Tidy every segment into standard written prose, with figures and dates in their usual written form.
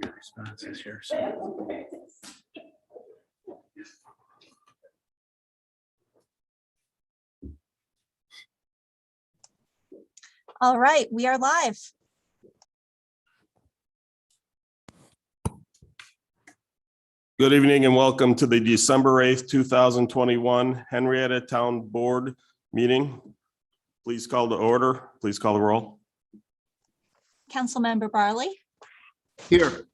your responses here. So. All right, we are live. Good evening and welcome to the December 8th, 2021 Henrietta Town Board meeting. Please call to order. Please call the roll. Councilmember Barley, Here.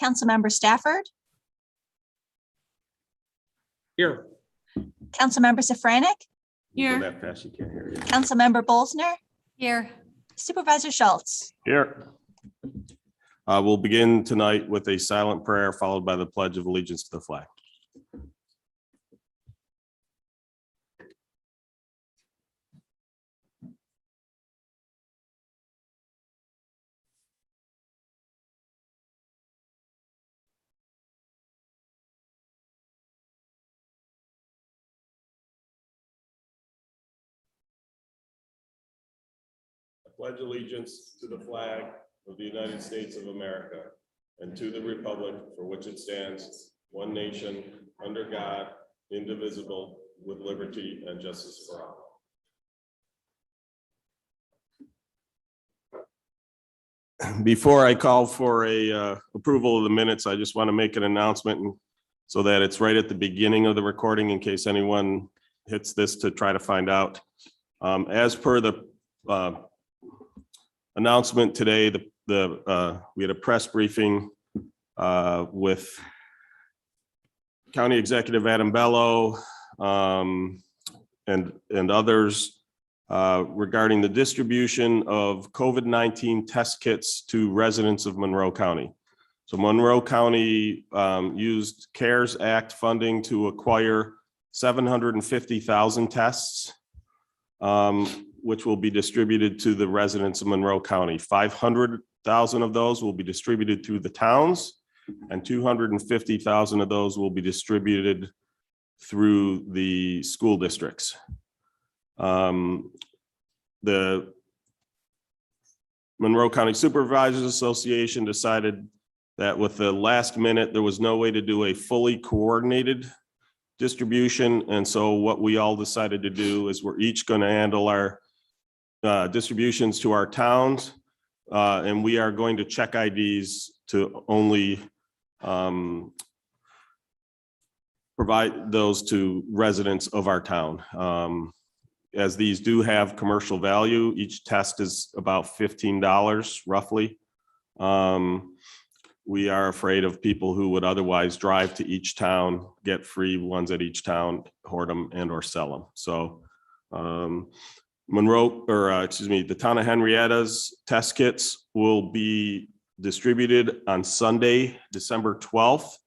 Councilmember Stafford, Here. Councilmember Safranek, Go that fast, you can't hear you. Councilmember Bolsner, Here. Supervisor Schultz. Here. We'll begin tonight with a silent prayer followed by the Pledge of Allegiance to the flag. I pledge allegiance to the flag of the United States of America and to the republic for which it stands, one nation, under God, indivisible, with liberty and justice for all. Before I call for a approval of the minutes, I just want to make an announcement so that it's right at the beginning of the recording in case anyone hits this to try to find out. As per the announcement today, we had a press briefing with County Executive Adam Bello and others regarding the distribution of COVID-19 test kits to residents of Monroe County. So Monroe County used CARES Act funding to acquire 750,000 tests, which will be distributed to the residents of Monroe County. 500,000 of those will be distributed through the towns, and 250,000 of those will be distributed through the school districts. The Monroe County Supervisors Association decided that with the last minute, there was no way to do a fully coordinated distribution. And so what we all decided to do is we're each going to handle our distributions to our towns, and we are going to check IDs to only provide those to residents of our town. As these do have commercial value, each test is about $15 roughly. We are afraid of people who would otherwise drive to each town, get free ones at each town, hoard them and or sell them. So the town of Henrietta's test kits will be distributed on Sunday, December 12th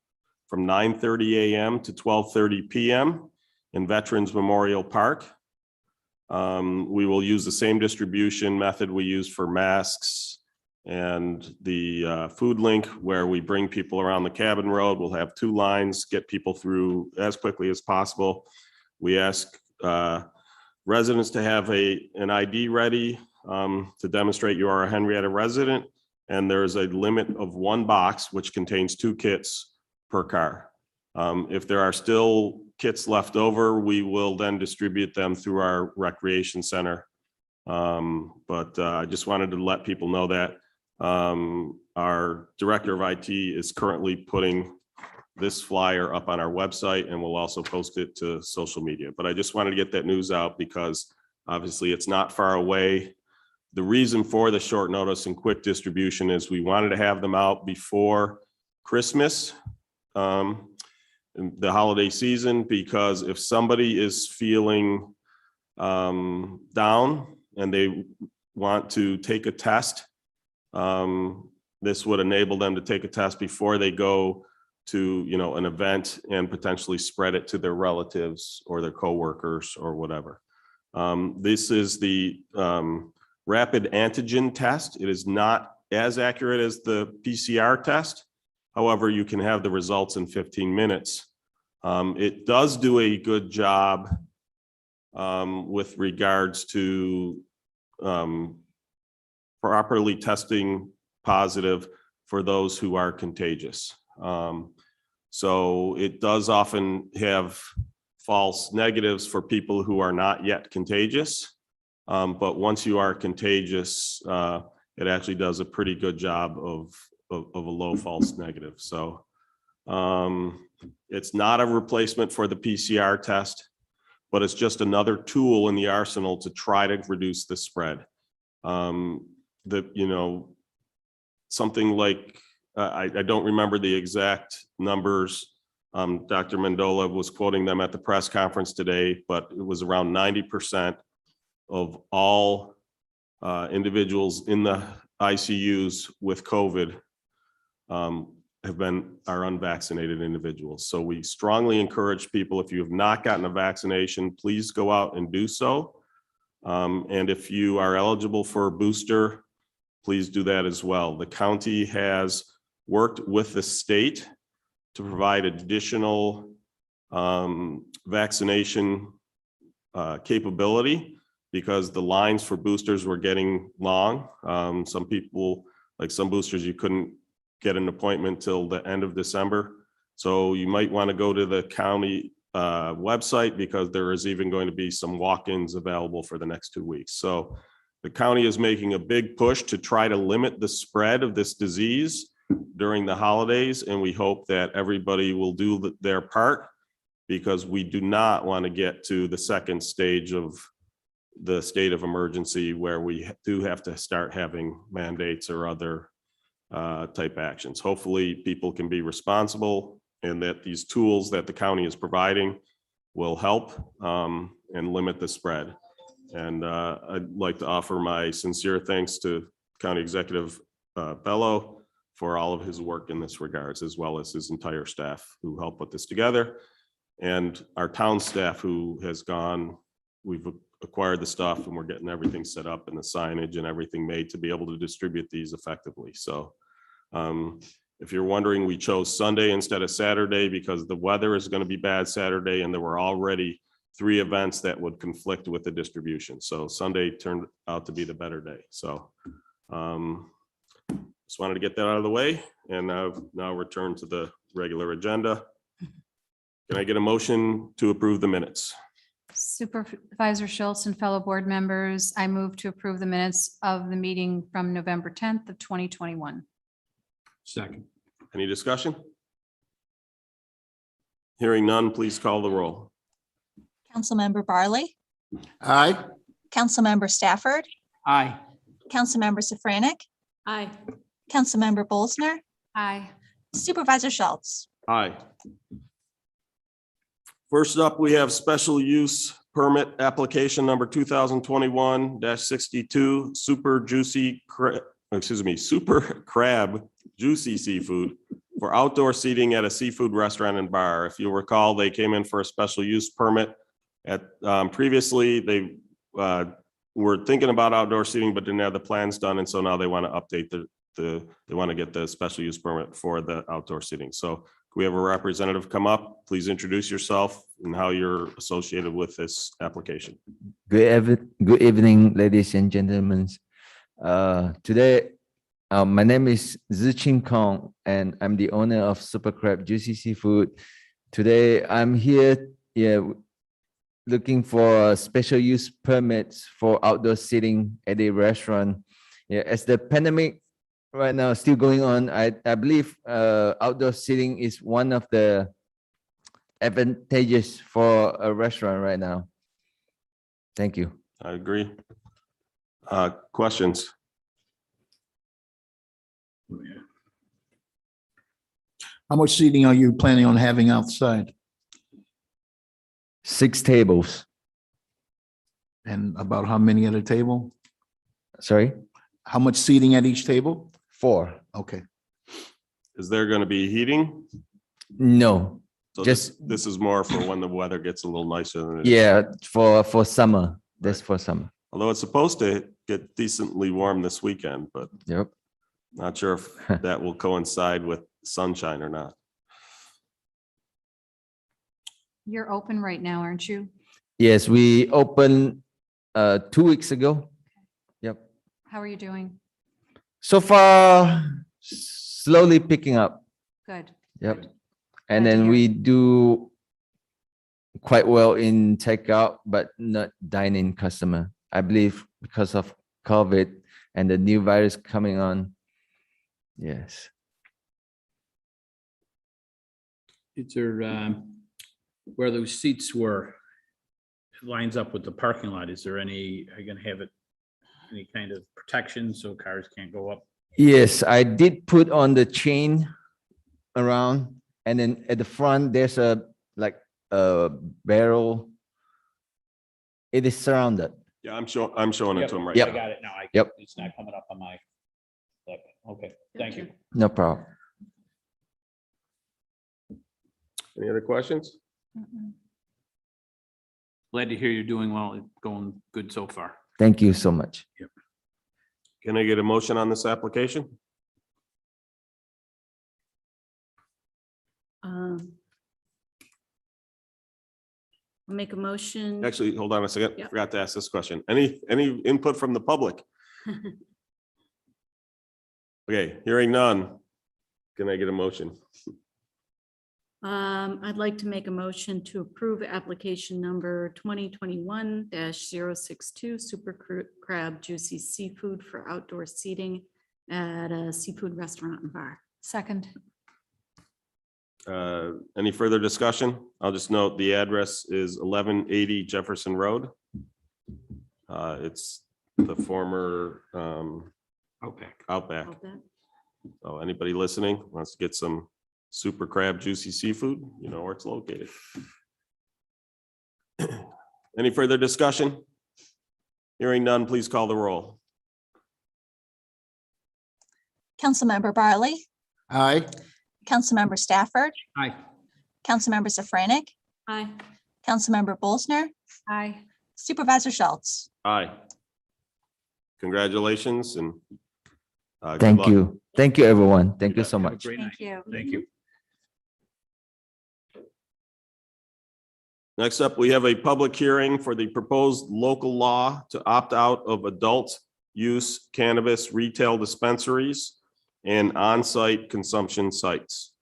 from 9:30 a.m. to 12:30 p.m. in Veterans Memorial Park. We will use the same distribution method we use for masks and the food link, where we bring people around the Cabin Road. We'll have two lines, get people through as quickly as possible. We ask residents to have an ID ready to demonstrate you are a Henrietta resident, and there's a limit of one box which contains 2 kits per car. If there are still kits left over, we will then distribute them through our recreation center. But I just wanted to let people know that our director of IT is currently putting this flyer up on our website, and we'll also post it to social media. But I just wanted to get that news out because obviously it's not far away. The reason for the short notice and quick distribution is we wanted to have them out before Christmas, the holiday season, because if somebody is feeling down and they want to take a test, this would enable them to take a test before they go to, an event and potentially spread it to their relatives or their coworkers or whatever. This is the rapid antigen test. It is not as accurate as the PCR test. However, you can have the results in 15 minutes. It does do a good job with regards to properly testing positive for those who are contagious. So it does often have false negatives for people who are not yet contagious. But once you are contagious, it actually does a pretty good job of a low false negative. So it's not a replacement for the PCR test, but it's just another tool in the arsenal to try to reduce the spread. Something like, I don't remember the exact numbers. Dr. Mendola was quoting them at the press conference today, but it was around 90% of all individuals in the ICUs with COVID are unvaccinated individuals. So we strongly encourage people, if you have not gotten a vaccination, please go out and do so. And if you are eligible for a booster, please do that as well. The county has worked with the state to provide additional vaccination capability, because the lines for boosters were getting long. Some people, like some boosters, you couldn't get an appointment till the end of December. So you might want to go to the county website, because there is even going to be some walk-ins available for the next 2 weeks. So the county is making a big push to try to limit the spread of this disease during the holidays. And we hope that everybody will do their part, because we do not want to get to the second stage of the state of emergency, where we do have to start having mandates or other type actions. Hopefully people can be responsible, and that these tools that the county is providing will help and limit the spread. And I'd like to offer my sincere thanks to County Executive Bello for all of his work in this regards, as well as his entire staff who helped put this together, and our town staff who has gone. We've acquired the stuff and we're getting everything set up and the signage and everything made to be able to distribute these effectively. So if you're wondering, we chose Sunday instead of Saturday because the weather is going to be bad Saturday, and there were already 3 events that would conflict with the distribution. So Sunday turned out to be the better day. So just wanted to get that out of the way, and now return to the regular agenda. Can I get a motion to approve the minutes? Supervisor Schultz and fellow board members, I move to approve the minutes of the meeting from November 10th of 2021. Second. Any discussion? Hearing none, please call the roll. Councilmember Barley, Aye. Councilmember Stafford, Aye. Councilmember Safranek, Aye. Councilmember Bolsner, Aye. Supervisor Schultz. Aye. First up, we have special use permit application number 2021-62, Super Crab Juicy Seafood for outdoor seating at a seafood restaurant and bar. If you'll recall, they came in for a special use permit at previously. They were thinking about outdoor seating, but didn't have the plans done, and so now they want to update they want to get the special use permit for the outdoor seating. So we have a representative come up. Please introduce yourself and how you're associated with this application. Good evening, ladies and gentlemen. Today, my name is Ziqing Kong, and I'm the owner of Super Crab Juicy Seafood. Today, I'm here looking for special use permits for outdoor seating at a restaurant. As the pandemic right now still going on, I believe outdoor seating is one of the advantages for a restaurant right now. Thank you. I agree. Questions? How much seating are you planning on having outside? 6 tables. And about how many at a table? Sorry, How much seating at each table? 4. Okay. Is there going to be heating? No, So Just- this is more for when the weather gets a little nicer than it is. yeah, for summer. That's for summer. Although it's supposed to get decently warm this weekend, but Yep. not sure if that will coincide with sunshine or not. You're open right now, aren't you? Yes, we opened 2 weeks ago. Yep. How are you doing? So far, slowly picking up. Good. Yep. Good. And Glad to then hear. we do quite well in takeout, but not dine-in customer. I believe because of COVID and the new virus coming on. Yes. Is there, where those seats were, it lines up with the parking lot, is there any, are you gonna have it, any kind of protection so cars can't go up? Yes, I did put on the chain around, and then at the front, there's a barrel. It is surrounded. Yeah, I'm showing it to him right I now. got it now. Yep. It's not coming up on my. Okay, thank you. No problem. Any other questions? Glad to hear you're doing well, it's going good so far. Thank you so much. Can I get a motion on this application? Make a motion. Actually, hold on a second. Yep. Forgot to ask this question. Any input from the public? Okay, hearing none. Can I get a motion? I'd like to make a motion to approve application number 2021-062 Super Crab Juicy Seafood for outdoor seating at a seafood restaurant and bar. Second. Any further discussion? I'll just note the address is 1180 Jefferson Road. It's the former Outback. Outback. Hold that. So anybody listening wants to get some Super Crab Juicy Seafood, you know where it's located. Any further discussion? Hearing none, please call the roll. Councilmember Barley, Aye. Councilmember Stafford, Aye. Councilmember Safranik, Aye. Councilmember Bolsner, Aye. Supervisor Schultz. Aye. Congratulations and good Thank luck. you. Thank you, everyone. Thank you bet. so Have a much. great night. Thank you. Thank you. Next up, we have a public hearing for the proposed local law to opt out of adult use cannabis retail dispensaries and on-site consumption sites.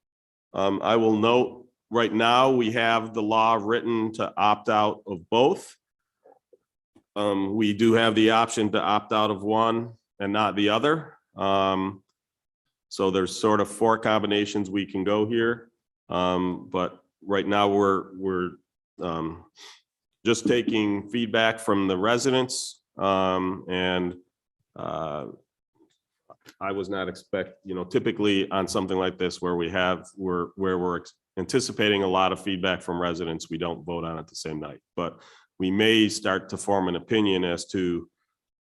I will note, right now, we have the law written to opt out of both. We do have the option to opt out of one and not the other. So there's sort of four combinations we can go here. But right now, we're just taking feedback from the residents, and I was not typically on something like this where we're anticipating a lot of feedback from residents, we don't vote on it the same night, but we may start to form an opinion as to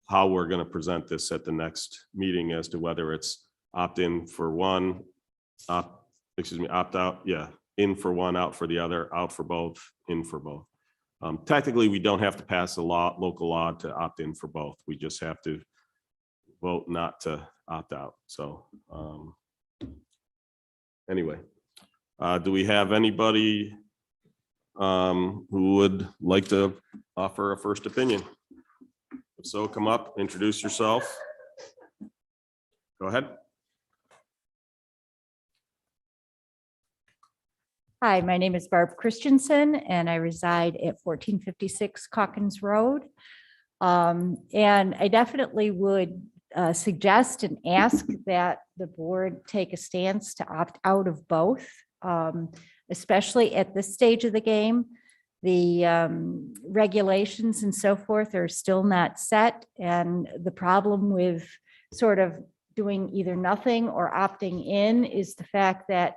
how we're going to present this at the next meeting as to whether it's opt-in for one, opt-out, yeah, in for one, out for the other, out for both, in for both. Technically, we don't have to pass a local law to opt in for both. We just have to vote not to opt out. So anyway, do we have anybody who would like to offer a first opinion? If so, come up, introduce yourself. Go ahead. Hi, my name is Barb Christensen and I reside at 1456 Calkins Road. And I definitely would suggest and ask that the board take a stance to opt out of both, especially at this stage of the game. The regulations and so forth are still not set. And the problem with sort of doing either nothing or opting in is the fact that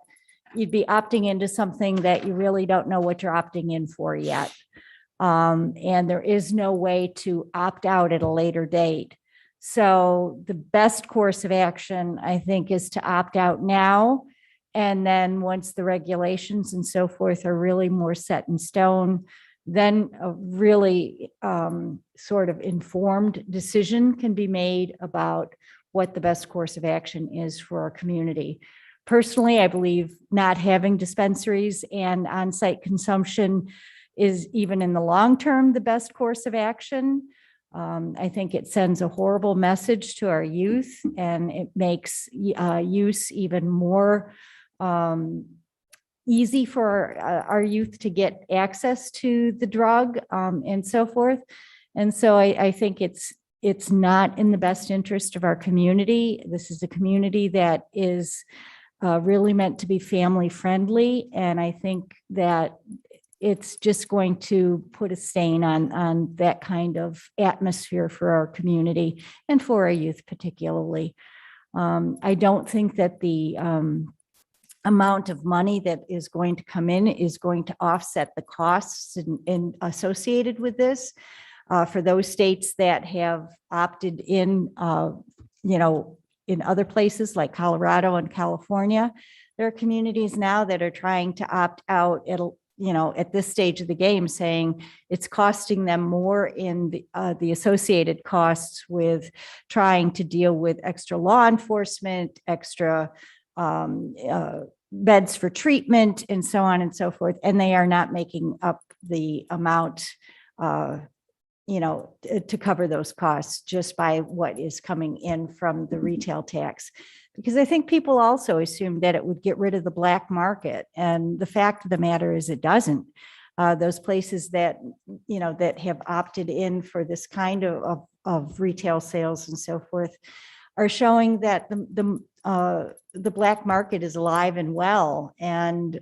you'd be opting into something that you really don't know what you're opting in for yet. And there is no way to opt out at a later date. So the best course of action, I think, is to opt out now. And then once the regulations and so forth are really more set in stone, then a really sort of informed decision can be made about what the best course of action is for our community. Personally, I believe not having dispensaries and on-site consumption is, even in the long term, the best course of action. I think it sends a horrible message to our youth, and it makes use even more easy for our youth to get access to the drug and so forth. And so I think it's not in the best interest of our community. This is a community that is really meant to be family friendly. And I think that it's just going to put a stain on that kind of atmosphere for our community and for our youth particularly. I don't think that the amount of money that is going to come in is going to offset the costs associated with this. For those states that have opted in, in other places like Colorado and California, there are communities now that are trying to opt out at this stage of the game, saying it's costing them more in the associated costs with trying to deal with extra law enforcement, extra beds for treatment, and so on and so forth. And they are not making up the amount to cover those costs just by what is coming in from the retail tax. Because I think people also assumed that it would get rid of the black market. And the fact of the matter is it doesn't. Those places that have opted in for this kind of retail sales and so forth are showing that the black market is alive and well. And,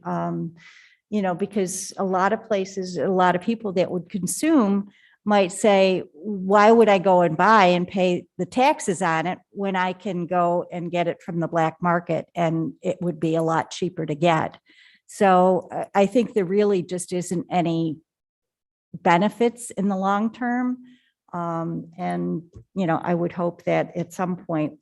because a lot of places, a lot of people that would consume might say, why would I go and buy and pay the taxes on it when I can go and get it from the black market and it would be a lot cheaper to get? So I think there really just isn't any benefits in the long term. And, I would hope that at some point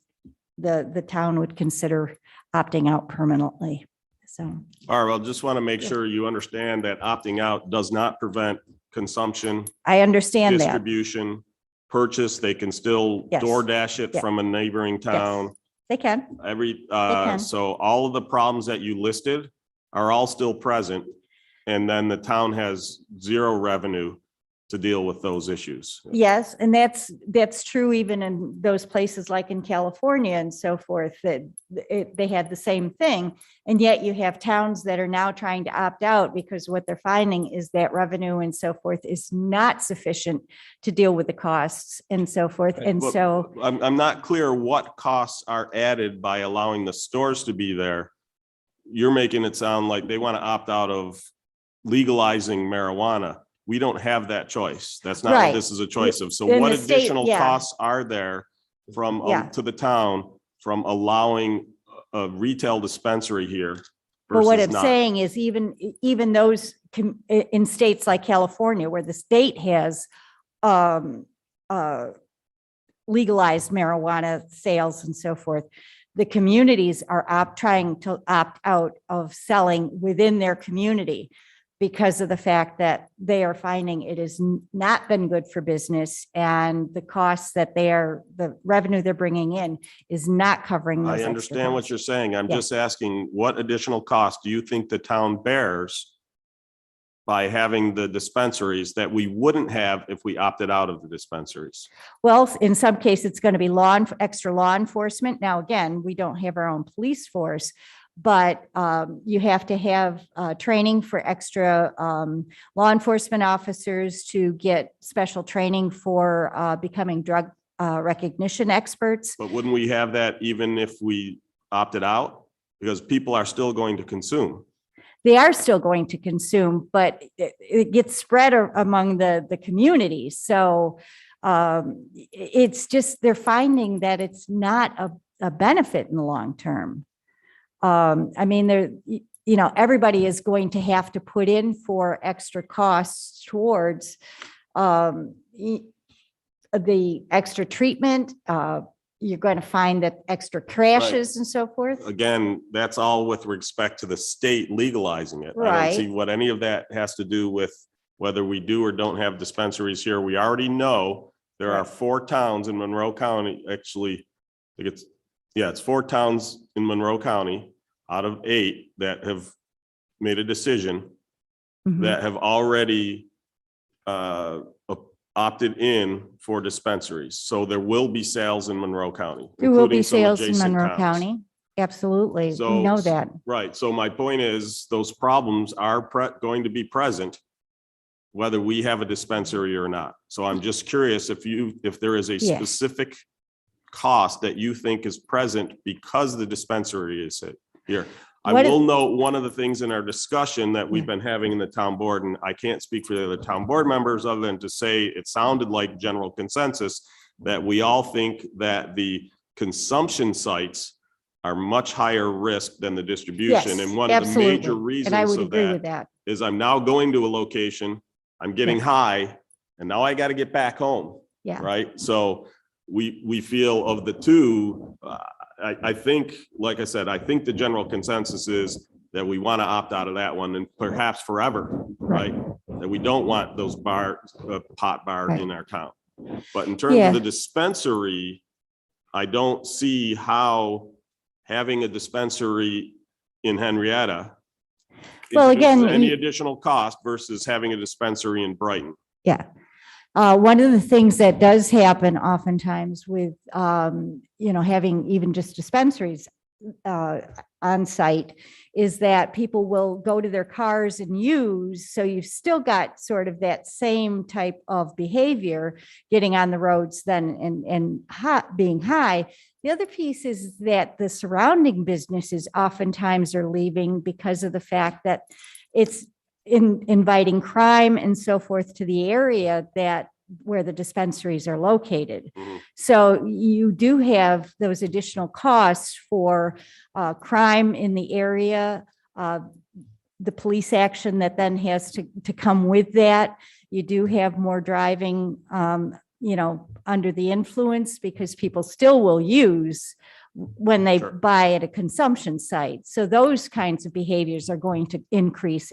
the town would consider opting out permanently. So. All right, well, just want to make sure you understand that opting out does not prevent consumption, I understand that. distribution, purchase. They can still Yes. DoorDash it Yeah. from a neighboring town. They can. can. So all of the problems that you listed are all still present. And then the town has zero revenue to deal with those issues. Yes, and that's true even in those places like in California and so forth, that they had the same thing. And yet you have towns that are now trying to opt out because what they're finding is that revenue and so forth is not sufficient to deal with the costs and so forth. And But so, I'm not clear what costs are added by allowing the stores to be there. You're making it sound like they want to opt out of legalizing marijuana. We don't have that choice. That's not what Right. this is a choice of. So In what the state, additional yeah. costs are there from, Yeah. to the town from allowing a retail dispensary here but what versus I'm not? saying is even those in states like California, where the state has legalized marijuana sales and so forth, the communities are trying to opt out of selling within their community because of the fact that they are finding it has not been good for business, and the costs that the revenue they're bringing in is not covering those I extra understand what costs. you're saying. I'm Yeah. just asking, what additional cost do you think the town bears by having the dispensaries that we wouldn't have if we opted out of the dispensaries? Well, in some cases, it's going to be extra law enforcement. Now, again, we don't have our own police force, but you have to have training for extra law enforcement officers to get special training for becoming drug recognition experts. But wouldn't we have that even if we opted out? Because people are still going to consume. They are still going to consume, but it gets spread among the community. So it's just, they're finding that it's not a benefit in the long term. I mean, everybody is going to have to put in for extra costs towards the extra treatment. You're going to find that extra crashes and so forth. Again, that's all with respect to the state legalizing it. I Right. don't see what any of that has to do with whether we do or don't have dispensaries here. We already know there are 4 towns in Monroe County, actually, I think it's 4 towns in Monroe County out of 8 that have made a decision Mhm. that have already opted in for dispensaries. So there will be sales in Monroe County. There will be including some sales in adjacent Monroe counties. County. Absolutely. We So- know that. Right. So my point is, those problems are going to be present whether we have a dispensary or not. So I'm just curious if there is a Yeah. specific cost that you think is present because the dispensary is here. I What if- will note one of the things in our discussion that we've been having in the town board, and I can't speak for the other town board members other than to say it sounded like general consensus that we all think that the consumption sites are much higher risk than the distribution. Yes, And one of the major absolutely. And I reasons would of agree with that that. is I'm now going to a location, I'm getting Yeah. high, and now I got to get back home. Yeah. Right? So we feel of the two, I think, like I said, I think the general consensus is that we want to opt out of that one and perhaps forever, right? That we don't want those pot bars Right. in our town. But in terms Yeah. of the dispensary, I don't see how having a dispensary in Henrietta Well, introduces again, any you- additional cost versus having a dispensary in Brighton. Yeah. One of the things that does happen oftentimes with, having even just dispensaries on site is that people will go to their cars and use, so you've still got sort of that same type of behavior getting on the roads then and being high. The other piece is that the surrounding businesses oftentimes are leaving because of the fact that it's inviting crime and so forth to the area where the dispensaries are located. Mhm. So you do have those additional costs for crime in the area, the police action that then has to come with that. You do have more driving, under the influence because people still will use when they Sure. buy at a consumption site. So those kinds of behaviors are going to increase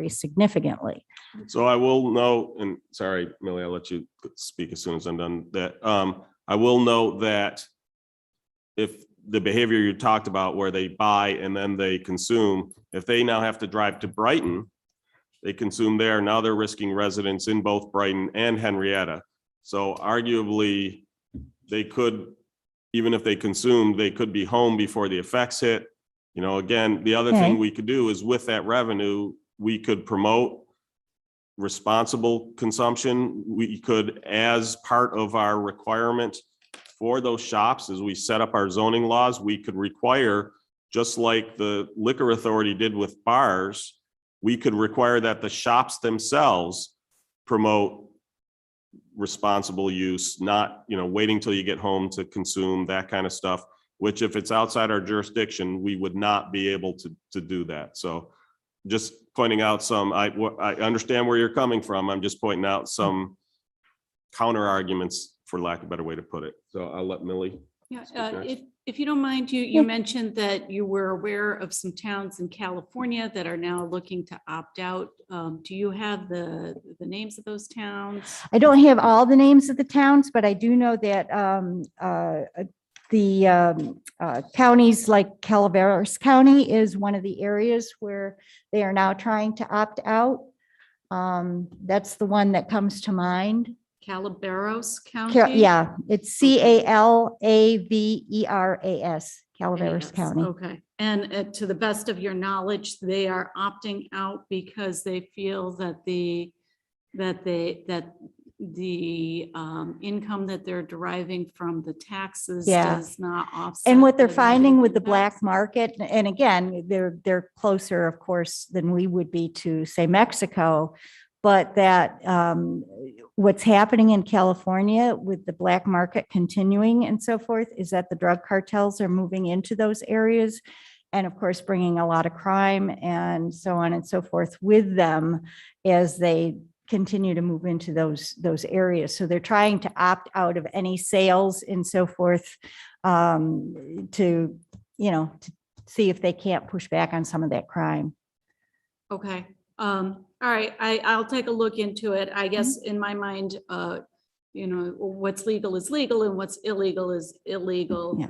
significantly. So I will note, and sorry, Millie, I'll let you speak as soon as I'm done, that I will note that if the behavior you talked about where they buy and then they consume, if they now have to drive to Brighton, they consume there, now they're risking residents in both Brighton and Henrietta. So arguably, they could, even if they consume, they could be home before the effects hit. Again, the other thing Okay. we could do is with that revenue, we could promote responsible consumption. We could, as part of our requirement for those shops, as we set up our zoning laws, we could require, just like the liquor authority did with bars, we could require that the shops themselves promote responsible use, not, waiting till you get home to consume that kind of stuff, which if it's outside our jurisdiction, we would not be able to do that. So just pointing out I understand where you're coming from. I'm just pointing out some counter arguments, for lack of a better way to put it. So I'll let Millie. Yeah, Speak next. if you don't mind, you Yeah. mentioned that you were aware of some towns in California that are now looking to opt out. Do you have the names of those towns? I don't have all the names of the towns, but I do know that the counties like Calaveras County is one of the areas where they are now trying to opt out. That's the one that comes to mind. Calaveras County? Yeah, it's Calaveras, Calaveras Yes, County. Okay, and to the best of your knowledge, they are opting out because they feel that the income that they're deriving from the taxes Yeah. does not offset. And what they're the finding with the revenue black tax. market, and again, they're closer, of course, than we would be to, say, Mexico. But that what's happening in California with the black market continuing and so forth is that the drug cartels are moving into those areas and of course, bringing a lot of crime and so on and so forth with them as they continue to move into those areas. So they're trying to opt out of any sales and so forth to see if they can't push back on some of that crime. Okay, all right, I'll take a look into it. I guess in my mind, what's legal is legal and what's illegal is illegal. Yeah.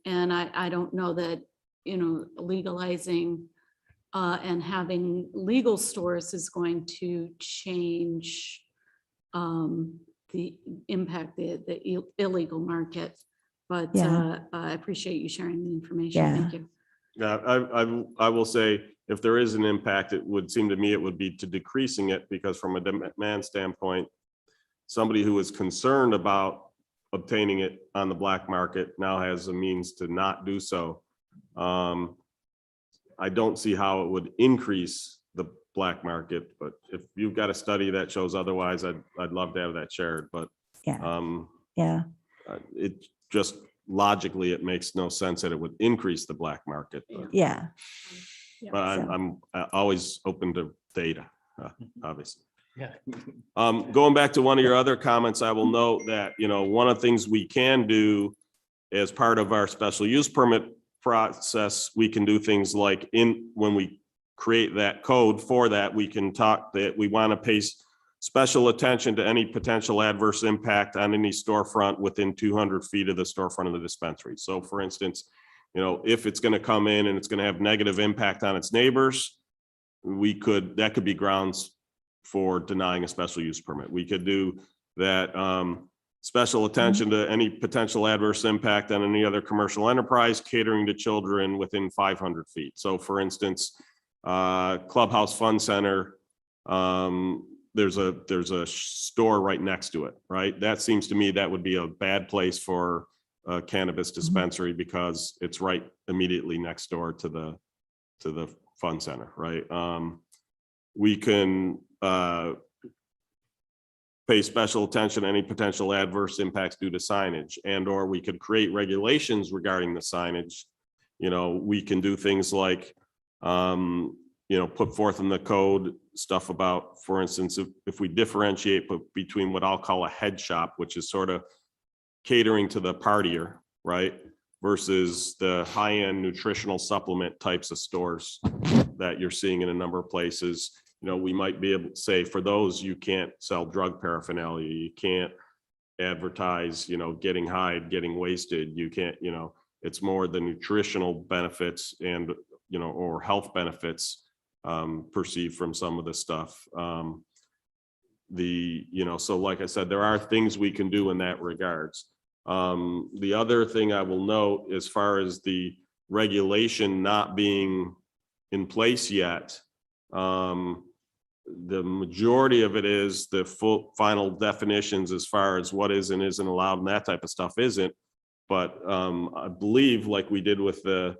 And I don't know that, legalizing and having legal stores is going to change the impact, the illegal market. But Yeah. I appreciate you sharing the information. Yeah. Thank you. Yeah, I will say, if there is an impact, it would seem to me it would be to decreasing it, because from a demand standpoint, somebody who is concerned about obtaining it on the black market now has a means to not do so. I don't see how it would increase the black market, but if you've got a study that shows otherwise, I'd love to have that shared, but Yeah. Yeah. it just logically, it makes no sense that it would increase the black market. Yeah. But So- I'm always open to data, obviously. Yeah. Going back to one of your other comments, I will note that, one of the things we can do as part of our special use permit process, we can do things like when we create that code for that, we can talk that we want to pay special attention to any potential adverse impact on any storefront within 200 feet of the storefront of the dispensary. So for instance, if it's going to come in and it's going to have negative impact on its neighbors, that could be grounds for denying a special use permit. We could do that, special attention to any potential adverse impact on any other commercial enterprise catering to children within 500 feet. So for instance, Clubhouse Fun Center, there's a store right next to it, right? That seems to me that would be a bad place for a cannabis dispensary, because it's right immediately next door to the fun center, right? We can pay special attention to any potential adverse impacts due to signage, or we could create regulations regarding the signage. We can do things like, put forth in the code stuff about, for instance, if we differentiate between what I'll call a head shop, which is sort of catering to the partier, right? Versus the high-end nutritional supplement types of stores that you're seeing in a number of places. We might be able to say, for those, you can't sell drug paraphernalia, you can't advertise, getting high, getting wasted, you can't, it's more the nutritional benefits and, or health benefits perceived from some of the stuff. So like I said, there are things we can do in that regards. The other thing I will note, as far as the regulation not being in place yet, the majority of it is the full final definitions as far as what is and isn't allowed and that type of stuff isn't. But I believe, like we did with the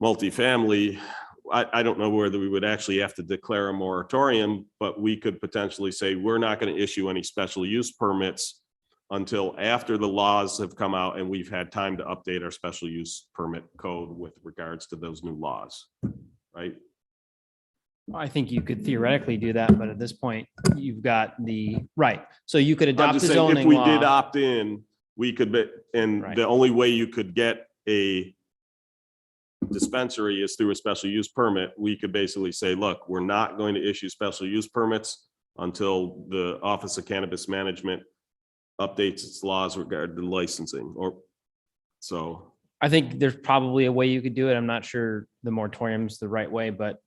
multifamily, I don't know whether we would actually have to declare a moratorium, but we could potentially say we're not going to issue any special use permits until after the laws have come out and we've had time to update our special use permit code with regards to those new laws, right? I think you could theoretically do that, but at this point, you've got right. So you could I'm adopt just the saying, if zoning we law. did opt in, we could be, and Right. the only way you could get a dispensary is through a special use permit. We could basically say, look, we're not going to issue special use permits until the Office of Cannabis Management updates its laws regarding licensing, or so. I think there's probably a way you could do it. I'm not sure the moratorium's the right way, but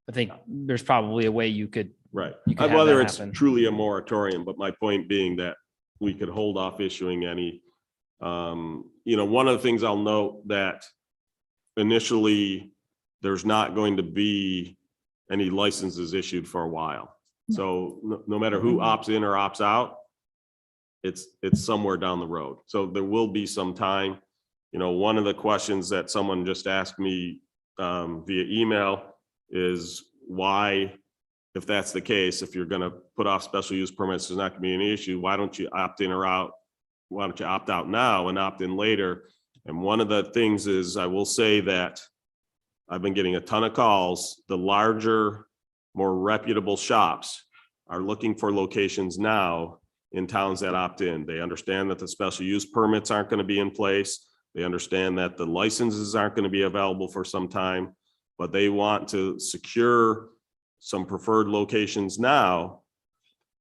I think there's probably a way you could. Right. You could have Whether that it's happen. truly a moratorium, but my point being that we could hold off issuing any, one of the things I'll note that initially there's not going to be any licenses issued for a while. So no matter who opts in or opts out, it's somewhere down the road. So there will be some time. One of the questions that someone just asked me via email is why, if that's the case, if you're going to put off special use permits, there's not going to be any issue. Why don't you opt in or out? Why don't you opt out now and opt in later? And one of the things is, I will say that I've been getting a ton of calls. The larger, more reputable shops are looking for locations now in towns that opt in. They understand that the special use permits aren't going to be in place. They understand that the licenses aren't going to be available for some time, but they want to secure some preferred locations now,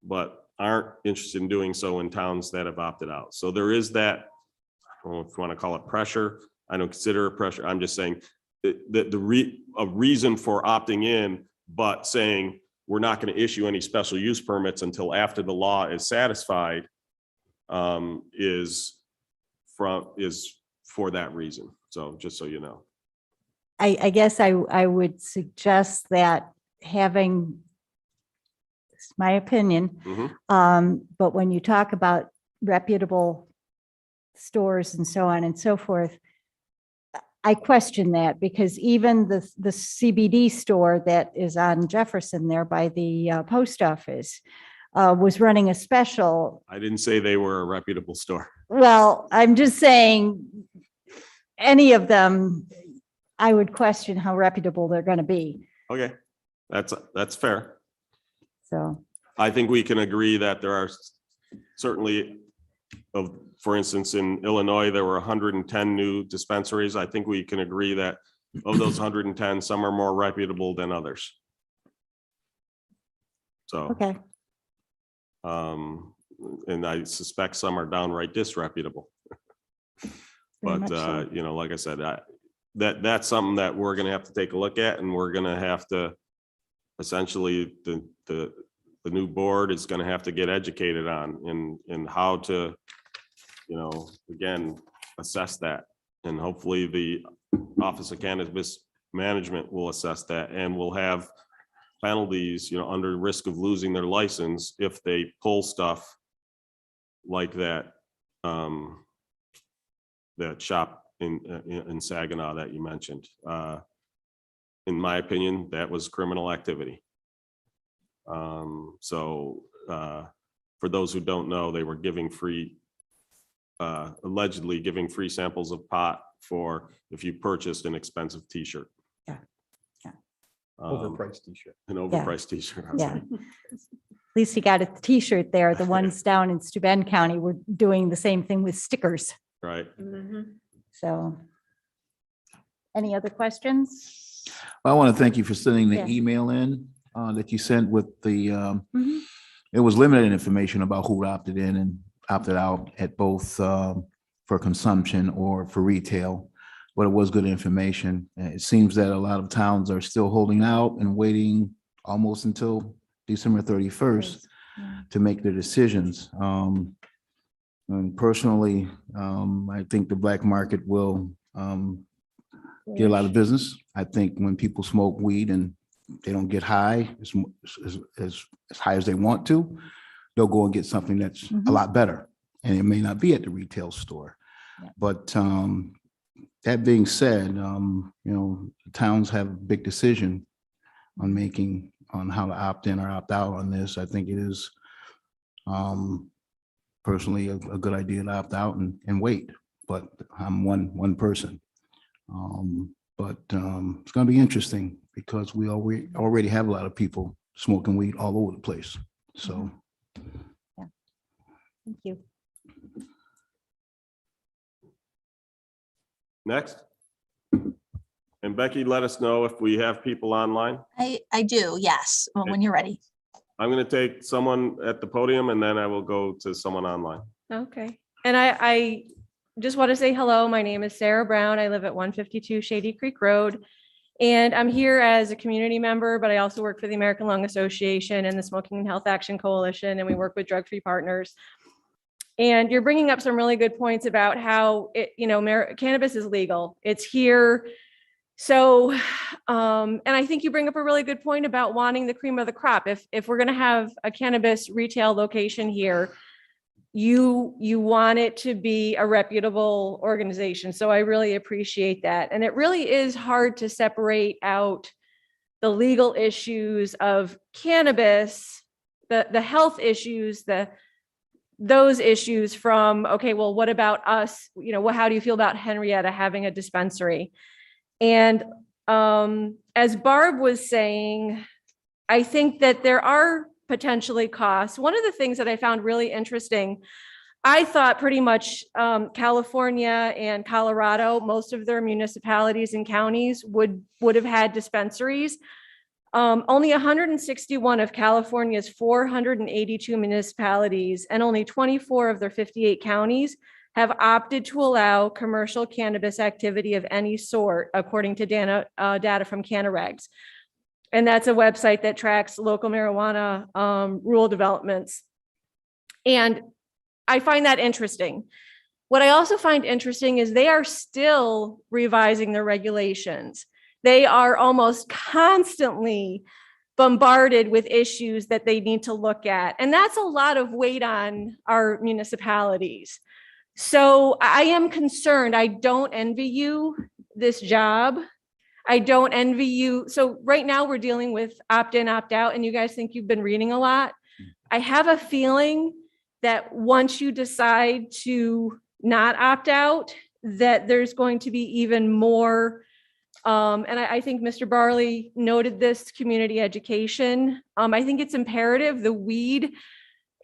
but aren't interested in doing so in towns that have opted out. So there is that, I don't know if you want to call it pressure. I don't consider it pressure. I'm just saying that a reason for opting in, but saying we're not going to issue any special use permits until after the law is satisfied, is for that reason. So just so you know. I guess I would suggest that having, it's my opinion, but when you talk about reputable stores and so on and so forth, I question that, because even the CBD store that is on Jefferson there by the post office was running a special. I didn't say they were a reputable store. Well, I'm just saying, any of them, I would question how reputable they're going to be. Okay, that's fair. So, I think we can agree that there are certainly, for instance, in Illinois, there were 110 new dispensaries. I think we can agree that of those 110, some are more reputable than others. So, okay. and I suspect some are downright disreputable. Very But, much so. you know, like I said, that's something that we're going to have to take a look at, and we're going to have to, essentially, the new board is going to have to get educated on in how to, you know, again, assess that. And hopefully the Office of Cannabis Management will assess that, and will have penalties, you know, under risk of losing their license if they pull stuff like that, that shop in Saginaw that you mentioned. In my opinion, that was criminal activity. So for those who don't know, they were giving free, allegedly giving free samples of pot for if you purchased an expensive t-shirt. Yeah. Yeah. Overpriced t-shirt. An overpriced t-shirt. Yeah. At least you got a t-shirt there. The ones down in Steuben County were doing the same thing with stickers. Right. So, any other questions? I want to thank you for sending the Yeah. email in that you sent with the, Mhm. it was limited information about who opted in and opted out at both for consumption or for retail, but it was good information. It seems that a lot of towns are still holding out and waiting almost until December 31st to make their decisions. And personally, I think the black market will get a lot of business. I think when people smoke weed and they don't get high as high as they want to, they'll go and get something that's a lot better. And it may not be at the retail store. Yeah. But that being said, you know, towns have a big decision on making on how to opt in or opt out on this. I think it is personally a good idea to opt out and wait, but I'm one person. But it's going to be interesting because we already have a lot of people smoking weed all over the place. So. Yeah. Thank you. Next. And Becky, let us know if we have people online. I do, yes, when you're ready. I'm going to take someone at the podium and then I will go to someone online. Okay. And I just want to say hello. My name is Sarah Brown. I live at 152 Shady Creek Road. And I'm here as a community member, but I also work for the American Lung Association and the Smoking and Health Action Coalition, and we work with drug-free partners. And you're bringing up some really good points about how it, you know, cannabis is legal. It's here. So, and I think you bring up a really good point about wanting the cream of the crop. If we're going to have a cannabis retail location here, you want it to be a reputable organization. So I really appreciate that. And it really is hard to separate out the legal issues of cannabis, the health issues, those issues from, okay, well, what about us? You know, how do you feel about Henrietta having a dispensary? And as Barb was saying, I think that there are potentially costs. One of the things that I found really interesting, I thought pretty much California and Colorado, most of their municipalities and counties would have had dispensaries. Only 161 of California's 482 municipalities and only 24 of their 58 counties have opted to allow commercial cannabis activity of any sort, according to data from Cannaregs. And that's a website that tracks local marijuana rural developments. And I find that interesting. What I also find interesting is they are still revising their regulations. They are almost constantly bombarded with issues that they need to look at. And that's a lot of weight on our municipalities. So I am concerned. I don't envy you this job. I don't envy you. So right now we're dealing with opt-in, opt-out, and you guys think you've been reading a lot. I have a feeling that once you decide to not opt out, that there's going to be even more. And I think Mr. Barley noted this, community education. I think it's imperative. The weed,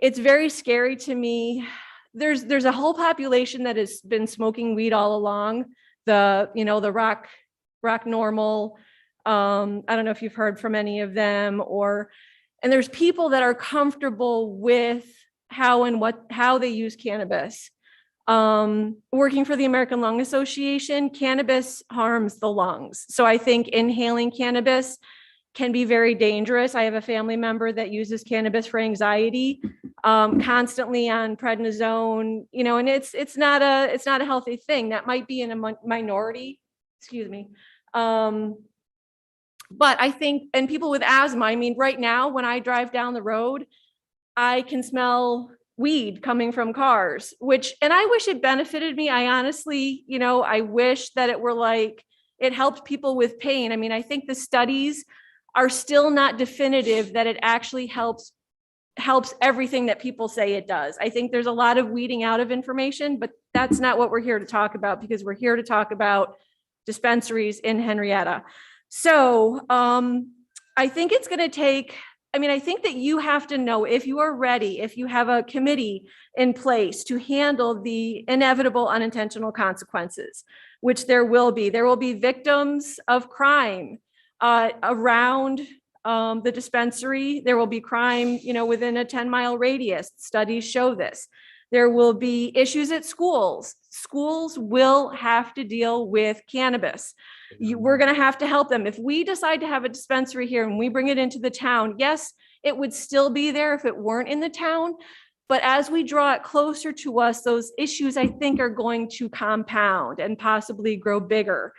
it's very scary to me. There's a whole population that has been smoking weed all along. The rock normal. I don't know if you've heard from any of them, and there's people that are comfortable with how they use cannabis. Working for the American Lung Association, cannabis harms the lungs. So I think inhaling cannabis can be very dangerous. I have a family member that uses cannabis for anxiety, constantly on prednisone, and it's not a healthy thing. That might be in a minority, excuse me. But I think, and people with asthma, I mean, right now, when I drive down the road, I can smell weed coming from cars, and I wish it benefited me. I honestly, I wish that it were like, it helped people with pain. I mean, I think the studies are still not definitive that it actually helps everything that people say it does. I think there's a lot of weeding out of information, but that's not what we're here to talk about, because we're here to talk about dispensaries in Henrietta. So I think it's going to take, I think that you have to know, if you are ready, if you have a committee in place to handle the inevitable unintentional consequences, which there will be victims of crime around the dispensary. There will be crime, within a 10-mile radius. Studies show this. There will be issues at schools. Schools will have to deal with cannabis. We're going to have to help them. If we decide to have a dispensary here and we bring it into the town, yes, it would still be there if it weren't in the town. But as we draw it closer to us, those issues, I think, are going to compound and possibly grow bigger.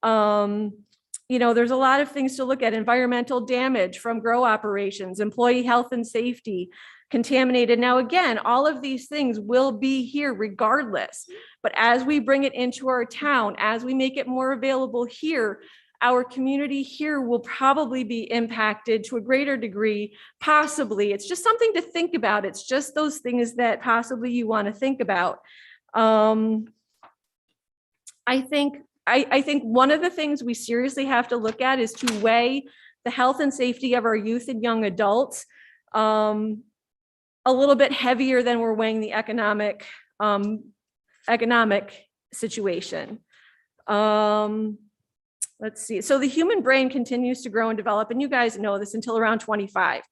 There's a lot of things to look at: environmental damage from grow operations, employee health and safety, contaminated. Now, again, all of these things will be here regardless. But as we bring it into our town, as we make it more available here, our community here will probably be impacted to a greater degree. Possibly. It's just something to think about. It's just those things that possibly you want to think about. I think one of the things we seriously have to look at is to weigh the health and safety of our youth and young adults a little bit heavier than we're weighing the economic situation. Let's see. So the human brain continues to grow and develop, and you guys know this, until around 25.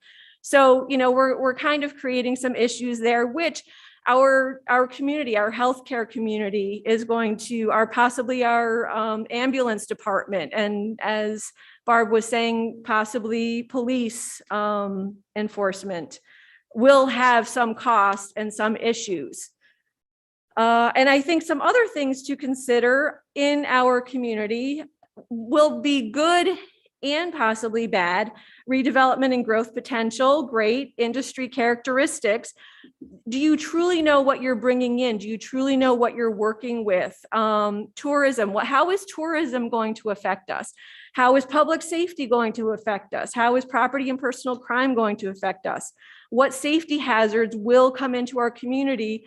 So, we're kind of creating some issues there, which our community, our healthcare community, is going to, possibly our ambulance department, and as Barb was saying, possibly police enforcement will have some costs and some issues. And I think some other things to consider in our community will be good and possibly bad. Redevelopment and growth potential, great. Industry characteristics. Do you truly know what you're bringing in? Do you truly know what you're working with? Tourism. How is tourism going to affect us? How is public safety going to affect us? How is property and personal crime going to affect us? What safety hazards will come into our community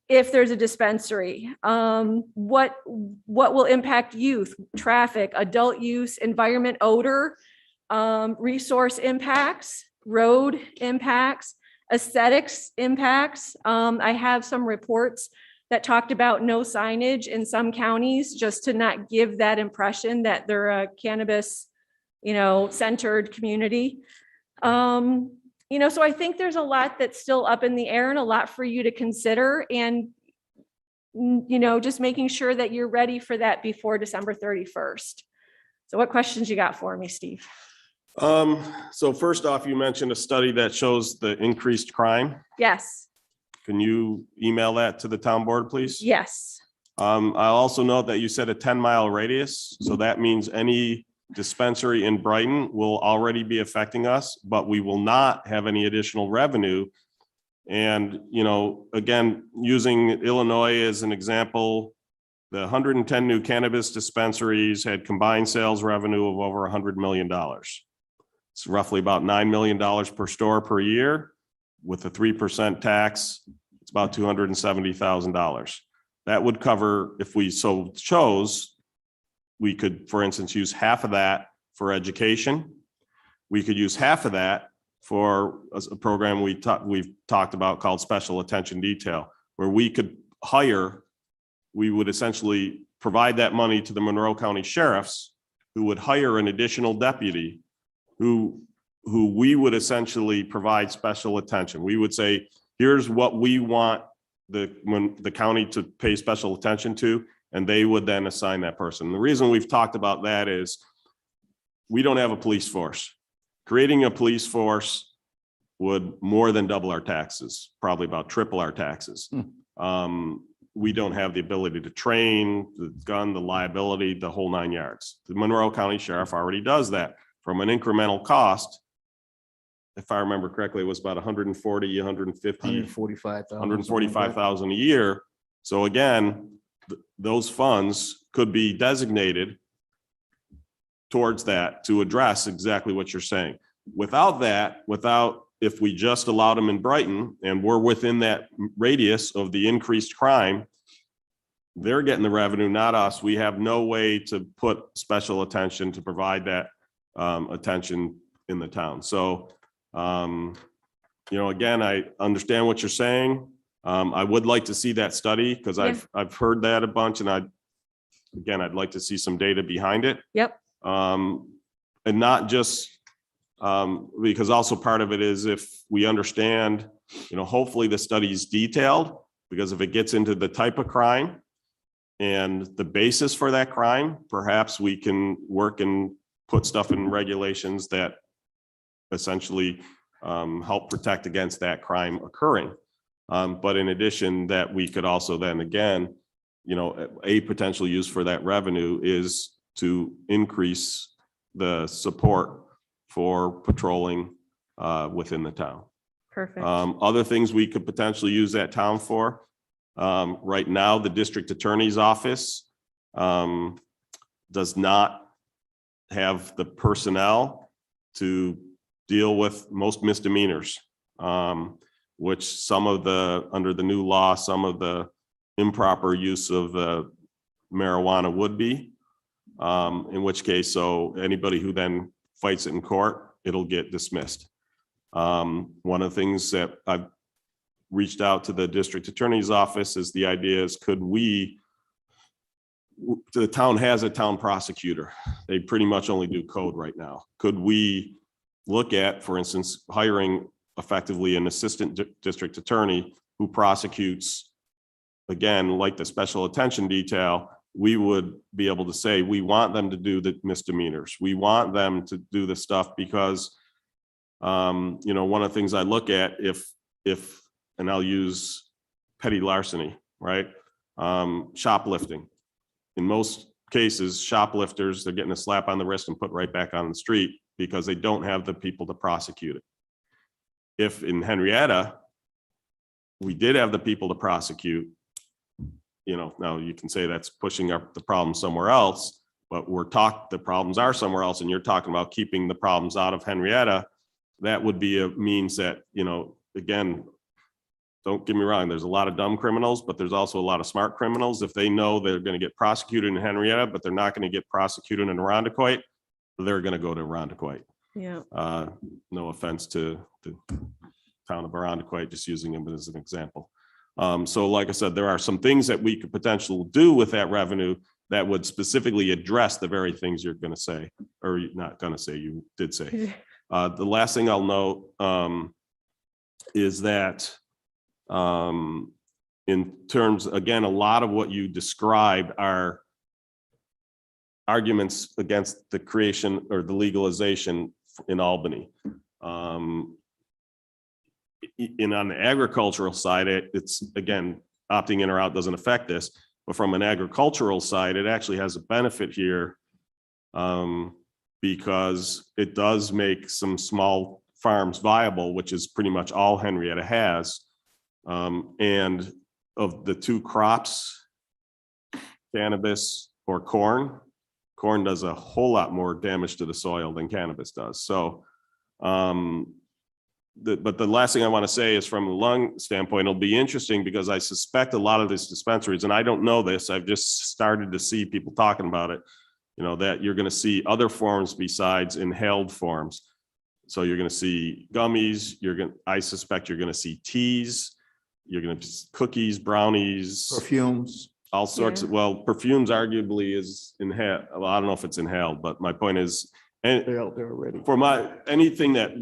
if there's a dispensary? What will impact youth, traffic, adult use, environment, odor, resource impacts, road impacts, aesthetics impacts? I have some reports that talked about no signage in some counties, just to not give that impression that they're a cannabis, centered community. So I think there's a lot that's still up in the air and a lot for you to consider, and, just making sure that you're ready for that before December 31st. So what questions you got for me, Steve? So first off, you mentioned a study that shows the increased crime. Yes, Can you email that to the town board, please? yes, I'll also note that you said a 10-mile radius, so that means any dispensary in Brighton will already be affecting us, but we will not have any additional revenue. And, again, using Illinois as an example, the 110 new cannabis dispensaries had combined sales revenue of over $100 million. It's roughly about $9 million per store per year. With a 3% tax, it's about $270,000. That would cover, if we so chose, we could, for instance, use half of that for education. We could use half of that for a program we've talked about called special attention detail, where we could we would essentially provide that money to the Monroe County sheriffs, who would hire an additional deputy who we would essentially provide special attention. We would say, here's what we want the county to pay special attention to, and they would then assign that person. The reason we've talked about that is we don't have a police force. Creating a police force would more than double our taxes, probably about triple our taxes. We don't have the ability to train, the gun, the liability, the whole 9 yards. The Monroe County Sheriff already does that from an incremental cost. If I remember correctly, it was about 140, 150, 145,000 a year. So again, those funds could be designated towards that to address exactly what you're saying. Without that, if we just allowed them in Brighton and we're within that radius of the increased crime, they're getting the revenue, not us. We have no way to put special attention to provide that attention in the town. So, again, I understand what you're saying. I would like to see that study because I've heard that a bunch, and I'd like to see some data behind it. yep, And not just because also part of it is if we understand, hopefully the study is detailed, because if it gets into the type of crime and the basis for that crime, perhaps we can work and put stuff in regulations that essentially help protect against that crime occurring. But in addition, that we could also then again, a potential use for that revenue is to increase the support for patrolling within the town. perfect. Other things we could potentially use that town for. Right now, the district attorney's office does not have the personnel to deal with most misdemeanors, which under the new law, some of the improper use of marijuana would be. In which case, so anybody who then fights it in court, it'll get dismissed. One of the things that I've reached out to the district attorney's office is the idea is the town has a town prosecutor. They pretty much only do code right now. Could we look at, for instance, hiring effectively an assistant district attorney who prosecutes, again, like the special attention detail? We would be able to say, we want them to do the misdemeanors. We want them to do the stuff because, one of the things I look at and I'll use petty larceny, right? Shoplifting. In most cases, shoplifters, they're getting a slap on the wrist and put right back on the street because they don't have the people to prosecute it. If in Henrietta, we did have the people to prosecute, now you can say that's pushing up the problem somewhere else, but the problems are somewhere else, and you're talking about keeping the problems out of Henrietta. That would be a means that, again, don't get me wrong, there's a lot of dumb criminals, but there's also a lot of smart criminals. If they know they're going to get prosecuted in Henrietta, but they're not going to get prosecuted in Arundecoit, they're going to go to Arundecoit. Yeah, No offense to the town of Arundecoit, just using them as an example. So like I said, there are some things that we could potentially do with that revenue that would specifically address the very things you're going to say, or you're not going to say, you did say. The last thing I'll note is that in terms, again, a lot of what you described are arguments against the creation or the legalization in Albany. And on the agricultural side, it's again, opting in or out doesn't affect this, but from an agricultural side, it actually has a benefit here because it does make some small farms viable, which is pretty much all Henrietta has. And of the two crops, cannabis or corn does a whole lot more damage to the soil than cannabis does. So, but the last thing I want to say is from a lung standpoint, it'll be interesting because I suspect a lot of these dispensaries, and I don't know this, I've just started to see people talking about it, you know, that you're going to see other forms besides inhaled forms. So you're going to see gummies, I suspect you're going to see teas, you're going to see cookies, brownies, Perfumes. all sorts of, well, perfumes arguably is inhaled. Well, I don't know if it's inhaled, but my point is, and They're out there already. for anything that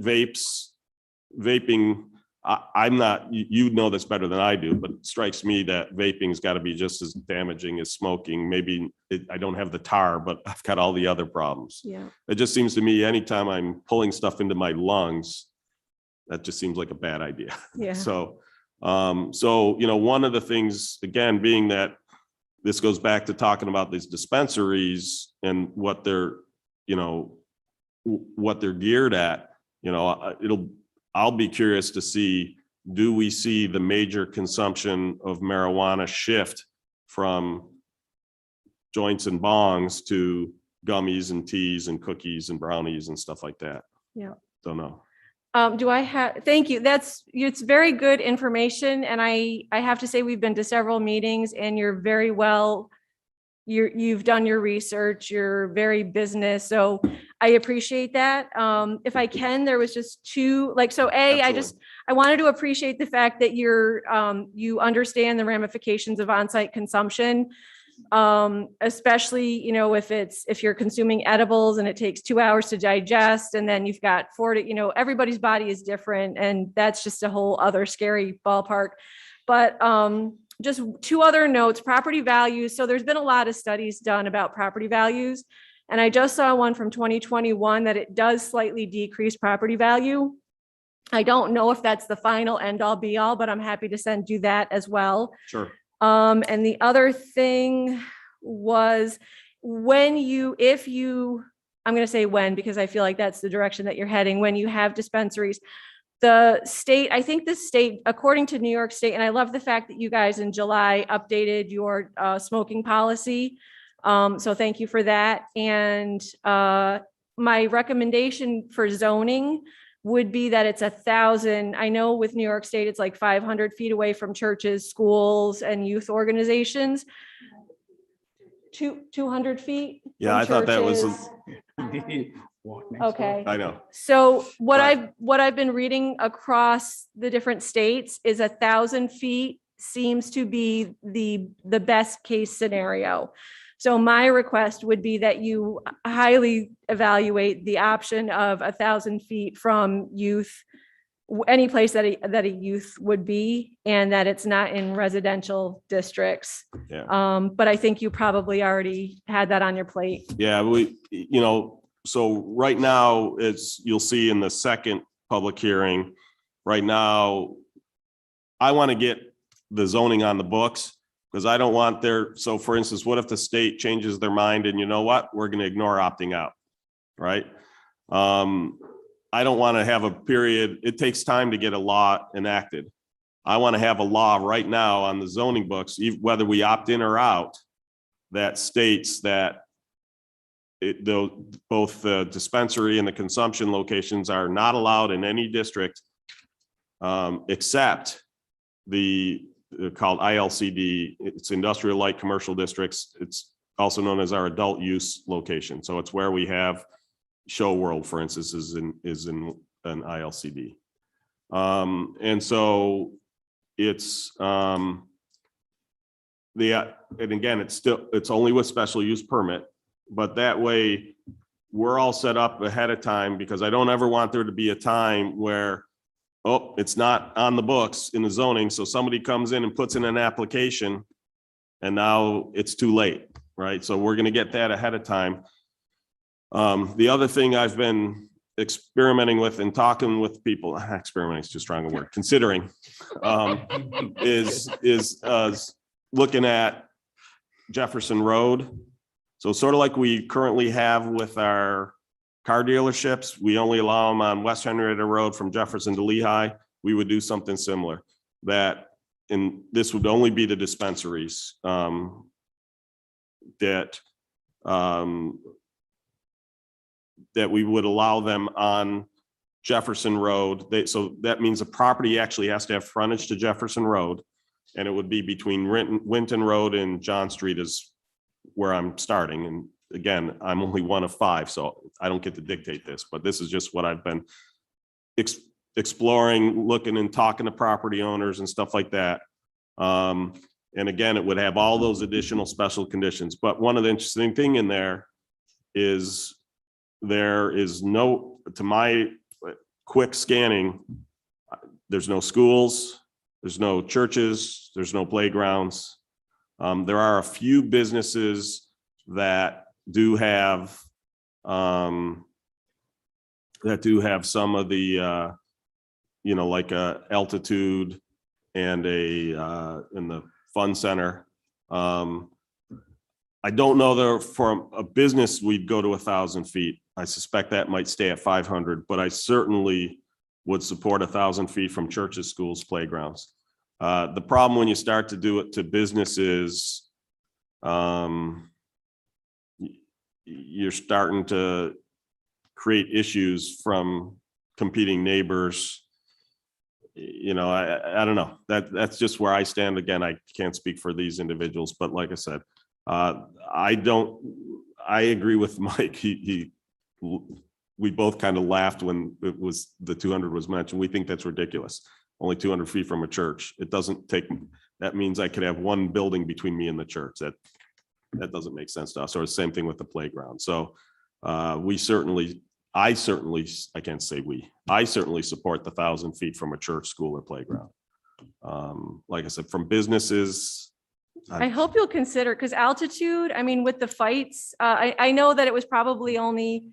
vaping, I'm not, you know this better than I do, but it strikes me that vaping's got to be just as damaging as smoking. Maybe I don't have the tar, but I've got all the other problems. Yeah. It just seems to me anytime I'm pulling stuff into my lungs, that just seems like a bad idea. Yeah. So, you know, one of the things, again, being that this goes back to talking about these dispensaries and what they're, you know, what they're geared at, you know, I'll be curious to see, do we see the major consumption of marijuana shift from joints and bongs to gummies and teas and cookies and brownies and stuff like that? Yeah. Don't know. Thank you. It's very good information. And I have to say, we've been to several meetings and you're very well, you've done your research, you're very business. So I appreciate that. If I can, there was just two, Absolutely. I wanted to appreciate the fact that you understand the ramifications of on-site consumption. Especially, you know, if you're consuming edibles and it takes 2 hours to digest, and then you've got 40, you know, everybody's body is different, and that's just a whole other scary ballpark. But just two other notes, property values. So there's been a lot of studies done about property values, and I just saw one from 2021 that it does slightly decrease property value. I don't know if that's the final end all be all, but I'm happy to send you that as well. Sure. And the other thing was I'm going to say when, because I feel like that's the direction that you're heading, when you have dispensaries, I think the state, according to New York State, and I love the fact that you guys in July updated your smoking policy. So thank you for that. And my recommendation for zoning would be that it's 1,000. I know with New York State, it's like 500 feet away from churches, schools, and youth organizations. 200 feet? Yeah, from I thought that was, churches. Walk next door. Okay. I know. So what Right. I've been reading across the different states is 1,000 feet seems to be the best case scenario. So my request would be that you highly evaluate the option of 1,000 feet from youth, any place that a youth would be, and that it's not in residential districts. Yeah. But I think you probably already had that on your plate. Yeah, you know, so right now you'll see in the second public hearing, right now, I want to get the zoning on the books because I don't want so for instance, what if the state changes their mind and you know what, we're going to ignore opting out, right? I don't want to have a period. It takes time to get a law enacted. I want to have a law right now on the zoning books, whether we opt in or out, that states that both the dispensary and the consumption locations are not allowed in any district except called ILCD. It's industrial light commercial districts. It's also known as our adult use location. So it's where we have Show World, for instance, is in an ILCD. And so it's and again, it's only with special use permit, but that way we're all set up ahead of time, because I don't ever want there to be a time where, oh, it's not on the books in the zoning. So somebody comes in and puts in an application and now it's too late, right? So we're going to get that ahead of time. The other thing I've been experimenting with and talking with people, experimenting is too strong a word, considering, is looking at Jefferson Road. So sort of like we currently have with our car dealerships, we only allow them on West Henrietta Road from Jefferson to Lehigh. We would do something similar, that, and this would only be the dispensaries, that we would allow them on Jefferson Road. So that means the property actually has to have frontage to Jefferson Road. And it would be between Winton Road and John Street is where I'm starting. And again, I'm only one of 5, so I don't get to dictate this, but this is just what I've been exploring, looking and talking to property owners and stuff like that. And again, it would have all those additional special conditions. But one of the interesting thing in there is there is no, to my quick scanning, there's no schools, there's no churches, there's no playgrounds. There are a few businesses that do have some of the like a altitude and in the fun center. I don't know that for a business we'd go to 1,000 feet. I suspect that might stay at 500, but I certainly would support 1,000 feet from churches, schools, playgrounds. The problem when you start to do it to businesses, you're starting to create issues from competing neighbors. I don't know. That's just where I stand. Again, I can't speak for these individuals, but like I said, I agree with Mike. We both kind of laughed when it was the 200 was mentioned. We think that's ridiculous. Only 200 feet from a church. It doesn't take, that means I could have one building between me and the church. That doesn't make sense to us. Or the same thing with the playground. So I can't say I certainly support the 1,000 feet from a church, school, or playground. Like I said, from businesses. I hope you'll consider, because altitude, I mean, with the fights, I know that it was probably only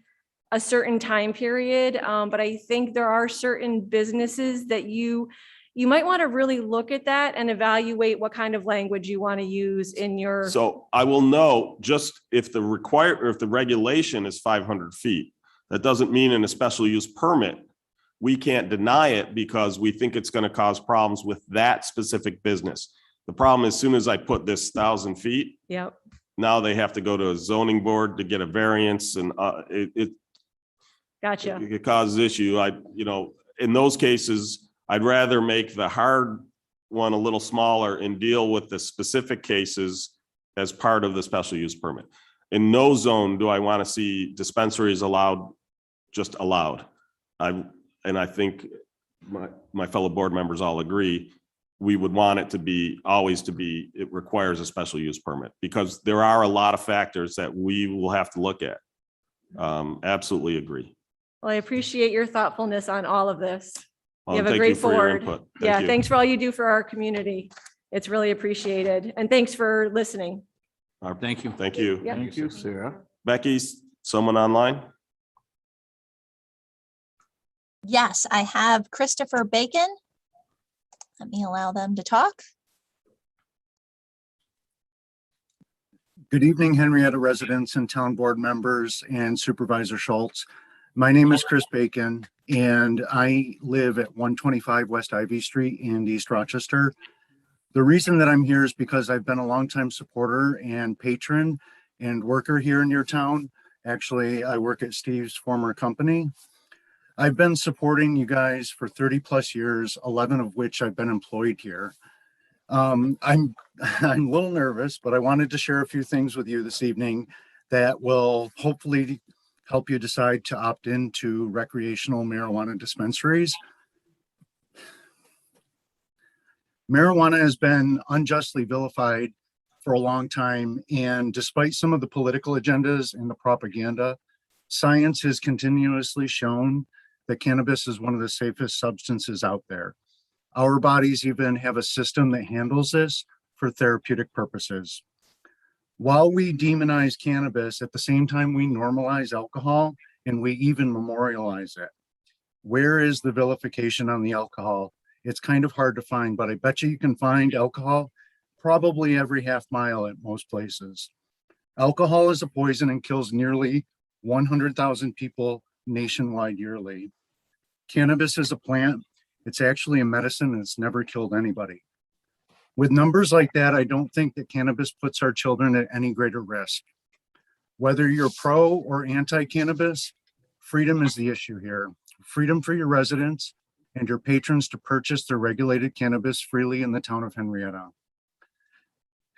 a certain time period, but I think there are certain businesses that you might want to really look at that and evaluate what kind of language you want to use in your. So I will know, just if the regulation is 500 feet, that doesn't mean in a special use permit, we can't deny it because we think it's going to cause problems with that specific business. The problem is, as soon as I put this 1,000 feet, Yep. now they have to go to a zoning board to get a variance, and Gotcha. it causes issue. In those cases, I'd rather make the hard one a little smaller and deal with the specific cases as part of the special use permit. In no zone do I want to see dispensaries allowed, just allowed. I think my fellow board members all agree, we would want it to be, it requires a special use permit, because there are a lot of factors that we will have to look at. Absolutely agree. Well, I appreciate your thoughtfulness on all of this. You have a Thank great for your board. input. Yeah, Thank you. thanks for all you do for our community. It's really appreciated. And thanks for listening. Thank you. Thank you. Yep. Thank you, Sarah. Becky, someone online? Yes, I have Christopher Bacon. Let me allow them to talk. Good evening, Henrietta residents and town board members and Supervisor Schultz. My name is Chris Bacon, and I live at 125 West Ivy Street in East Rochester. The reason that I'm here is because I've been a longtime supporter and patron and worker here in your town. Actually, I work at Steve's former company. I've been supporting you guys for 30 plus years, 11 of which I've been employed here. I'm a little nervous, but I wanted to share a few things with you this evening that will hopefully help you decide to opt into recreational marijuana dispensaries. Marijuana has been unjustly vilified for a long time, and despite some of the political agendas and the propaganda, science has continuously shown that cannabis is one of the safest substances out there. Our bodies even have a system that handles this for therapeutic purposes. While we demonize cannabis, at the same time we normalize alcohol and we even memorialize it. Where is the vilification on the alcohol? It's kind of hard to find, but I bet you can find alcohol probably every half mile at most places. Alcohol is a poison and kills nearly 100,000 people nationwide yearly. Cannabis is a plant. It's actually a medicine and it's never killed anybody. With numbers like that, I don't think that cannabis puts our children at any greater risk. Whether you're pro or anti-cannabis, freedom is the issue here. Freedom for your residents and your patrons to purchase their regulated cannabis freely in the town of Henrietta.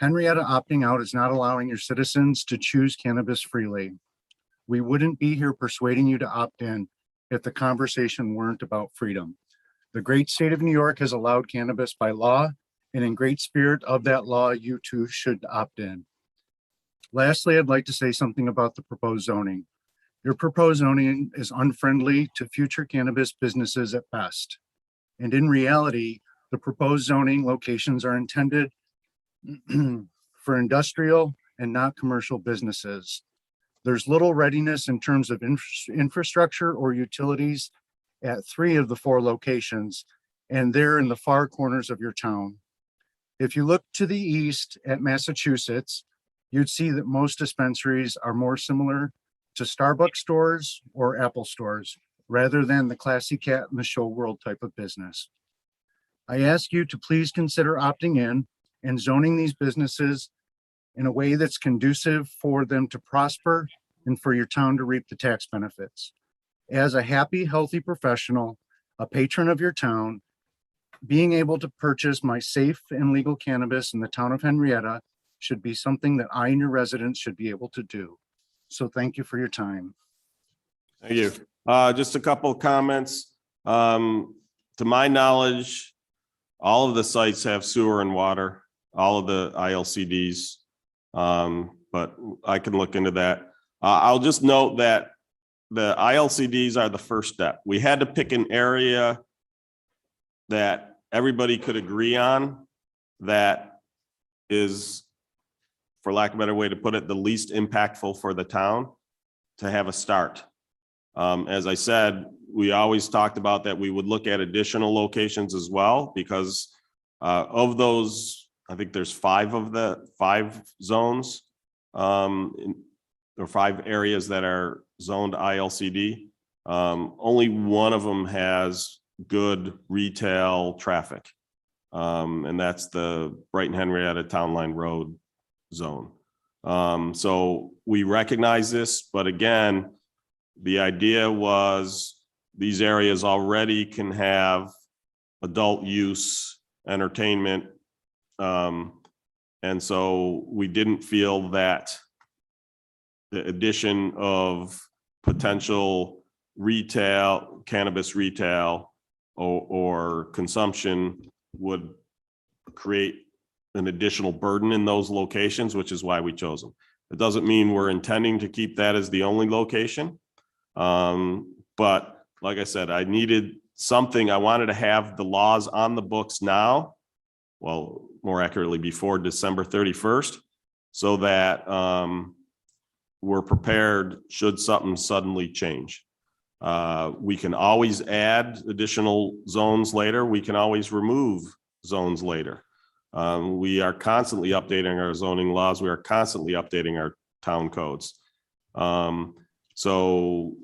Henrietta opting out is not allowing your citizens to choose cannabis freely. We wouldn't be here persuading you to opt in if the conversation weren't about freedom. The great state of New York has allowed cannabis by law, and in great spirit of that law, you too should opt in. Lastly, I'd like to say something about the proposed zoning. Your proposed zoning is unfriendly to future cannabis businesses at best. And in reality, the proposed zoning locations are intended for industrial and not commercial businesses. There's little readiness in terms of infrastructure or utilities at 3 of the 4 locations, and they're in the far corners of your town. If you look to the east at Massachusetts, you'd see that most dispensaries are more similar to Starbucks stores or Apple stores, rather than the classy cat in the show world type of business. I ask you to please consider opting in and zoning these businesses in a way that's conducive for them to prosper and for your town to reap the tax benefits. As a happy, healthy professional, a patron of your town, being able to purchase my safe and legal cannabis in the town of Henrietta should be something that I and your residents should be able to do. So thank you for your time. Thank you. Just a couple of comments. To my knowledge, all of the sites have sewer and water, all of the ILCDs. But I can look into that. I'll just note that the ILCDs are the first step. We had to pick an area that everybody could agree on that is, for lack of a better way to put it, the least impactful for the town to have a start. As I said, we always talked about that we would look at additional locations as well, because of those, I think there's 5 of the 5 zones or 5 areas that are zoned ILCD. Only one of them has good retail traffic. And that's the Brighton Henrietta Town Line Road zone. So we recognize this, but again, the idea was these areas already can have adult use, entertainment. And so we didn't feel that the addition of potential retail, cannabis retail or consumption would create an additional burden in those locations, which is why we chose them. It doesn't mean we're intending to keep that as the only location. But like I said, I needed something. I wanted to have the laws on the books now, well, more accurately before December 31st, so that we're prepared should something suddenly change. We can always add additional zones later. We can always remove zones later. We are constantly updating our zoning laws. We are constantly updating our town codes. So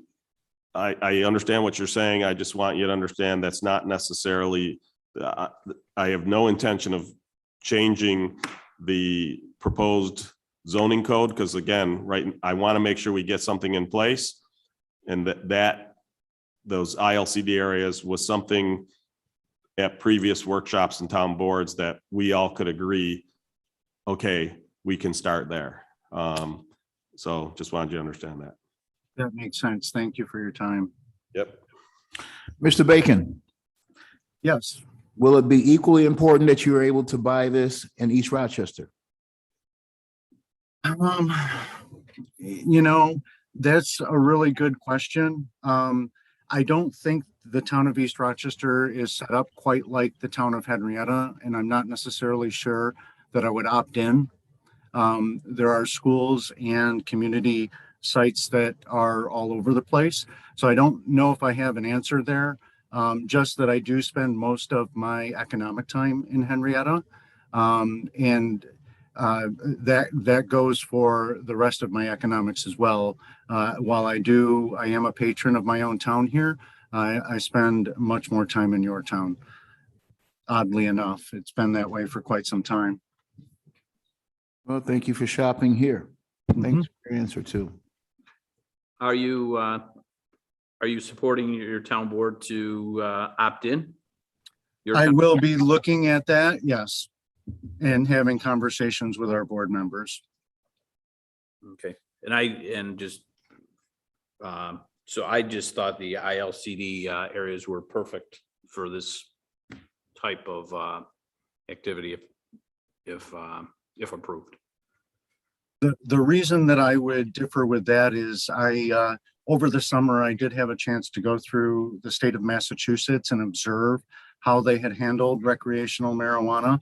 I understand what you're saying. I just want you to understand that's not necessarily, I have no intention of changing the proposed zoning code, because again, right, I want to make sure we get something in place, and that those ILCD areas was something at previous workshops and town boards that we all could agree, okay, we can start there. So just wanted you to understand that. That makes sense. Thank you for your time. Yep. Mr. Bacon, Yes. will it be equally important that you are able to buy this in East Rochester? You know, that's a really good question. I don't think the town of East Rochester is set up quite like the town of Henrietta, and I'm not necessarily sure that I would opt in. There are schools and community sites that are all over the place. So I don't know if I have an answer there. Just that I do spend most of my economic time in Henrietta. And that goes for the rest of my economics as well. While I am a patron of my own town here. I spend much more time in your town. Oddly enough, it's been that way for quite some time. Well, thank you for shopping here. Thanks for your answer too. Are you supporting your town board to opt in? I will be looking at that, yes, and having conversations with our board members. Okay, so I just thought the ILCD areas were perfect for this type of activity if approved. The reason that I would differ with that is over the summer, I did have a chance to go through the state of Massachusetts and observe how they had handled recreational marijuana.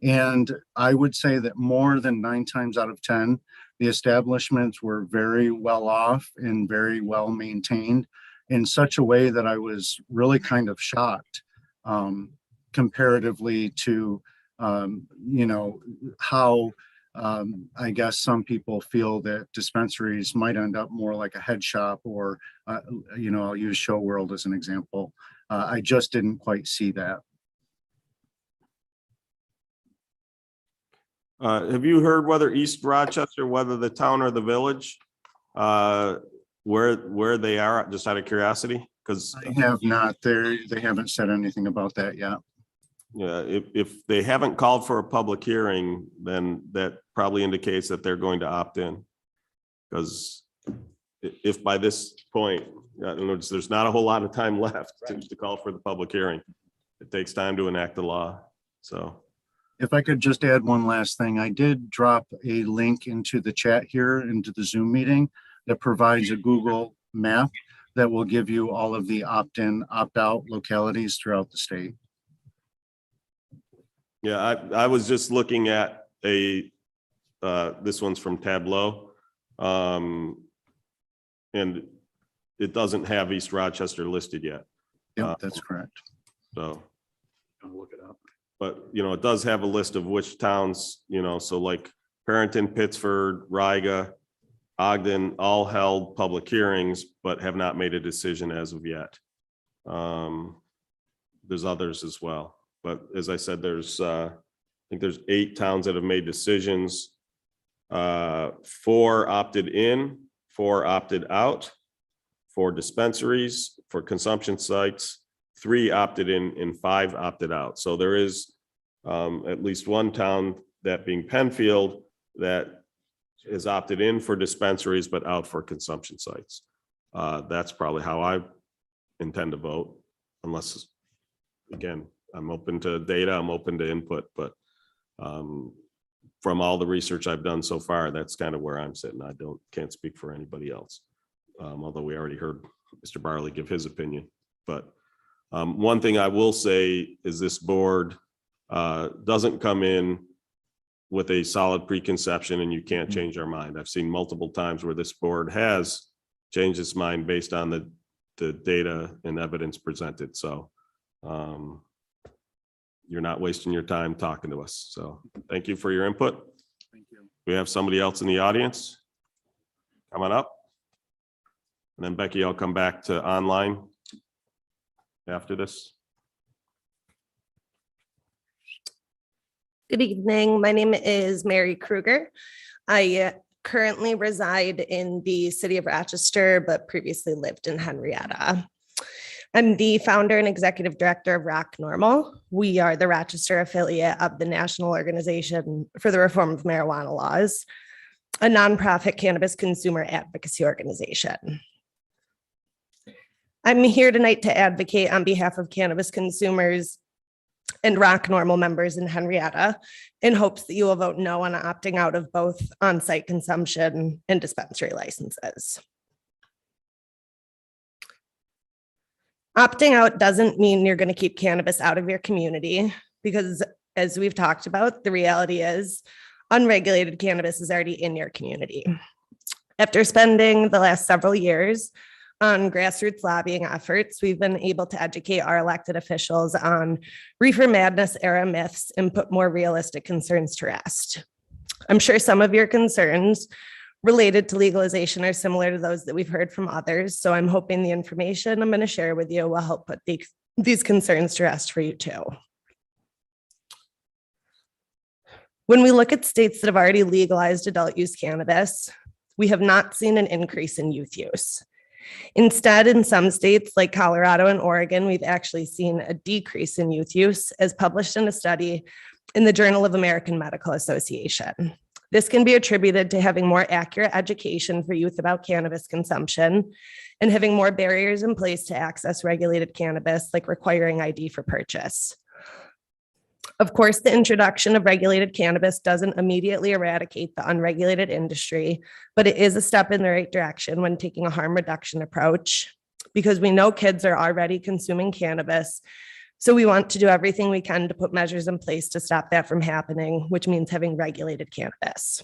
And I would say that more than 9 times out of 10, the establishments were very well off and very well maintained in such a way that I was really kind of shocked comparatively to, how I guess some people feel that dispensaries might end up more like a head shop or, I'll use Show World as an example. I just didn't quite see that. Have you heard whether East Rochester, whether the town or the village, where they are, just out of curiosity? Because I have not. They haven't said anything about that yet. yeah, if they haven't called for a public hearing, then that probably indicates that they're going to opt in. Because if by this point, there's not a whole lot of time left to call for the public hearing. It takes time to enact the law. So if I could just add one last thing, I did drop a link into the chat here, into the Zoom meeting, that provides a Google map that will give you all of the opt-in, opt-out localities throughout the state. yeah, I was just looking at this one's from Tableau. And it doesn't have East Rochester listed yet. Yeah, that's correct. So I'll look it up. but it does have a list of which towns, so like Perrington, Pittsford, Riga, Ogden, all held public hearings, but have not made a decision as of yet. There's others as well, but as I said, I think there's 8 towns that have made decisions. 4 opted in, 4 opted out, 4 dispensaries, for consumption sites, 3 opted in and 5 opted out. So there is at least one town, that being Penfield, that is opted in for dispensaries but out for consumption sites. That's probably how I intend to vote, unless, again, I'm open to data, I'm open to input, but from all the research I've done so far, that's kind of where I'm sitting. I can't speak for anybody else, although we already heard Mr. Barley give his opinion. But one thing I will say is this board doesn't come in with a solid preconception and you can't change our mind. I've seen multiple times where this board has changed its mind based on the data and evidence presented. So you're not wasting your time talking to us. So thank you for your input. Thank you. We have somebody else in the audience coming up. And then Becky, I'll come back to online after this. Good evening. My name is Mary Kruger. I currently reside in the city of Rochester, but previously lived in Henrietta. I'm the founder and executive director of Rock Normal. We are the Rochester affiliate of the National Organization for the Reform of Marijuana Laws, a nonprofit cannabis consumer advocacy organization. I'm here tonight to advocate on behalf of cannabis consumers and Rock Normal members in Henrietta in hopes that you will vote no on opting out of both on-site consumption and dispensary licenses. Opting out doesn't mean you're going to keep cannabis out of your community, because as we've talked about, the reality is unregulated cannabis is already in your community. After spending the last several years on grassroots lobbying efforts, we've been able to educate our elected officials on reefer madness era myths and put more realistic concerns to rest. I'm sure some of your concerns related to legalization are similar to those that we've heard from others. So I'm hoping the information I'm going to share with you will help put these concerns to rest for you too. When we look at states that have already legalized adult use cannabis, we have not seen an increase in youth use. Instead, in some states like Colorado and Oregon, we've actually seen a decrease in youth use as published in a study in the Journal of American Medical Association. This can be attributed to having more accurate education for youth about cannabis consumption and having more barriers in place to access regulated cannabis, like requiring ID for purchase. Of course, the introduction of regulated cannabis doesn't immediately eradicate the unregulated industry, but it is a step in the right direction when taking a harm reduction approach, because we know kids are already consuming cannabis. So we want to do everything we can to put measures in place to stop that from happening, which means having regulated cannabis.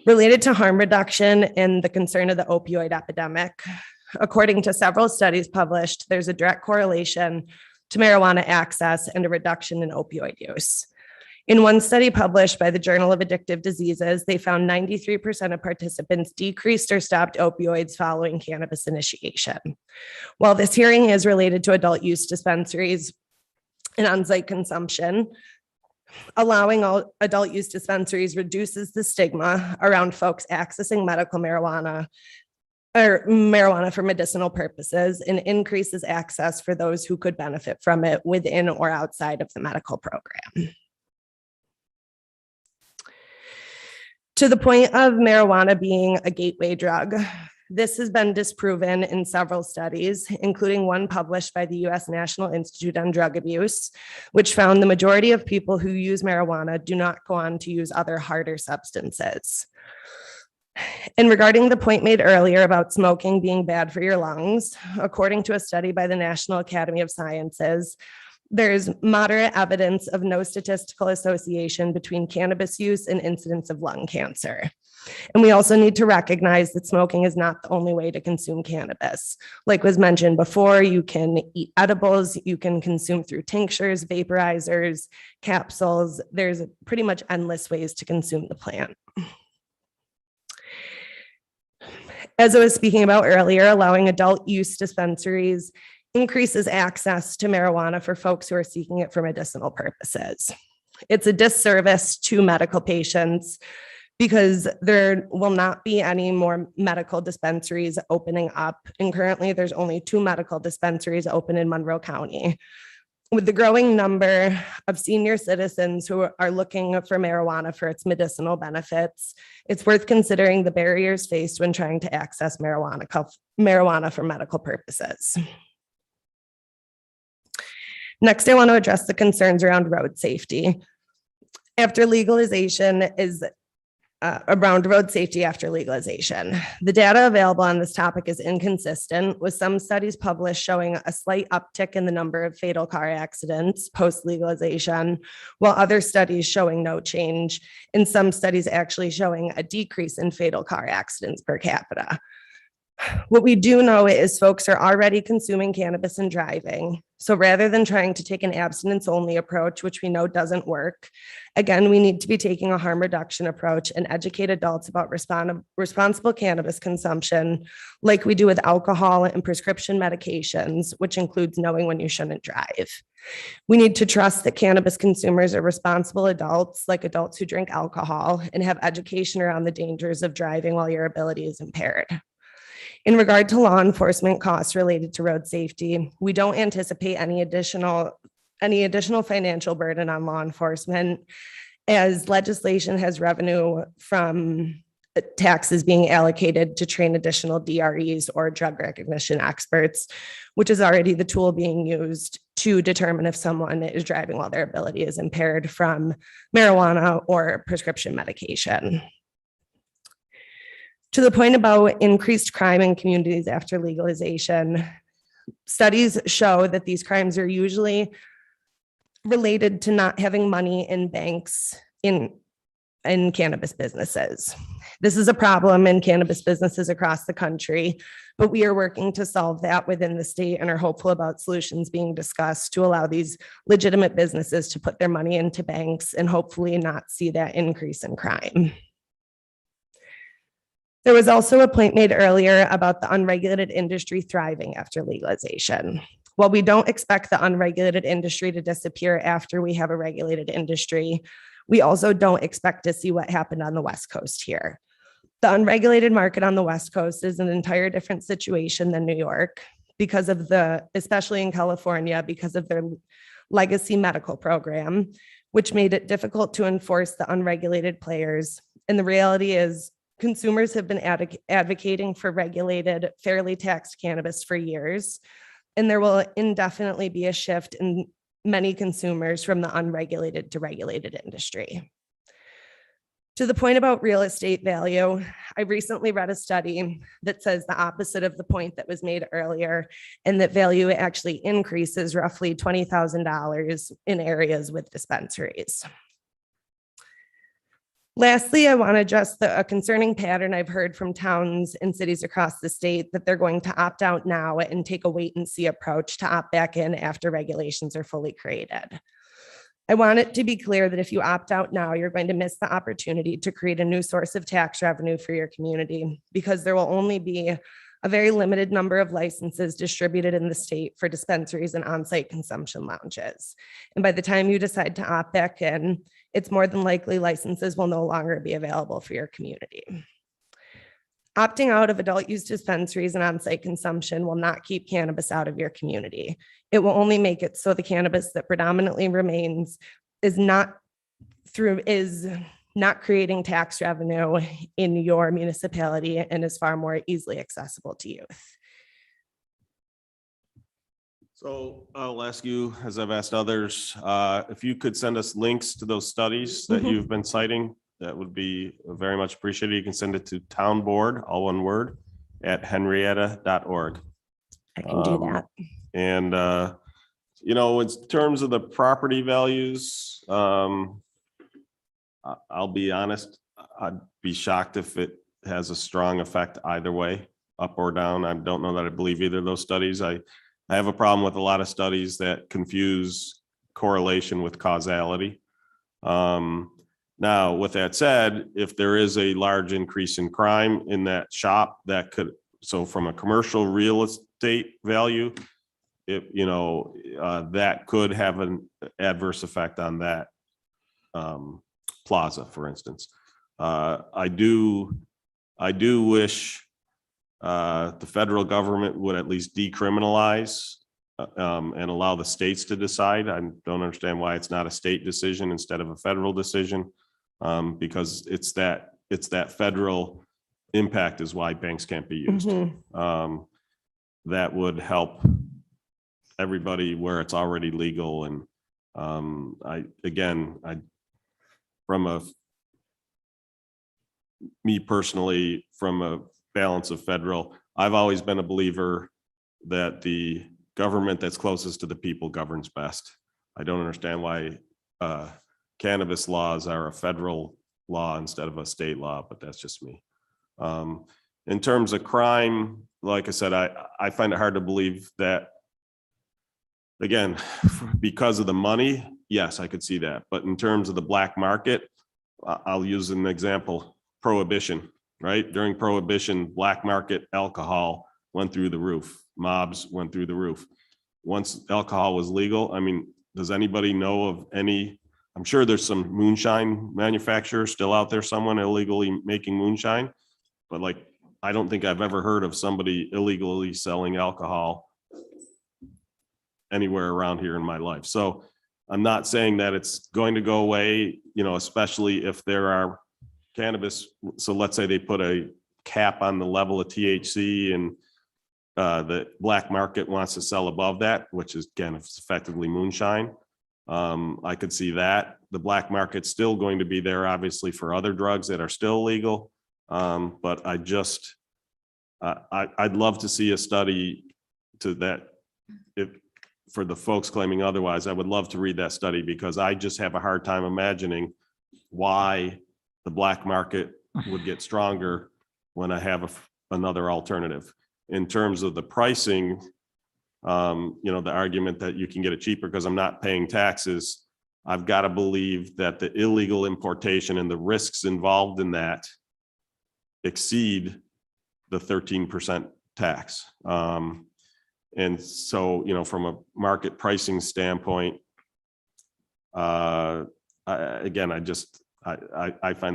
Related to harm reduction and the concern of the opioid epidemic, according to several studies published, there's a direct correlation to marijuana access and a reduction in opioid use. In one study published by the Journal of Addictive Diseases, they found 93% of participants decreased or stopped opioids following cannabis initiation. While this hearing is related to adult use dispensaries and on-site consumption, allowing all adult use dispensaries reduces the stigma around folks accessing medical marijuana or marijuana for medicinal purposes and increases access for those who could benefit from it within or outside of the medical program. To the point of marijuana being a gateway drug, this has been disproven in several studies, including one published by the U.S. National Institute on Drug Abuse, which found the majority of people who use marijuana do not go on to use other harder substances. And regarding the point made earlier about smoking being bad for your lungs, according to a study by the National Academy of Sciences, there's moderate evidence of no statistical association between cannabis use and incidence of lung cancer. And we also need to recognize that smoking is not the only way to consume cannabis. Like was mentioned before, you can eat edibles, you can consume through tinctures, vaporizers, capsules. There's pretty much endless ways to consume the plant. As I was speaking about earlier, allowing adult use dispensaries increases access to marijuana for folks who are seeking it for medicinal purposes. It's a disservice to medical patients because there will not be any more medical dispensaries opening up. And currently there's only 2 medical dispensaries open in Monroe County. With the growing number of senior citizens who are looking for marijuana for its medicinal benefits, it's worth considering the barriers faced when trying to access marijuana for medical purposes. Next, I want to address the concerns around road safety. After legalization around road safety after legalization. The data available on this topic is inconsistent, with some studies published showing a slight uptick in the number of fatal car accidents post-legalization, while other studies showing no change, and some studies actually showing a decrease in fatal car accidents per capita. What we do know is folks are already consuming cannabis and driving. So rather than trying to take an abstinence-only approach, which we know doesn't work, again, we need to be taking a harm reduction approach and educate adults about responsible cannabis consumption, like we do with alcohol and prescription medications, which includes knowing when you shouldn't drive. We need to trust that cannabis consumers are responsible adults, like adults who drink alcohol, and have education around the dangers of driving while your ability is impaired. In regard to law enforcement costs related to road safety, we don't anticipate any additional financial burden on law enforcement, as legislation has revenue from taxes being allocated to train additional DREs or drug recognition experts, which is already the tool being used to determine if someone is driving while their ability is impaired from marijuana or prescription medication. To the point about increased crime in communities after legalization, studies show that these crimes are usually related to not having money in banks in in cannabis businesses. This is a problem in cannabis businesses across the country, but we are working to solve that within the state and are hopeful about solutions being discussed to allow these legitimate businesses to put their money into banks and hopefully not see that increase in crime. There was also a point made earlier about the unregulated industry thriving after legalization. While we don't expect the unregulated industry to disappear after we have a regulated industry, we also don't expect to see what happened on the West Coast here. The unregulated market on the West Coast is an entire different situation than New York because of especially in California, because of their legacy medical program, which made it difficult to enforce the unregulated players. And the reality is, consumers have been advocating for regulated, fairly taxed cannabis for years, and there will indefinitely be a shift in many consumers from the unregulated to regulated industry. To the point about real estate value, I recently read a study that says the opposite of the point that was made earlier, and that value actually increases roughly $20,000 in areas with dispensaries. Lastly, I want to address a concerning pattern I've heard from towns and cities across the state that they're going to opt out now and take a wait and see approach to opt back in after regulations are fully created. I want it to be clear that if you opt out now, you're going to miss the opportunity to create a new source of tax revenue for your community, because there will only be a very limited number of licenses distributed in the state for dispensaries and on-site consumption lounges. And by the time you decide to opt back in, it's more than likely licenses will no longer be available for your community. Opting out of adult use dispensaries and on-site consumption will not keep cannabis out of your community. It will only make it so the cannabis that predominantly remains is not creating tax revenue in your municipality and is far more easily accessible to youth. So I'll ask you, as I've asked others, if you could send us links to those studies that you've been citing, that would be very much appreciated. You can send it to townboard, all one word, @henrietta.org. I can do that. And, in terms of the property values, I'll be honest, I'd be shocked if it has a strong effect either way, up or down. I don't know that I believe either of those studies. I have a problem with a lot of studies that confuse correlation with causality. Now, with that said, if there is a large increase in crime in that shop, so from a commercial real estate value, that could have an adverse effect on that plaza, for instance. I do wish the federal government would at least decriminalize and allow the states to decide. I don't understand why it's not a state decision instead of a federal decision, because it's that federal impact is why banks can't be used. That would help everybody where it's already legal. And me personally, from a balance of federal, I've always been a believer that the government that's closest to the people governs best. I don't understand why cannabis laws are a federal law instead of a state law, but that's just me. In terms of crime, like I said, I find it hard to believe that, again, because of the money, yes, I could see that. But in terms of the black market, I'll use an example, prohibition, right? During prohibition, black market alcohol went through the roof. Mobs went through the roof. Once alcohol was legal, I mean, does anybody know of any? I'm sure there's some moonshine manufacturers still out there, someone illegally making moonshine, but I don't think I've ever heard of somebody illegally selling alcohol anywhere around here in my life. So I'm not saying that it's going to go away, especially if there are cannabis. So let's say they put a cap on the level of THC and the black market wants to sell above that, which is, again, it's effectively moonshine. I could see that. The black market's still going to be there, obviously, for other drugs that are still legal. But I'd love to see a study to that. For the folks claiming otherwise, I would love to read that study, because I just have a hard time imagining why the black market would get stronger when I have another alternative. In terms of the pricing, the argument that you can get it cheaper because I'm not paying taxes, I've got to believe that the illegal importation and the risks involved in that exceed the 13% tax. And so, from a market pricing standpoint, I find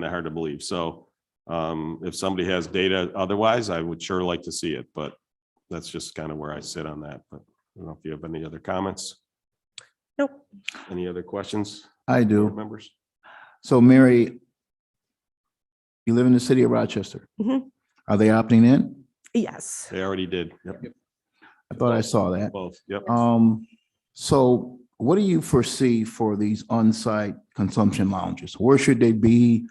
that hard to believe. So if somebody has data otherwise, I would sure like to see it, but that's just kind of where I sit on that. But I don't know if you have any other comments. Nope. Any other questions? I do. Board members? So Mary, you live in the city of Rochester. Mhm. Are they opting in? Yes. They already did. Yep. I thought I saw that. Both. Yep. So what do you foresee for these on-site consumption lounges? Where should they be?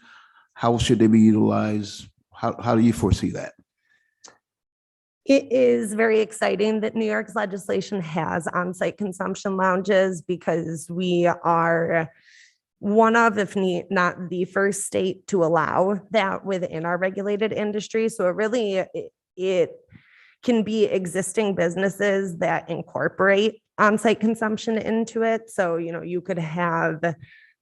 How should they be utilized? How do you foresee that? It is very exciting that New York's legislation has on-site consumption lounges because we are one of, if not the first state to allow that within our regulated industry. So it can be existing businesses that incorporate on-site consumption into it. So, you could have,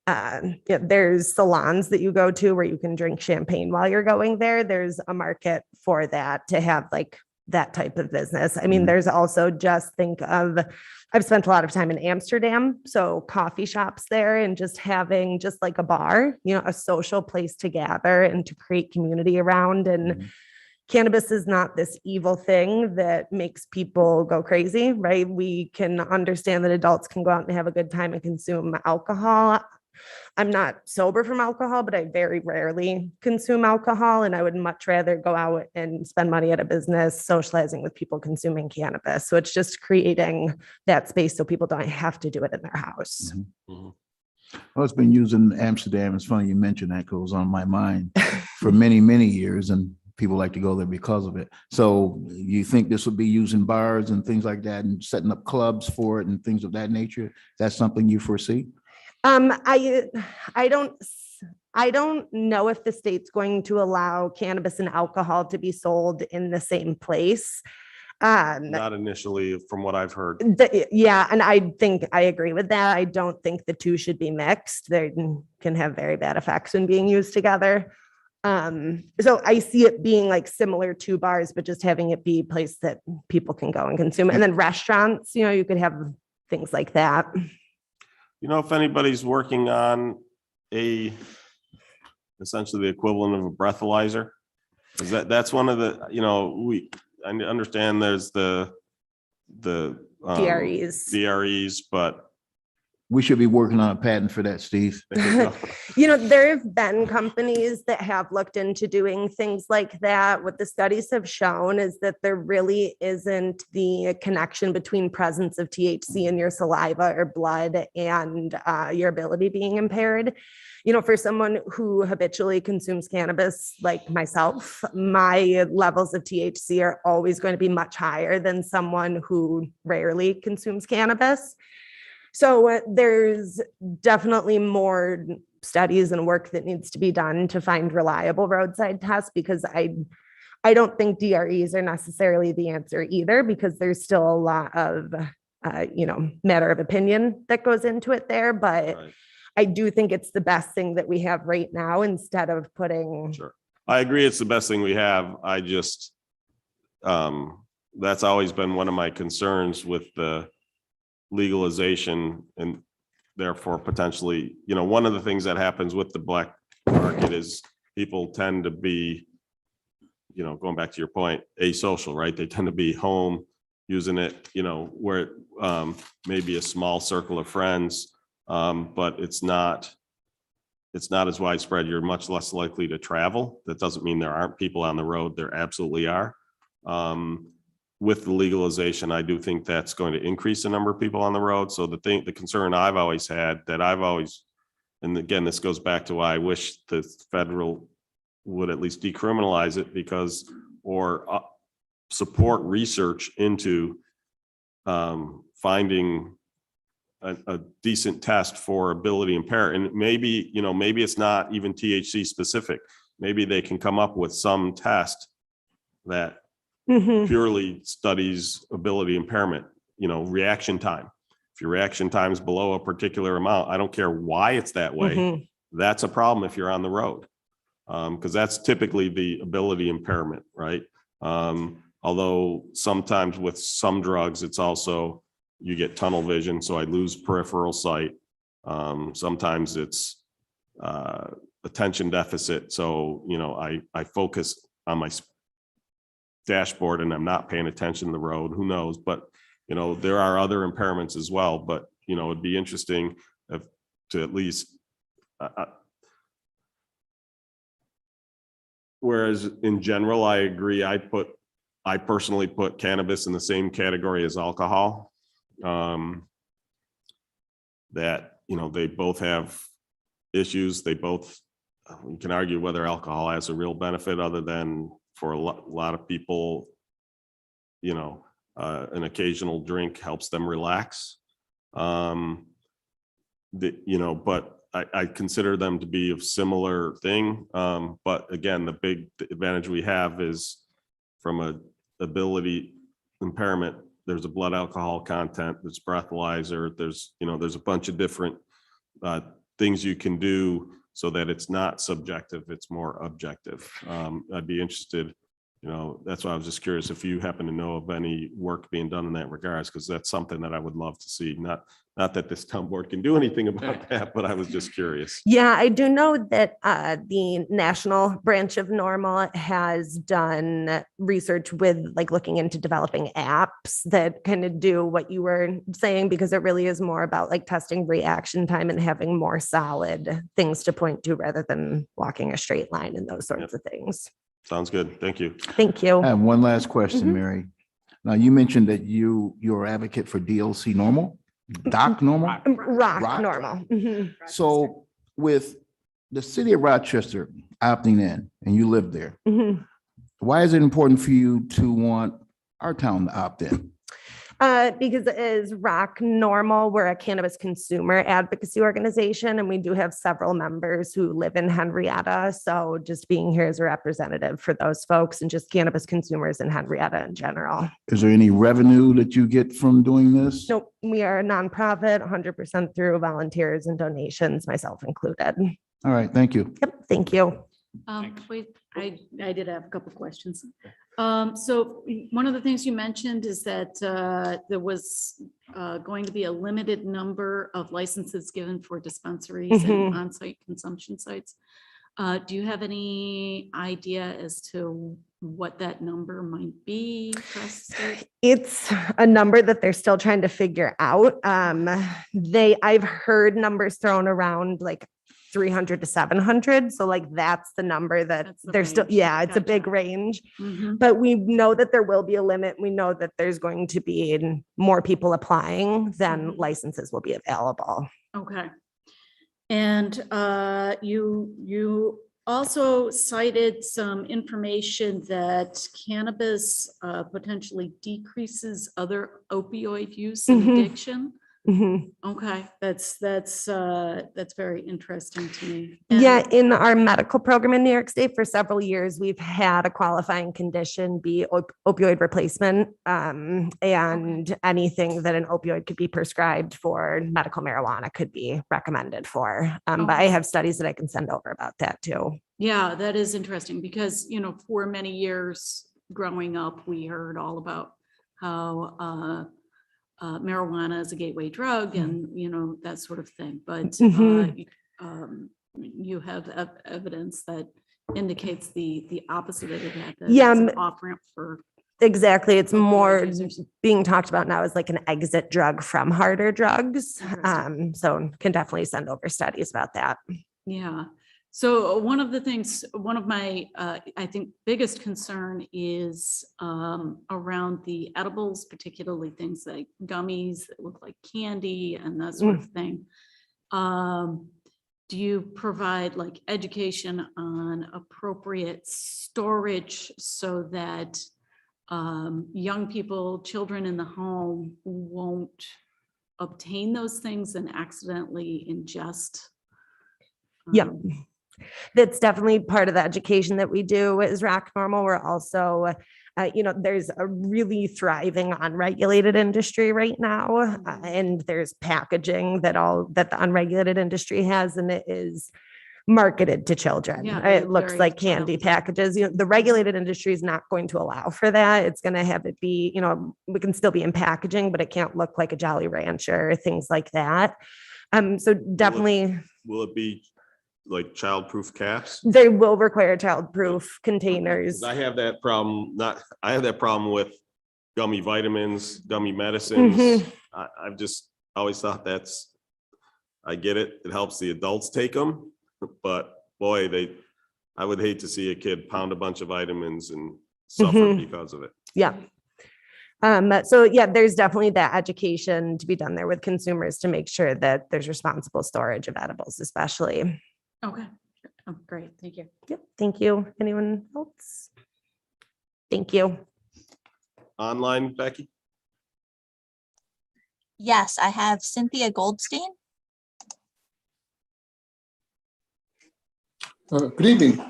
there's salons that you go to where you can drink champagne while you're going there. There's a market for that to have like that type of business. I mean, there's also I've spent a lot of time in Amsterdam, so coffee shops there and just having just like a bar, a social place to gather and to create community around. And cannabis is not this evil thing that makes people go crazy, right? We can understand that adults can go out and have a good time and consume alcohol. I'm not sober from alcohol, but I very rarely consume alcohol, and I would much rather go out and spend money at a business socializing with people consuming cannabis. So it's just creating that space so people don't have to do it in their house. Well, it's been used in Amsterdam. It's funny you mentioned that, goes on my mind for many, many years, and people like to go there because of it. So you think this will be used in bars and things like that and setting up clubs for it and things of that nature? That's something you foresee? I don't know if the state's going to allow cannabis and alcohol to be sold in the same place. Not initially, from what I've heard. Yeah, and I think I agree with that. I don't think the two should be mixed. They can have very bad effects when being used together. So I see it being like similar to bars, but just having it be a place that people can go and consume. And then restaurants, you could have things like that. If anybody's working on essentially the equivalent of a breathalyzer, is that's one of the, I understand there's the DREs, but we should be working on a patent for that, Steve. There have been companies that have looked into doing things like that. What the studies have shown is that there really isn't the connection between presence of THC in your saliva or blood and your ability being impaired. For someone who habitually consumes cannabis like myself, my levels of THC are always going to be much higher than someone who rarely consumes cannabis. So there's definitely more studies and work that needs to be done to find reliable roadside tests, because I don't think DREs are necessarily the answer either, because there's still a lot of, matter of opinion that goes into it there. But right. I do think it's the best thing that we have right now instead of putting. Sure. I agree. It's the best thing we have. I just, that's always been one of my concerns with the legalization, and therefore potentially, one of the things that happens with the black market is people tend to be, going back to your point, asocial, right? They tend to be home using it, where maybe a small circle of friends, but it's not as widespread. You're much less likely to travel. That doesn't mean there aren't people on the road. There absolutely are. With the legalization, I do think that's going to increase the number of people on the road. So the concern I've always had, and again, this goes back to why I wish the federal would at least decriminalize it, or support research into finding a decent test for ability impaired. And maybe, maybe it's not even THC specific. Maybe they can come up with some test that purely studies ability impairment, reaction time. If your reaction time is below a particular amount, I don't care why it's that way. That's a problem if you're on the road. Because that's typically the ability impairment, right? Although sometimes with some drugs, it's also, you get tunnel vision, so I lose peripheral sight. Sometimes it's attention deficit. So, I focus on my dashboard and I'm not paying attention to the road. Who knows? But, there are other impairments as well. But, it'd be interesting to at least, whereas in general, I agree. I personally put cannabis in the same category as alcohol. That, they both have issues. They both, you can argue whether alcohol has a real benefit other than for a lot of people, an occasional drink helps them relax. But I consider them to be of similar thing. But again, the big advantage we have is from a ability impairment, there's a blood alcohol content, there's breathalyzer, there's a bunch of different things you can do so that it's not subjective, it's more objective. I'd be interested, that's why I was just curious if you happen to know of any work being done in that regards, because that's something that I would love to see. Not that this town board can do anything about that, but I was just curious. Yeah, I do know that the national branch of NORML has done research with looking into developing apps that kind of do what you were saying, because it really is more about testing reaction time and having more solid things to point to rather than walking a straight line and those sorts of things. Sounds good. Thank you. Thank you. I have one last question, Mary. Now, you mentioned that you're an advocate for DLC normal, doc normal. Rock normal. So with the city of Rochester opting in and you live there, why is it important for you to want our town to opt in? Because it is Rock Normal. We're a cannabis consumer advocacy organization, and we do have several members who live in Henrietta. So just being here as a representative for those folks and just cannabis consumers in Henrietta in general. Is there any revenue that you get from doing this? Nope, we are a nonprofit, 100% through volunteers and donations, myself included. All right, thank you. Yep, thank you. Wait, I did have a couple of questions. So one of the things you mentioned is that there was going to be a limited number of licenses given for dispensaries and on-site consumption sites. Do you have any idea as to what that number might be across the state? It's a number that they're still trying to figure out. I've heard numbers thrown around 300 to 700. So that's the number that they're still, it's a big range, but we know that there will be a limit. We know that there's going to be more people applying than licenses will be available. Okay. And you also cited some information that cannabis potentially decreases other opioid use and addiction. Okay, that's very interesting to me. Yeah, in our medical program in New York State for several years, we've had a qualifying condition be opioid replacement, and anything that an opioid could be prescribed for medical marijuana could be recommended for. But I have studies that I can send over about that too. Yeah, that is interesting because, for many years growing up, we heard all about how marijuana is a gateway drug and, that sort of thing. But you have evidence that indicates the opposite of that. It's an off-ramp for. Exactly. It's more being talked about now as an exit drug from harder drugs. So can definitely send over studies about that. Yeah. So one of my, I think, biggest concern is around the edibles, particularly things like gummies that look like candy and that sort of thing. Do you provide education on appropriate storage so that young people, children in the home won't obtain those things and accidentally ingest. Yeah. um, That's definitely part of the education that we do is Rock Normal. We're also, there's a really thriving unregulated industry right now. And there's packaging that the unregulated industry has, and it is marketed to children. Yeah, they It look looks very like candy child-friendly. packages. The regulated industry is not going to allow for that. It's going to have it be, we can still be in packaging, but it can't look like a Jolly Rancher or things like that. So definitely Will it be like childproof caps? they will require child-proof containers. 'Cause I have that problem, I have that problem with gummy vitamins, gummy medicines. Mhm. I've just always thought I get it. It helps the adults take them, but boy, I would hate to see a kid pound a bunch of vitamins and suffer Mhm. because of it. Yeah. So yeah, there's definitely that education to be done there with consumers to make sure that there's responsible storage of edibles, especially. Okay, oh, great, thank you. Yep. Thank you. Anyone else? Thank you. Online, Becky? Yes, I have Cynthia Goldstein. Good evening.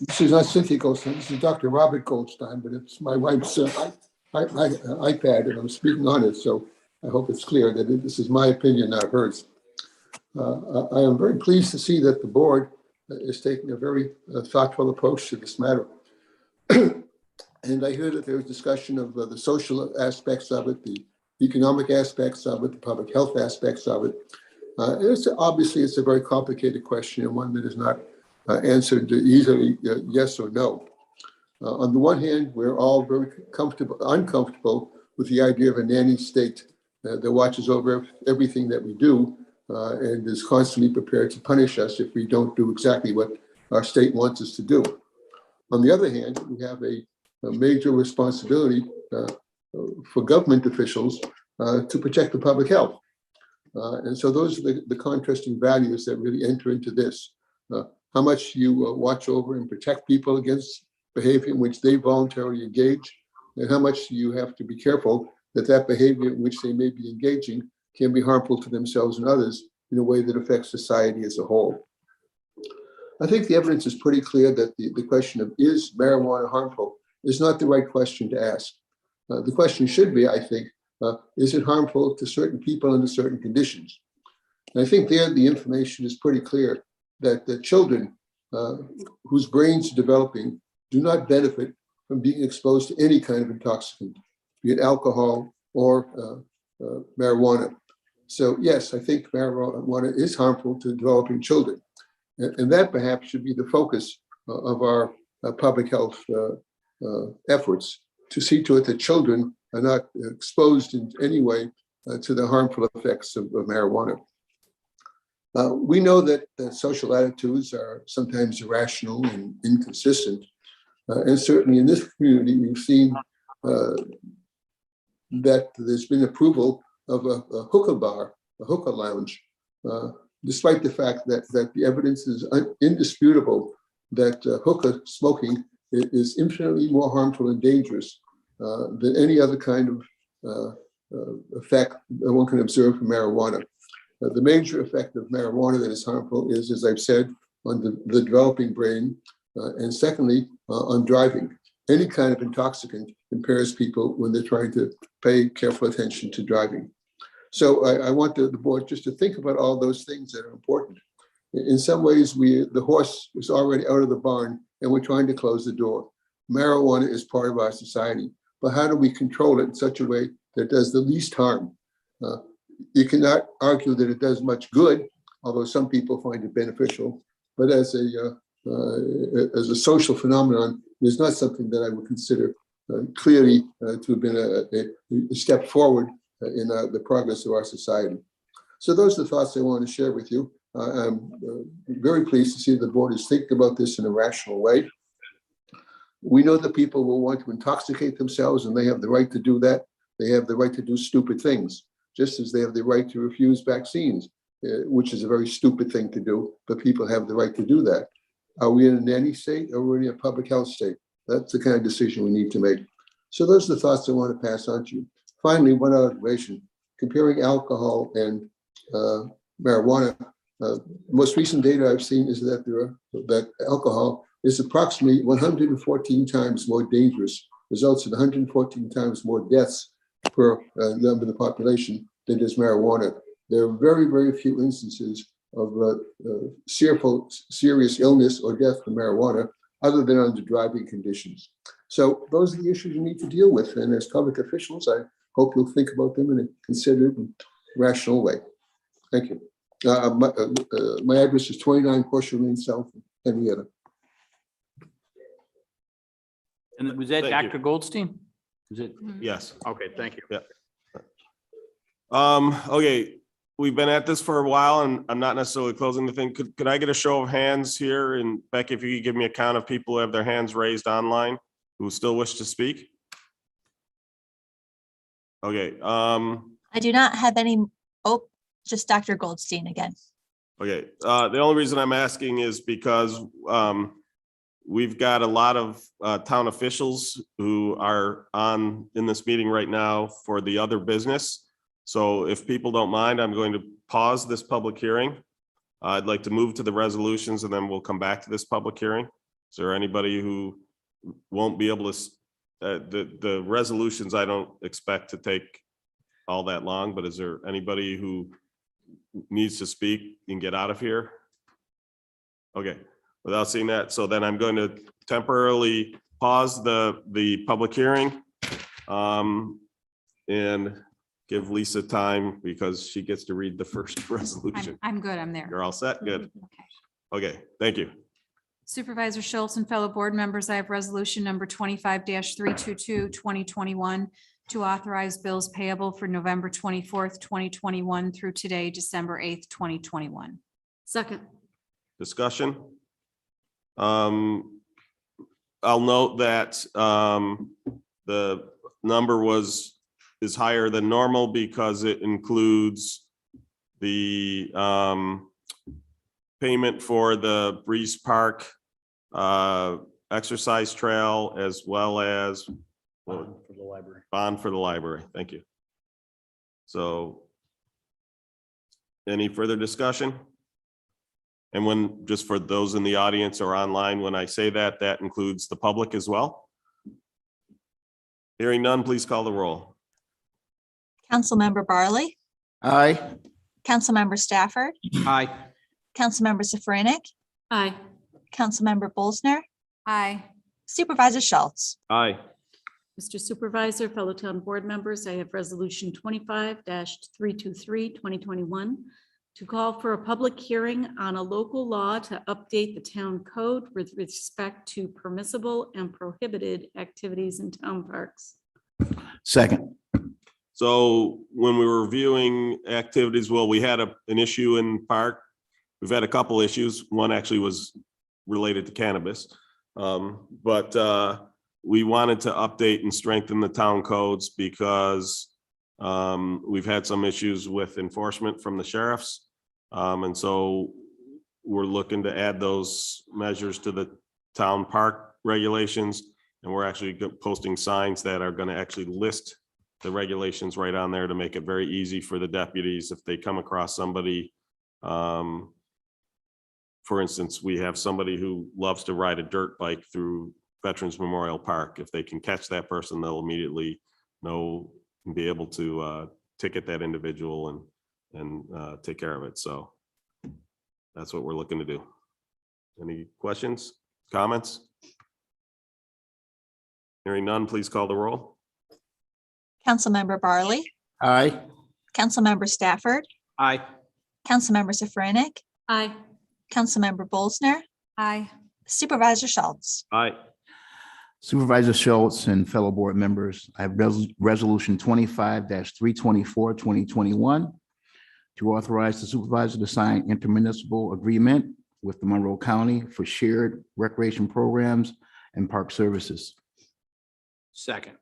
This is not Cynthia Goldstein. This is Dr. Robert Goldstein, but it's my wife's iPad, and I'm speaking on it. So I hope it's clear that this is my opinion, not hers. I am very pleased to see that the board is taking a very thoughtful approach to this matter. And I hear that there was discussion of the social aspects of it, the economic aspects of it, the public health aspects of it. Obviously, it's a very complicated question and one that is not answered easily, yes or no. On the one hand, we're all very uncomfortable with the idea of a nanny state that watches over everything that we do and is constantly prepared to punish us if we don't do exactly what our state wants us to do. On the other hand, we have a major responsibility for government officials to protect the public health. And so those are the contrasting values that really enter into this. How much you watch over and protect people against behavior in which they voluntarily engage, and how much you have to be careful that behavior in which they may be engaging can be harmful to themselves and others in a way that affects society as a whole. I think the evidence is pretty clear that the question of is marijuana harmful is not the right question to ask. The question should be, I think, is it harmful to certain people under certain conditions? And I think there the information is pretty clear that the children whose brains are developing do not benefit from being exposed to any kind of intoxicant, be it alcohol or marijuana. So yes, I think marijuana is harmful to developing children. And that perhaps should be the focus of our public health efforts, to see to it that children are not exposed in any way to the harmful effects of marijuana. We know that social attitudes are sometimes irrational and inconsistent. And certainly in this community, we've seen that there's been approval of a hookah bar, a hookah lounge, despite the fact that the evidence is indisputable that hookah smoking is infinitely more harmful and dangerous than any other kind of effect that one can observe from marijuana. The major effect of marijuana that is harmful is, as I've said, on the developing brain, and secondly, on driving. Any kind of intoxicant impairs people when they're trying to pay careful attention to driving. So I want the board just to think about all those things that are important. In some ways, the horse is already out of the barn and we're trying to close the door. Marijuana is part of our society, but how do we control it in such a way that it does the least harm? You cannot argue that it does much good, although some people find it beneficial, but as a social phenomenon, it's not something that I would consider clearly to have been a step forward in the progress of our society. So those are the thoughts I want to share with you. I'm very pleased to see the board is thinking about this in a rational way. We know that people will want to intoxicate themselves, and they have the right to do that. They have the right to do stupid things, just as they have the right to refuse vaccines, which is a very stupid thing to do, but people have the right to do that. Are we in a nanny state or are we in a public health state? That's the kind of decision we need to make. So those are the thoughts I want to pass on to you. Finally, one observation. comparing alcohol and marijuana. Most recent data I've seen is that that alcohol is approximately 114 times more dangerous, results in 114 times more deaths per number of the population than does marijuana. There are very, very few instances of serious illness or death from marijuana, other than under driving conditions. So those are the issues you need to deal with. And as public officials, I hope you'll think about them in a considered and rational way. Thank you. My address is 29 Horseshoe Lane South, Henrietta. And was that Thank you. Dr. Goldstein? Was it? Yes. Okay, thank you. Yeah. Okay, we've been at this for a while and I'm not necessarily closing the thing. Could I get a show of hands here? And Becky, if you could give me a count of people who have their hands raised online who still wish to speak? Okay, I do not have any, oh, just Dr. Goldstein again. okay. The only reason I'm asking is because we've got a lot of town officials who are in this meeting right now for the other business. So if people don't mind, I'm going to pause this public hearing. I'd like to move to the resolutions and then we'll come back to this public hearing. Is there anybody who won't be able to, the resolutions I don't expect to take all that long, but is there anybody who needs to speak and get out of here? Okay, without seeing that, so then I'm going to temporarily pause the public hearing and give Lisa time because she gets to read the first resolution. I'm good. I'm there. You're all set? Good. Okay. Okay, thank you. Supervisor Schultz and fellow board members, I have resolution number 25-322, 2021 to authorize bills payable for November 24th, 2021 through today, December 8th, 2021. Second. Discussion. I'll note that the number is higher than normal because it includes the payment for the Breeze Park exercise trail, as well as For the library. bond for the library. Thank you. So any further discussion? And when, just for those in the audience or online, when I say that, that includes the public as well. Hearing none, please call the roll. Councilmember Barley, Aye. Councilmember Stafford, Aye. Councilmember Safranik, Aye. Councilmember Bolsner, Aye. Supervisor Schultz. Aye. Mr. Supervisor, fellow town board members, I have resolution 25-323, 2021 to call for a public hearing on a local law to update the town code with respect to permissible and prohibited activities in town parks. Second. So when we were reviewing activities, well, we had an issue in park. We've had a couple issues. One actually was related to cannabis. But we wanted to update and strengthen the town codes because we've had some issues with enforcement from the sheriffs. And so we're looking to add those measures to the town park regulations. And we're actually posting signs that are going to actually list the regulations right on there to make it very easy for the deputies if they come across somebody. For instance, we have somebody who loves to ride a dirt bike through Veterans Memorial Park. If they can catch that person, they'll immediately know and be able to ticket that individual and take care of it. So that's what we're looking to do. Any questions, comments? Hearing none, please call the roll. Councilmember Barley, Aye. Councilmember Stafford, Aye. Councilmember Safranik, Aye. Councilmember Bolsner, Aye. Supervisor Schultz. Aye. Supervisor Schultz and fellow board members, I have resolution 25-324, 2021 to authorize the supervisor to sign intermunicipal agreement with the Monroe County for shared recreation programs and park services. Second.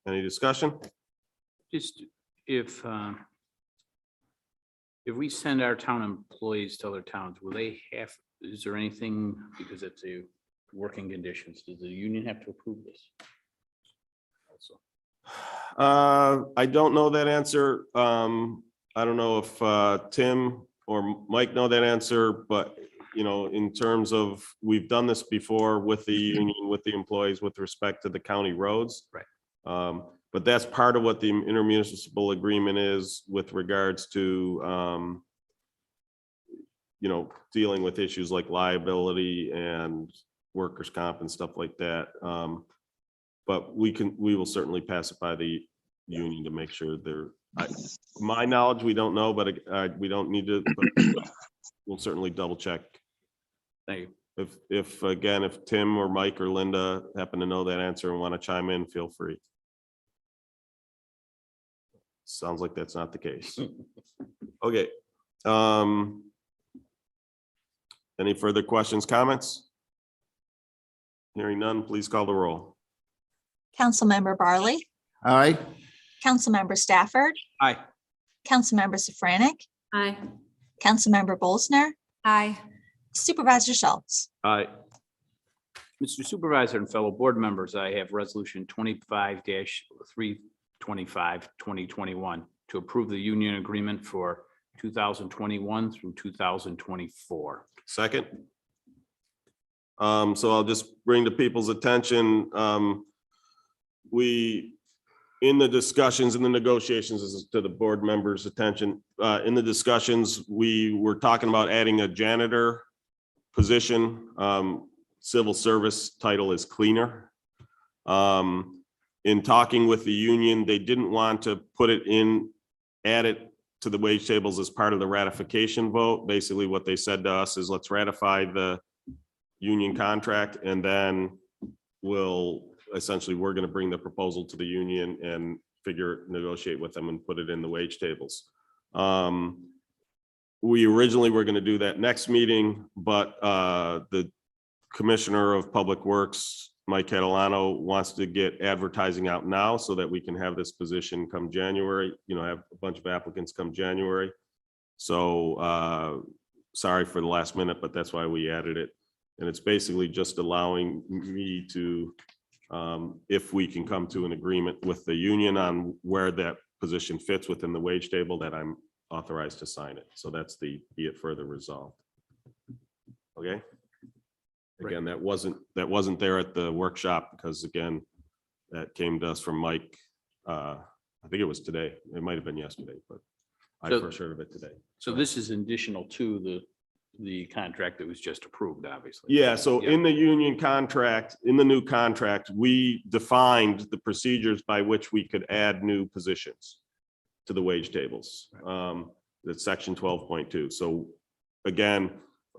Any discussion? Just if we send our town employees to other towns, will they have, is there anything, because it's a working conditions, does the union have to approve this? Also, I don't know that answer. I don't know if Tim or Mike know that answer, but in terms of, we've done this before with the union, with the employees, with respect to the county roads. Right. But that's part of what the intermunicipal agreement is with regards to, dealing with issues like liability and workers' comp and stuff like that. But we will certainly pass it by the union to make sure my knowledge, we don't know, but we don't need to, but we'll certainly double check. Thank you. If Tim or Mike or Linda happen to know that answer and want to chime in, feel free. Sounds like that's not the case. Okay. Any further questions, comments? Hearing none, please call the roll. Councilmember Barley, Aye. Councilmember Stafford, Aye. Councilmember Safranek, Aye. Councilmember Bolsner, Aye. Supervisor Schultz. Aye. Mr. Supervisor and fellow board members, I have resolution 25-325, 2021 to approve the union agreement for 2021 through 2024. Second. So I'll just bring to people's attention, in the discussions, in the negotiations, this is to the board members' attention, in the discussions, we were talking about adding a janitor position. Civil service title is cleaner. In talking with the union, they didn't want to add it to the wage tables as part of the ratification vote. Basically, what they said to us is, let's ratify the union contract, and then we're going to bring the proposal to the union and negotiate with them and put it in the wage tables. We originally were going to do that next meeting, but the Commissioner of Public Works, Mike Catalano, wants to get advertising out now so that we can have this position come January, have a bunch of applicants come January. So sorry for the last minute, but that's why we added it. And it's basically just allowing me to, if we can come to an agreement with the union on where that position fits within the wage table, that I'm authorized to sign it. So that's be it further resolved. Okay. Again, that wasn't there at the workshop because, again, that came to us from Mike. I think it was today. It might have been yesterday, but I first heard of it today. So this is additional to the contract that was just approved, obviously. Yeah, so in the union contract, in the new contract, we defined the procedures by which we could add new positions to the wage tables. That's section 12.2. So again,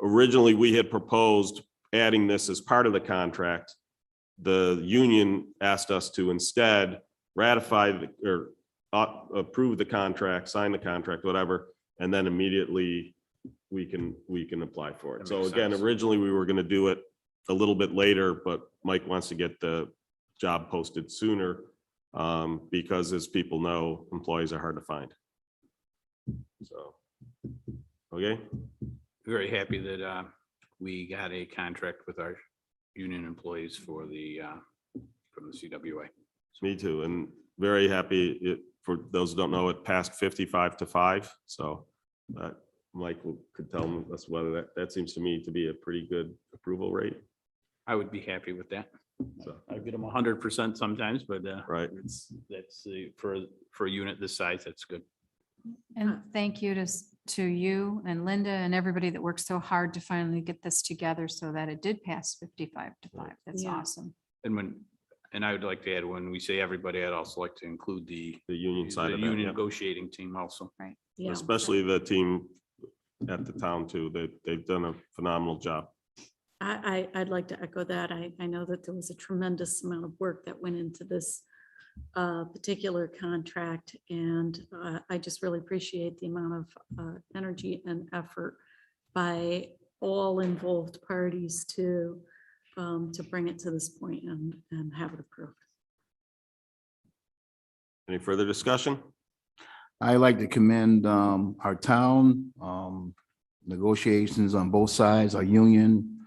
originally we had proposed adding this as part of the contract. The union asked us to instead ratify or approve the contract, sign the contract, whatever, and then immediately we can apply for it. So again, originally we were going to do it a little bit later, but Mike wants to get the job posted sooner because, as people know, employees are hard to find. So, okay. Very happy that we got a contract with our union employees from the CWA. Me too, and very happy. For those who don't know, it passed 55-5. So Mike could tell us whether that seems to me to be a pretty good approval rate. I would be happy with that. So I get them 100% sometimes, but right, that's for a unit this size, that's good. And thank you to you and Linda and everybody that worked so hard to finally get this together so that it did pass 55-5. That's Yeah. awesome. And I would like to add, when we say everybody, I'd also like to include the union side of union it, negotiating team also. Right. Yeah. especially the team at the town too. They've done a phenomenal job. I'd like to echo that. I know that there was a tremendous amount of work that went into this particular contract, and I just really appreciate the amount of energy and effort by all involved parties to bring it to this point and have it approved. Any further discussion? I like to commend our town, negotiations on both sides, our union,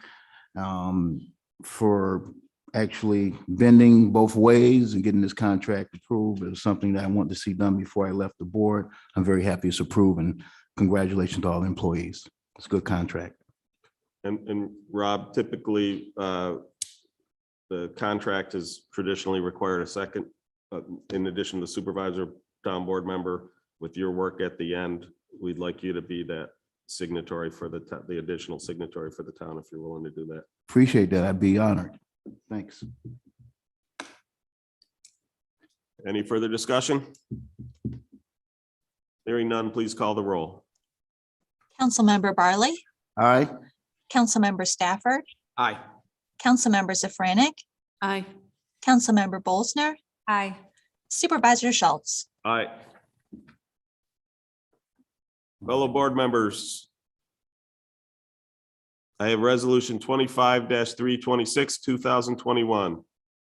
for actually bending both ways and getting this contract approved. It was something that I wanted to see done before I left the board. I'm very happy it's approved, and congratulations to all the employees. It's a good contract. And Rob, typically, the contract has traditionally required a second, in addition to supervisor, town board member. With your work at the end, we'd like you to be that signatory for the additional signatory for the town, if you're willing to do that. Appreciate that. I'd be honored. Thanks. Any further discussion? Hearing none, please call the roll. Councilmember Barley, Aye. Councilmember Stafford, Aye. Councilmember Safranik, Aye. Councilmember Bolsner, Aye. Supervisor Schultz. Aye. Fellow board members, I have resolution 25-326, 2021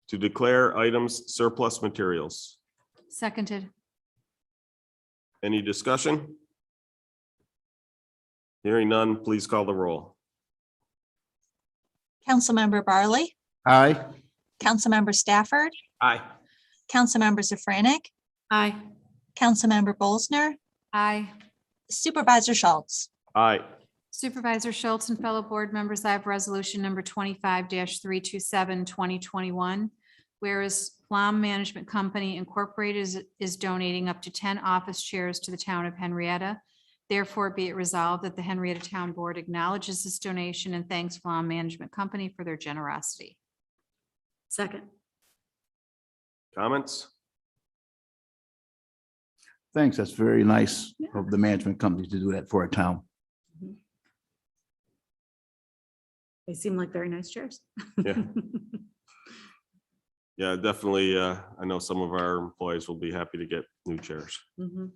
to declare items surplus materials. Seconded. Any discussion? Hearing none, please call the roll. Councilmember Barley, Aye. Councilmember Stafford, Aye. Councilmember Safranik, Aye. Councilmember Bolsner, Aye. Supervisor Schultz. Aye. Supervisor Schultz and fellow board members, I have resolution number 25-327, 2021. Whereas Plum Management Company Incorporated is donating up to 10 office chairs to the town of Henrietta. Therefore, be it resolved that the Henrietta Town Board acknowledges this donation and thanks Plum Management Company for their generosity. Second. Comments? Thanks. That's very nice of the management company to do that for a town. They seem like very nice chairs. Yeah. Yeah, definitely. I know some of our employees will be happy to get new chairs. Mhm.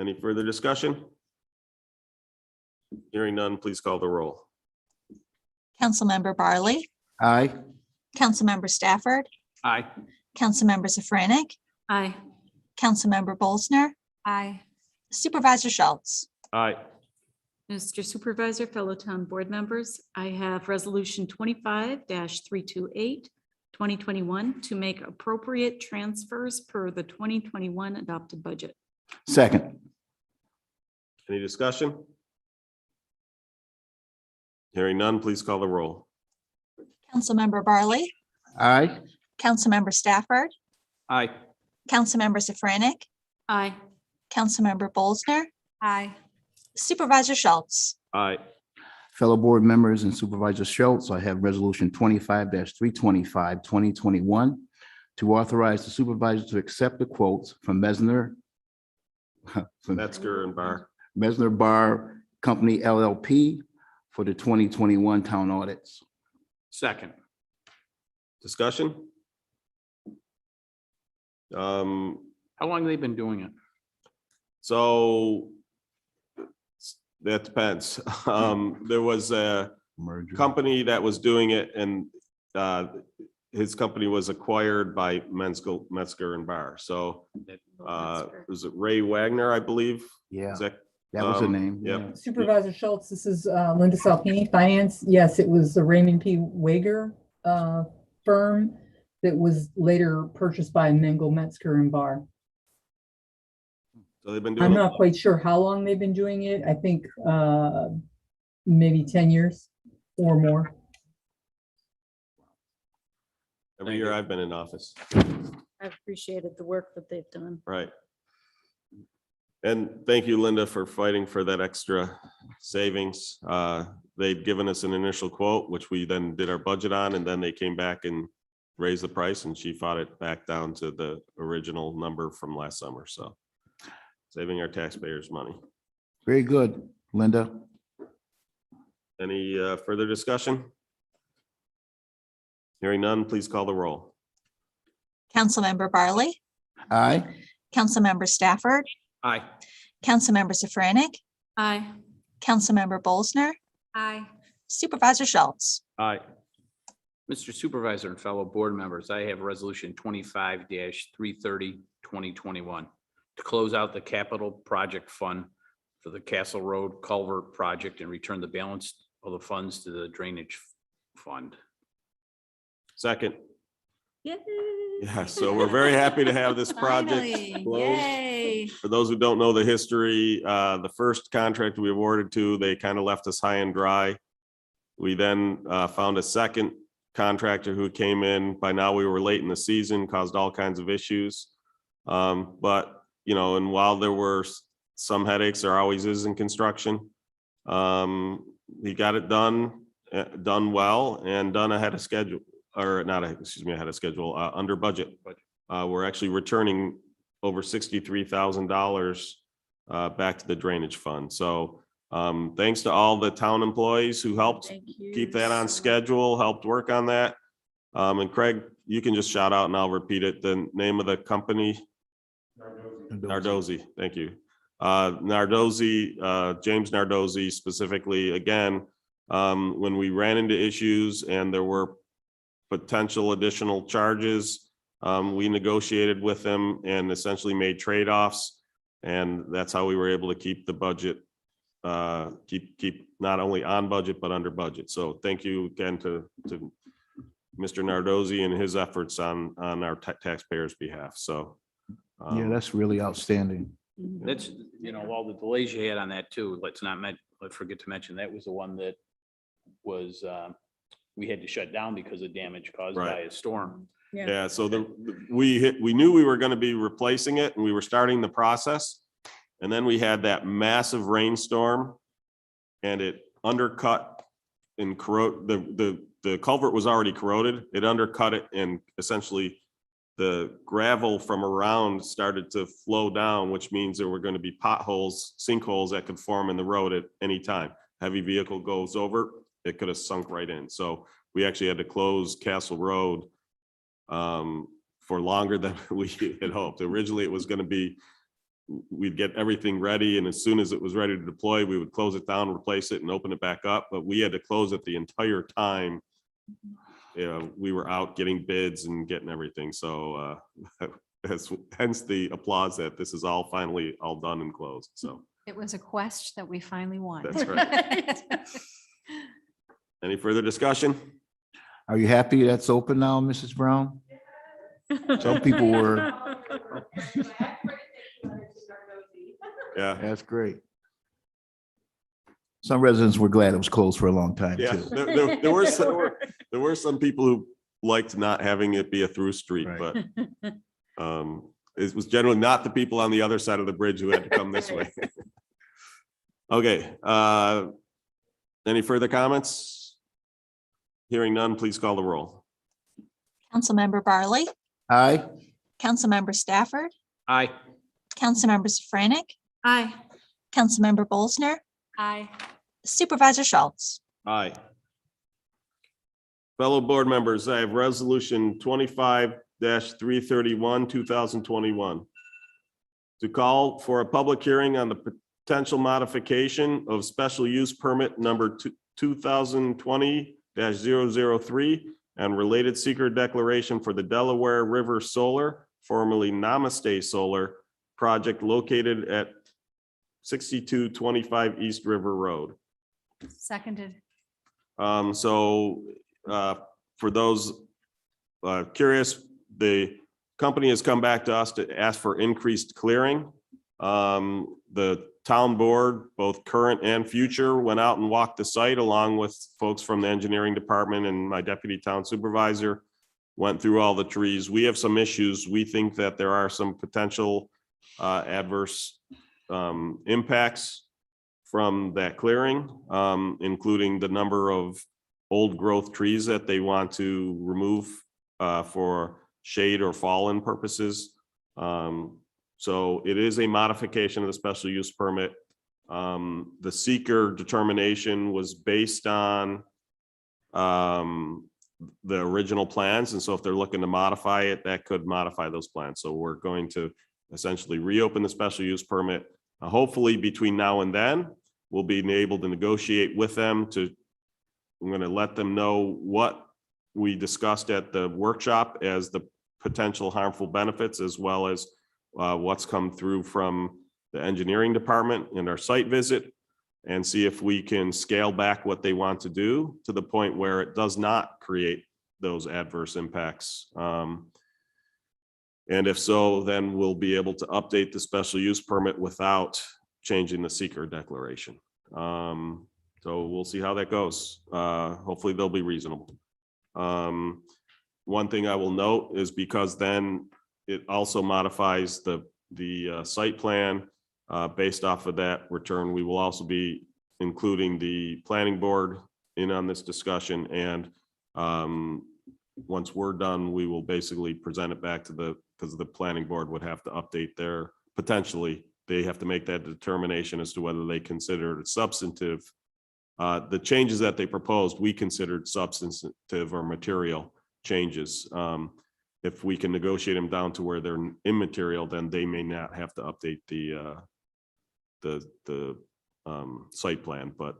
Any further discussion? Hearing none, please call the roll. Councilmember Barley, Aye. Councilmember Stafford, Aye. Councilmember Safranik, Aye. Councilmember Bolsner, Aye. Supervisor Schultz. Aye. Mr. Supervisor, fellow town board members, I have resolution 25-328, 2021 to make appropriate transfers per the 2021 adopted budget. Second. Any discussion? Hearing none, please call the roll. Councilmember Barley, Aye. Councilmember Stafford, Aye. Councilmember Safranik, Aye. Councilmember Bolsner, Aye. Supervisor Schultz. Aye. Fellow board members and Supervisor Schultz, I have resolution 25-325, 2021 to authorize the supervisor to accept the quotes from Mesner Metzger and Bar. Mesner Bar Company LLP for the 2021 town audits. Second. Discussion? How long have they been doing it? So that depends. There was a Merger. company that was doing it, and his company was acquired by Metzger and Bar. So was it Ray Wagner, I believe? Yeah, Is that was the name. Yep. Supervisor Schultz, this is Linda Salpini, Finance. Yes, it was the Raymond P. Wager firm that was later purchased by Mengel, Metzger and Bar. So they've been doing I'm it not quite sure how long they've been doing it. I think maybe 10 years or more. every year I've been in office. I've appreciated the work that they've done. Right. And thank you, Linda, for fighting for that extra savings. They've given us an initial quote, which we then did our budget on, and then they came back and raised the price, and she fought it back down to the original number from last summer. So saving our taxpayers money. Very good, Linda. Any further discussion? Hearing none, please call the roll. Councilmember Barley, Aye. Councilmember Stafford, Aye. Councilmember Safranik, Aye. Councilmember Bolsner, Aye. Supervisor Schultz. Aye. Mr. Supervisor and fellow board members, I have resolution 25-330, 2021 to close out the capital project fund for the Castle Road Culvert project and return the balance of the funds to the drainage fund. Second. Yay. Yeah, so we're very happy to have this project Finally, closed. yay. For those who don't know the history, the first contract we awarded to, they kind of left us high and dry. We then found a second contractor who came in. By now we were late in the season, caused all kinds of issues. But, you know, and while there were some headaches, there always is in construction. He got it done well and done ahead of schedule, or not, excuse me, ahead of schedule, under budget. We're actually returning over $63,000 back to the drainage fund. So thanks to all the town employees who helped keep that on schedule, helped work on that. And Craig, you can just shout out and I'll repeat it. The name of the company? Nardozzi. Thank you. Nardozzi, James Nardozzi specifically, again, when we ran into issues and there were potential additional charges, we negotiated with them and essentially made trade-offs. And that's how we were able to keep the budget, keep not only on budget, but under budget. So thank you again to Mr. Nardozzi and his efforts on our taxpayers' behalf. So. Yeah, that's really outstanding. That's, you know, all the delays you had on that too. Let's forget to mention, that was the one that was, we had to shut down because of damage caused by a storm. Yeah, so we knew we were going to be replacing it and we were starting the process. And then we had that massive rainstorm and it undercut and corrode, the culvert was already corroded. It undercut it and essentially the gravel from around started to flow down, which means there were going to be potholes, sinkholes that could form in the road at any time. Heavy vehicle goes over, it could have sunk right in. So we actually had to close Castle Road for longer than we had hoped. Originally, it was going to be, we'd get everything ready, and as soon as it was ready to deploy, we would close it down, replace it, and open it back up. But we had to close it the entire time. You know, we were out getting bids and getting everything. So hence the applause that this is all finally all done and closed. So It was a quest that we finally won. that's right. Any further discussion? Are you happy that's open now, Mrs. Brown? Some people were. Yeah, That's great. Some residents were glad it was closed for a long time yeah. too. There were some people who liked not having it be a through street, Right. but it was generally not the people on the other side of the bridge who had to come this way. Okay, any further comments? Hearing none, please call the roll. Councilmember Barley, Aye. Councilmember Stafford, Aye. Councilmember Safranek, Aye. Councilmember Bolsner, Aye. Supervisor Schultz. Aye. Fellow board members, I have resolution 25-331, 2021. To call for a public hearing on the potential modification of special use permit number 2020-003 and related secret declaration for the Delaware River Solar, formerly Namaste Solar, project located at 6225 East River Road. Seconded. For those curious, the company has come back to us to ask for increased clearing. The town board, both current and future, went out and walked the site along with folks from the engineering department and my deputy town supervisor, went through all the trees. We have some issues. We think that there are some potential adverse impacts from that clearing, including the number of old growth trees that they want to remove for shade or fallen purposes. So it is a modification of the special use permit. The seeker determination was based on the original plans. And so if they're looking to modify it, that could modify those plans. So we're going to essentially reopen the special use permit. Hopefully between now and then, we'll be able to negotiate with them I'm going to let them know what we discussed at the workshop as the potential harmful benefits, as well as what's come through from the engineering department in our site visit, and see if we can scale back what they want to do to the point where it does not create those adverse impacts. And if so, then we'll be able to update the special use permit without changing the seeker declaration. So we'll see how that goes. Hopefully they'll be reasonable. One thing I will note is because then it also modifies the site plan. Based off of that return, we will also be including the planning board in on this discussion. And once we're done, we will basically present it back to because the planning board would have to update their, potentially, they have to make that determination as to whether they consider it substantive. The changes that they proposed, we considered substantive or material changes. If we can negotiate them down to where they're immaterial, then they may not have to update the site plan. But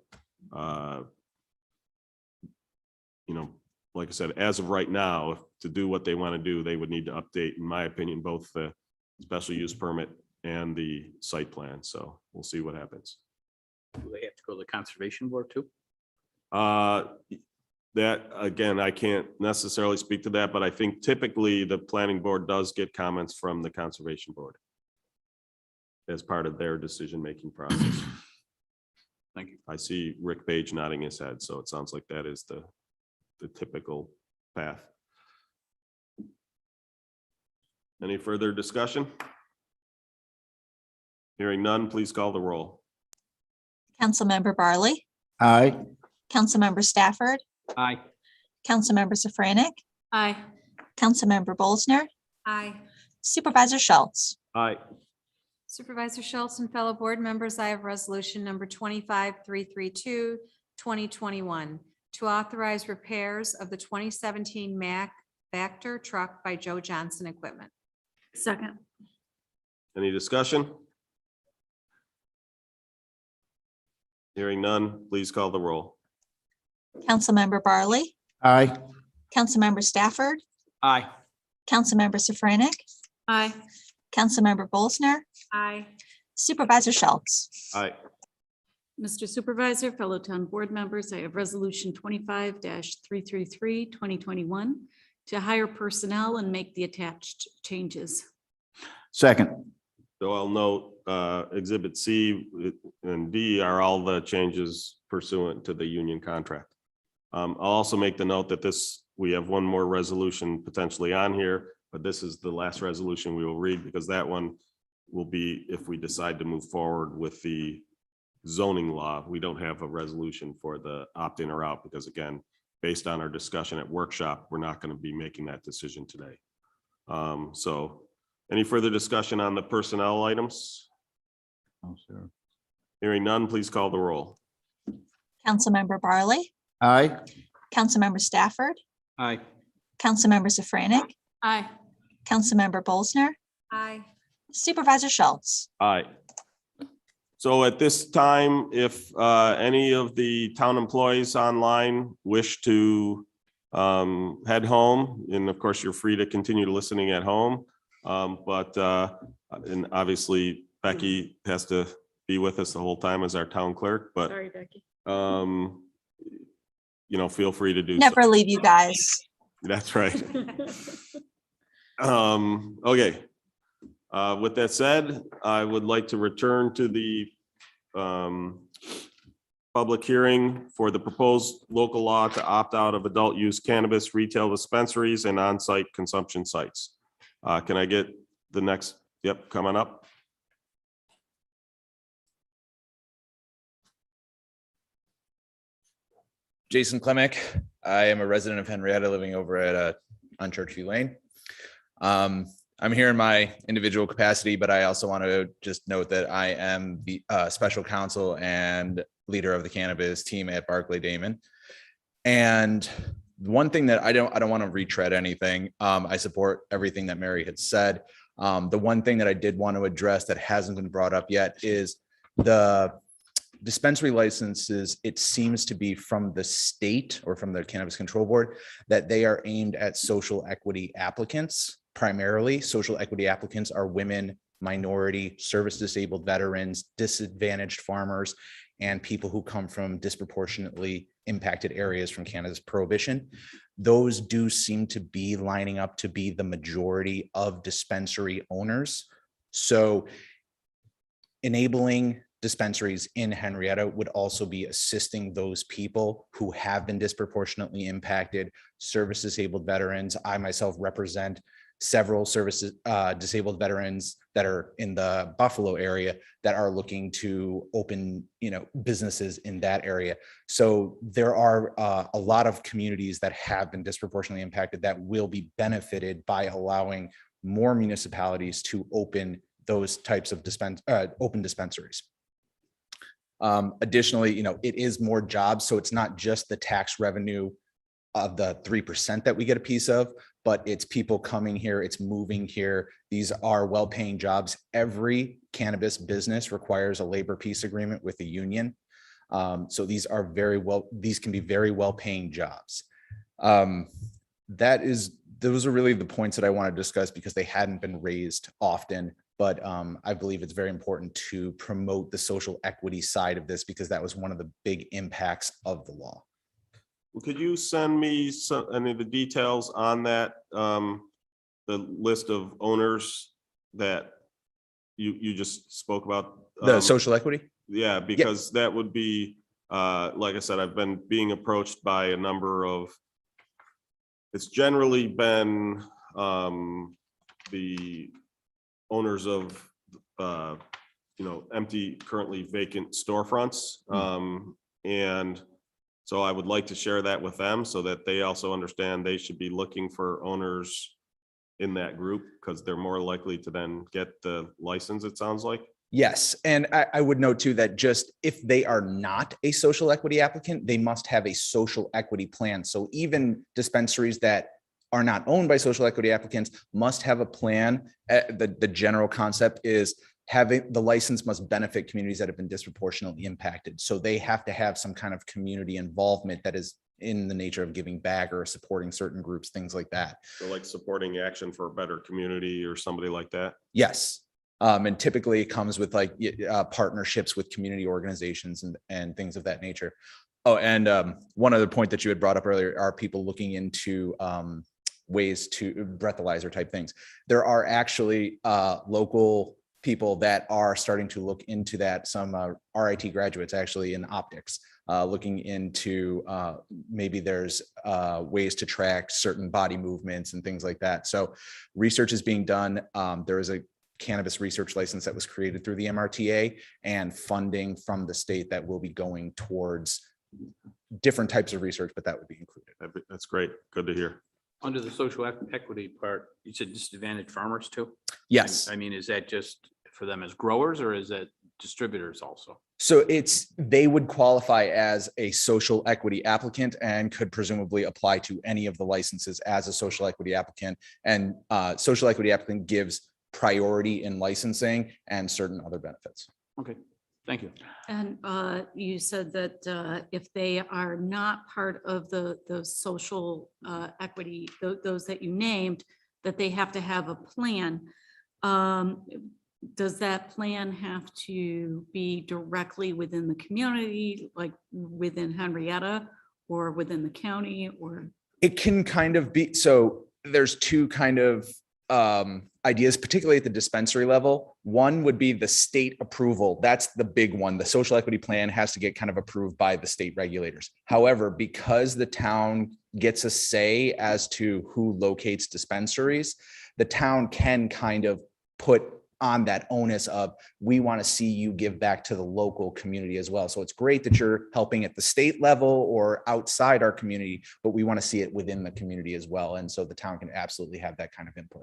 you know, like I said, as of right now, to do what they want to do, they would need to update, in my opinion, both the special use permit and the site plan. So we'll see what happens. Do they have to go to the conservation board too? That, again, I can't necessarily speak to that, but I think typically the planning board does get comments from the conservation board as part of their decision-making process. Thank you. I see Rick Page nodding his head, so it sounds like that is the typical path. Any further discussion? Hearing none, please call the roll. Councilmember Barley, Aye. Councilmember Stafford, Aye. Councilmember Safranek, Aye. Councilmember Bolsner, Aye. Supervisor Schultz. Aye. Supervisor Schultz and fellow board members, I have resolution number 25332, 2021, to authorize repairs of the 2017 Mack Vector truck by Joe Johnson Equipment. Second. Any discussion? Hearing none, please call the roll. Councilmember Barley, Aye. Councilmember Stafford, Aye. Councilmember Safranek, Aye. Councilmember Bolsner, Aye. Supervisor Schultz. Aye. Mr. Supervisor, fellow town board members, I have resolution 25-333, 2021, to hire personnel and make the attached changes. Second. So I'll note Exhibit C and D are all the changes pursuant to the union contract. I'll also make the note that we have one more resolution potentially on here, but this is the last resolution we will read because that one will be if we decide to move forward with the zoning law. We don't have a resolution for the opt-in or out because, again, based on our discussion at workshop, we're not going to be making that decision today. So any further discussion on the personnel items? Oh, sure. Hearing none, please call the roll. Councilmember Barley, Aye. Councilmember Stafford, Aye. Councilmember Safranek, Aye. Councilmember Bolsner, Aye. Supervisor Schultz. Aye. So at this time, if any of the town employees online wish to head home, and of course, you're free to continue listening at home. And obviously Becky has to be with us the whole time as our town clerk, but Sorry, Becky. you know, feel free to do so. Never leave you guys. That's right. Okay. With that said, I would like to return to the public hearing for the proposed local law to opt out of adult use cannabis retail dispensaries and on-site consumption sites. Can I get the next? Yep, coming up. Jason Klemek. I am a resident of Henrietta living over at on Churchview Lane. I'm here in my individual capacity, but I also want to just note that I am the special counsel and leader of the cannabis team at Barclay Damon. And one thing that I don't want to retread anything. I support everything that Mary had said. The one thing that I did want to address that hasn't been brought up yet is the dispensary licenses. It seems to be from the state or from the Cannabis Control Board that they are aimed at social equity applicants. Primarily, social equity applicants are women, minority, service disabled veterans, disadvantaged farmers, and people who come from disproportionately impacted areas from cannabis prohibition. those do seem to be lining up to be the majority of dispensary owners. So enabling dispensaries in Henrietta would also be assisting those people who have been disproportionately impacted, service disabled veterans. I myself represent several services disabled veterans that are in the Buffalo area that are looking to open, businesses in that area. So there are a lot of communities that have been disproportionately impacted that will be benefited by allowing more municipalities to open those types of open dispensaries. Additionally, it is more jobs, so it's not just the tax revenue of the 3% that we get a piece of, but it's people coming here, it's moving here. These are well-paying jobs. Every cannabis business requires a labor peace agreement with the union. So these can be very well-paying jobs. Those are really the points that I want to discuss because they hadn't been raised often. But I believe it's very important to promote the social equity side of this because that was one of the big impacts of the law. Well, could you send me any of the details on that, the list of owners that you just spoke about? The social equity? Yeah, because that would be, like I said, I've been being approached by a number of, it's generally been the owners of, empty, currently vacant storefronts. And so I would like to share that with them so that they also understand they should be looking for owners in that group because they're more likely to then get the license, it sounds like. Yes. And I would note too that just if they are not a social equity applicant, they must have a social equity plan. So even dispensaries that are not owned by social equity applicants must have a plan. The general concept is having the license must benefit communities that have been disproportionately impacted. So they have to have some kind of community involvement that is in the nature of giving back or supporting certain groups, things like that. So like supporting Action for a Better Community or somebody like that? Yes. And typically it comes with like partnerships with community organizations and things of that nature. Oh, and one other point that you had brought up earlier are people looking into ways to breathalyzer type things. There are actually local people that are starting to look into that. Some RIT graduates actually in optics, looking into maybe there's ways to track certain body movements and things like that. So research is being done. There is a cannabis research license that was created through the MRTA and funding from the state that will be going towards different types of research, but that would be included. That's great. Good to hear. Under the social equity part, you said disadvantaged farmers too? Yes. I mean, is that just for them as growers or is that distributors also? So they would qualify as a social equity applicant and could presumably apply to any of the licenses as a social equity applicant. And social equity applicant gives priority in licensing and certain other benefits. Okay, thank you. And you said that if they are not part of the social equity, those that you named, that they have to have a plan. Does that plan have to be directly within the community, like within Henrietta or within the county, or? It can kind of be, so there's two kind of ideas, particularly at the dispensary level. One would be the state approval. That's the big one. The social equity plan has to get kind of approved by the state regulators. However, because the town gets a say as to who locates dispensaries, the town can kind of put on that onus of, we want to see you give back to the local community as well. So it's great that you're helping at the state level or outside our community, but we want to see it within the community as well. And so the town can absolutely have that kind of input.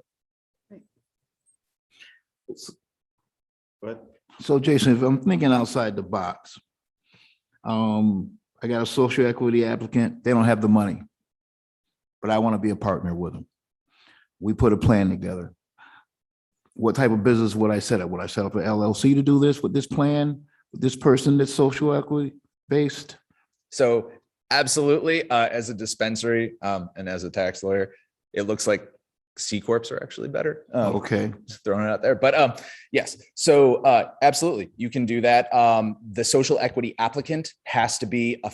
But So Jason, if I'm thinking outside the box, I got a social equity applicant, they don't have the money, but I want to be a partner with them. We put a plan together. What type of business would I set up? Would I set up an LLC to do this with this plan, with this person that's social equity based? So absolutely, as a dispensary and as a tax lawyer, it looks like C Corps are actually better. Okay. Just throwing it out there. But yes, so absolutely, you can do that. The social equity applicant has to be a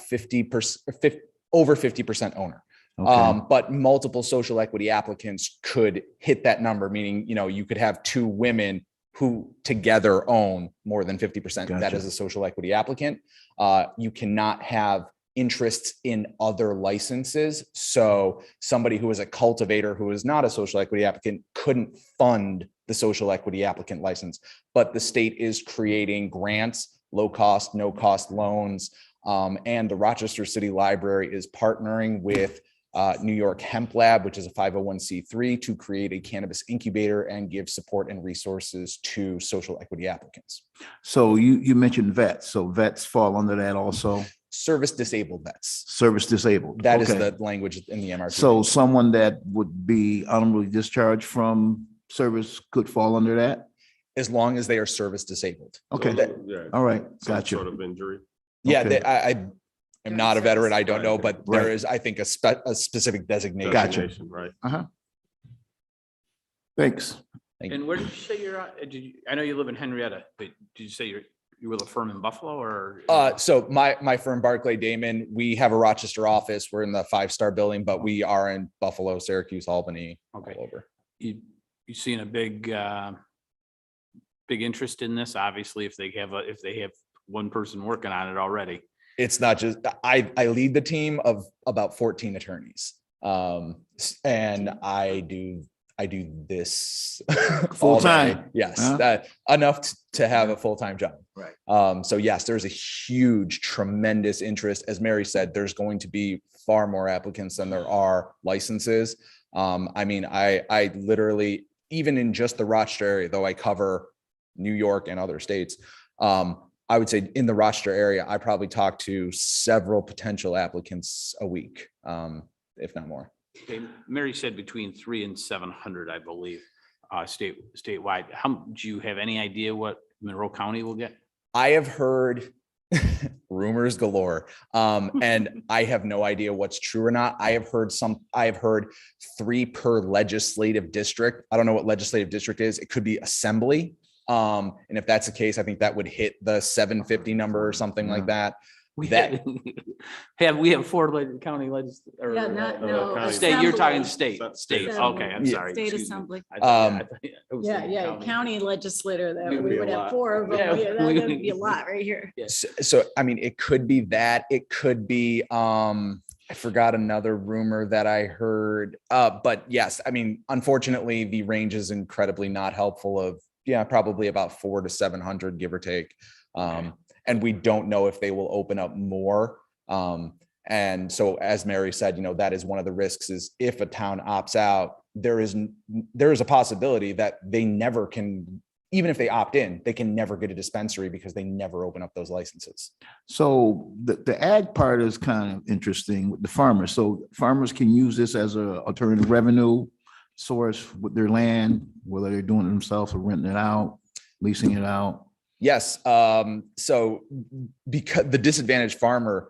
over 50% owner. Okay. But multiple social equity applicants could hit that number, meaning, you could have two women who together own more than 50%. That Gotcha. is a social equity applicant. You cannot have interests in other licenses. So somebody who is a cultivator who is not a social equity applicant couldn't fund the social equity applicant license. But the state is creating grants, low cost, no cost loans. And the Rochester City Library is partnering with New York Hemp Lab, which is a 501c3, to create a cannabis incubator and give support and resources to social equity applicants. So you mentioned vets. So vets fall under that also? Service disabled vets. Service disabled. That is Okay. the language in the MRC. So someone that would be honorably discharged from service could fall under that? As long as they are service disabled. Okay. Yeah, All right. some Gotcha. sort of injury. Yeah, Okay. I am not a veteran. I don't know, but Right. there is, I think, a specific designation. Gotcha. Designation, right. Thanks. And where did you say you're at? I know you live in Henrietta, but did you say you're with a firm in Buffalo or? So my firm, Barclay Damon, we have a Rochester office. We're in the 5-star building, but we are in Buffalo, Syracuse, Albany, Okay. all over. You seeing a big interest in this? Obviously, if they have one person working on it already. It's not just, I lead the team of about 14 attorneys. And I do this Full all day. time. Yes, Huh? Enough to have a full-time job. Right. So yes, there's a huge, tremendous interest. As Mary said, there's going to be far more applicants than there are licenses. I mean, I literally, even in just the Rochester area, though I cover New York and other states, I would say in the Rochester area, I probably talk to several potential applicants a week, if not more. Okay, Mary said between 300 and 700, I believe, statewide. Do you have any idea what Monroe County will get? I have heard rumors galore, and I have no idea what's true or not. I have heard 3 per legislative district. I don't know what legislative district is. It could be assembly. And if that's the case, I think that would hit the 750 number or something like that. We have 4 county legislators. Yeah, no. State, you're talking Assembly. state. Assembly. Okay, I'm Yeah. sorry. State excuse me. assembly. I County legislator that It'd we be a would have lot. 4 of them. Yeah. Yeah, that would be a lot right here. So I mean, it could be that. It could be I forgot another rumor that I heard. But yes, I mean, unfortunately, the range is incredibly not helpful of probably about 400 to 700, give or take. And we don't know if they will open up more. And so, as Mary said, that is one of the risks is if a town opts out, there is a possibility that they never can, even if they opt in, they can never get a dispensary because they never open up those licenses. So the ag part is kind of interesting with the farmers. So farmers can use this as a alternative revenue source with their land, whether they're doing it themselves or renting it out, leasing it out. Yes. So because the disadvantaged farmer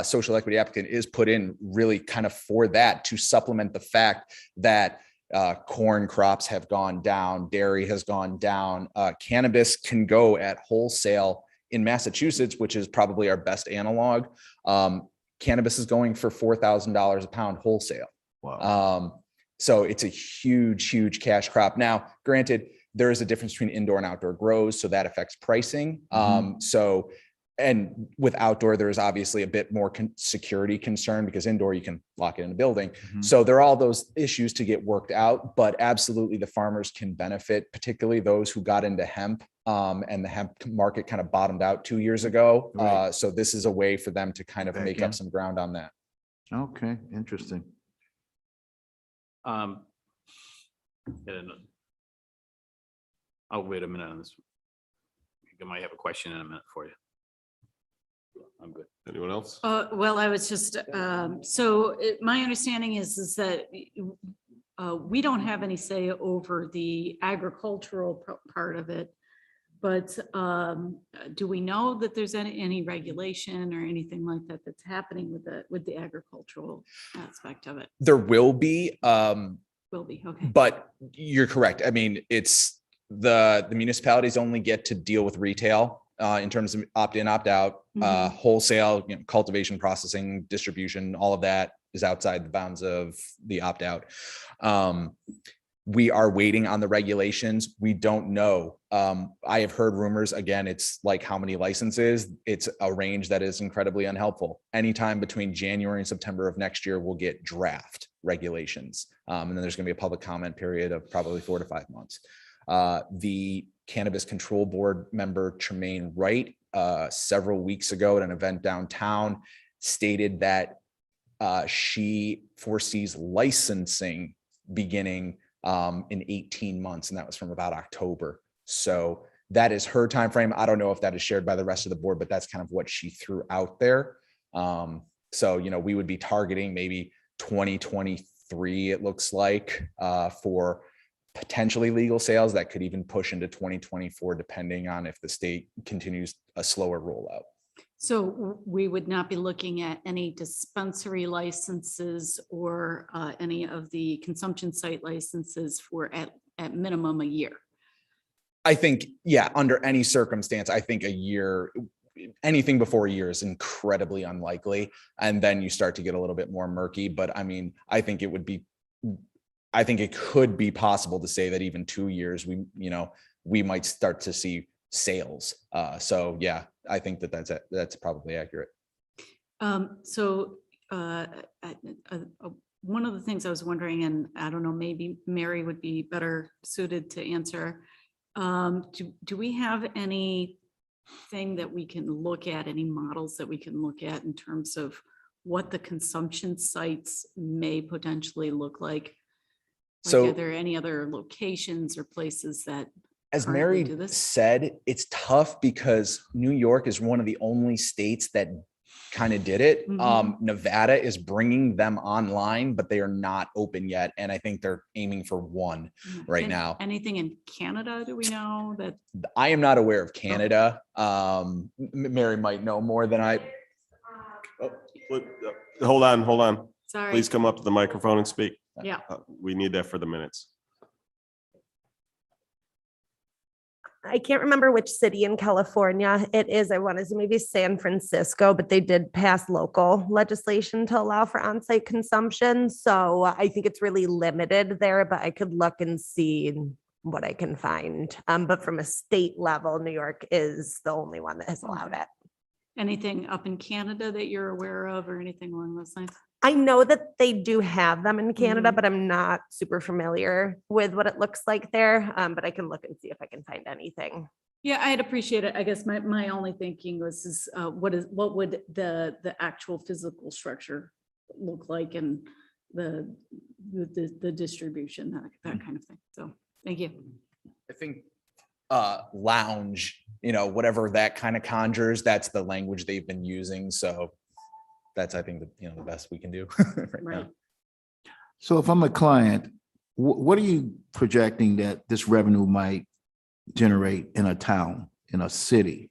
social equity applicant is put in really kind of for that, to supplement the fact that corn crops have gone down, dairy has gone down, cannabis can go at wholesale in Massachusetts, which is probably our best analog. Cannabis is going for $4,000 a pound wholesale. Wow. So it's a huge cash crop. Now, granted, there is a difference between indoor and outdoor grows, so that affects pricing. And with outdoor, there is obviously a bit more security concern because indoor you can lock it in a building. So there are all those issues to get worked out, but absolutely the farmers can benefit, particularly those who got into hemp, and the hemp market kind of bottomed out 2 years ago. Right. So this is a way for them to kind of Back make in. up some ground on that. Okay, interesting. I'll wait a minute on this. I might have a question in a minute for you. I'm good. Anyone else? Well, I was just, my understanding is that we don't have any say over the agricultural part of it. But do we know that there's any regulation or anything like that that's happening with the agricultural aspect of it? There will be, Will be, okay. but you're correct. I mean, it's the municipalities only get to deal with retail in terms of opt in, opt out, wholesale, cultivation, processing, distribution, all of that is outside the bounds of the opt-out. We are waiting on the regulations. We don't know. I have heard rumors, again, it's like how many licenses. It's a range that is incredibly unhelpful. Anytime between January and September of next year, we'll get draft regulations. And then there's gonna be a public comment period of probably 4 to 5 months. The Cannabis Control Board member Tremaine Wright, several weeks ago at an event downtown, stated that she foresees licensing beginning in 18 months, and that was from about October. So that is her time frame. I don't know if that is shared by the rest of the board, but that's kind of what she threw out there. So, you know, we would be targeting maybe 2023, it looks like, for potentially legal sales. That could even push into 2024, depending on if the state continues a slower rollout. So we would not be looking at any dispensary licenses or any of the consumption site licenses for at minimum a year. I think, yeah, under any circumstance, I think a year, anything before a year is incredibly unlikely. And then you start to get a little bit more murky. But I mean, I think it could be possible to say that even 2 years, we might start to see sales. So yeah, I think that's probably accurate. One of the things I was wondering, and I don't know, maybe Mary would be better suited to answer. Do we have anything that we can look at, any models that we can look at in terms of what the consumption sites may potentially look like? So are there any other locations or places that, as currently Mary do this? said, it's tough because New York is one of the only states that kind of did it. Mhm. Nevada is bringing them online, but they are not open yet. And I think they're aiming for one right now. Anything in Canada, do we know that? I am not aware of Canada. Mary might know more than I. Hold on. Sorry. Please come up to the microphone and speak. Yeah. We need that for the minutes. I can't remember which city in California it is. I want to say maybe San Francisco, but they did pass local legislation to allow for on-site consumption. So I think it's really limited there, but I could look and see what I can find. But from a state level, New York is the only one that has allowed it. Anything up in Canada that you're aware of or anything along those lines? I know that they do have them in Canada, but I'm not super familiar with what it looks like there. But I can look and see if I can find anything. Yeah, I'd appreciate it. I guess my only thinking was what would the actual physical structure look like and the distribution, that kind of thing. So thank you. I think lounge, whatever that kind of conjures, that's the language they've been using. So that's, I think, the best we can do right now. So if I'm a client, what are you projecting that this revenue might generate in a town, in a city?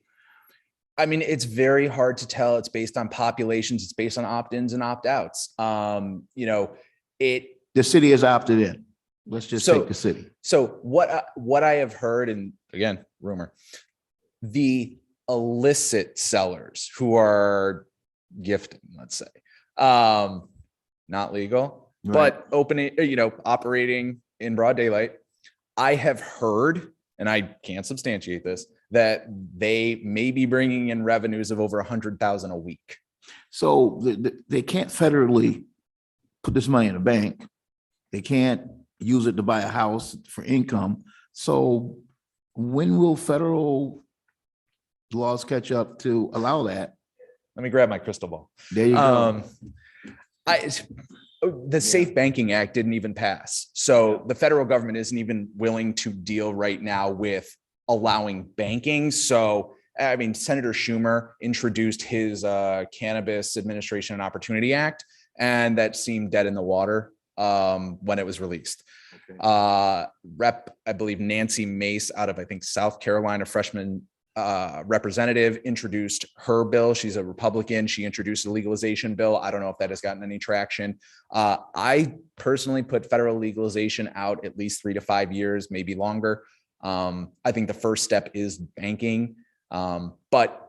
I mean, it's very hard to tell. It's based on populations. It's based on opt-ins and opt-outs. The city is opted in. Let's just take the city. So what I have heard, and again, rumor, the illicit sellers who are gifting, let's say, not legal, but opening, operating in broad daylight. I have heard, and I can't substantiate this, that they may be bringing in revenues of over 100,000 a week. So they can't federally put this money in a bank. They can't use it to buy a house for income. So when will federal laws catch up to allow that? Let me grab my crystal ball. There you go. The Safe Banking Act didn't even pass. So the federal government isn't even willing to deal right now with allowing banking. So, I mean, Senator Schumer introduced his Cannabis Administration and Opportunity Act, and that seemed dead in the water when it was released. Rep, I believe, Nancy Mace out of, I think, South Carolina, freshman representative, introduced her bill. She's a Republican. She introduced a legalization bill. I don't know if that has gotten any traction. I personally put federal legalization out at least 3 to 5 years, maybe longer. I think the first step is banking. But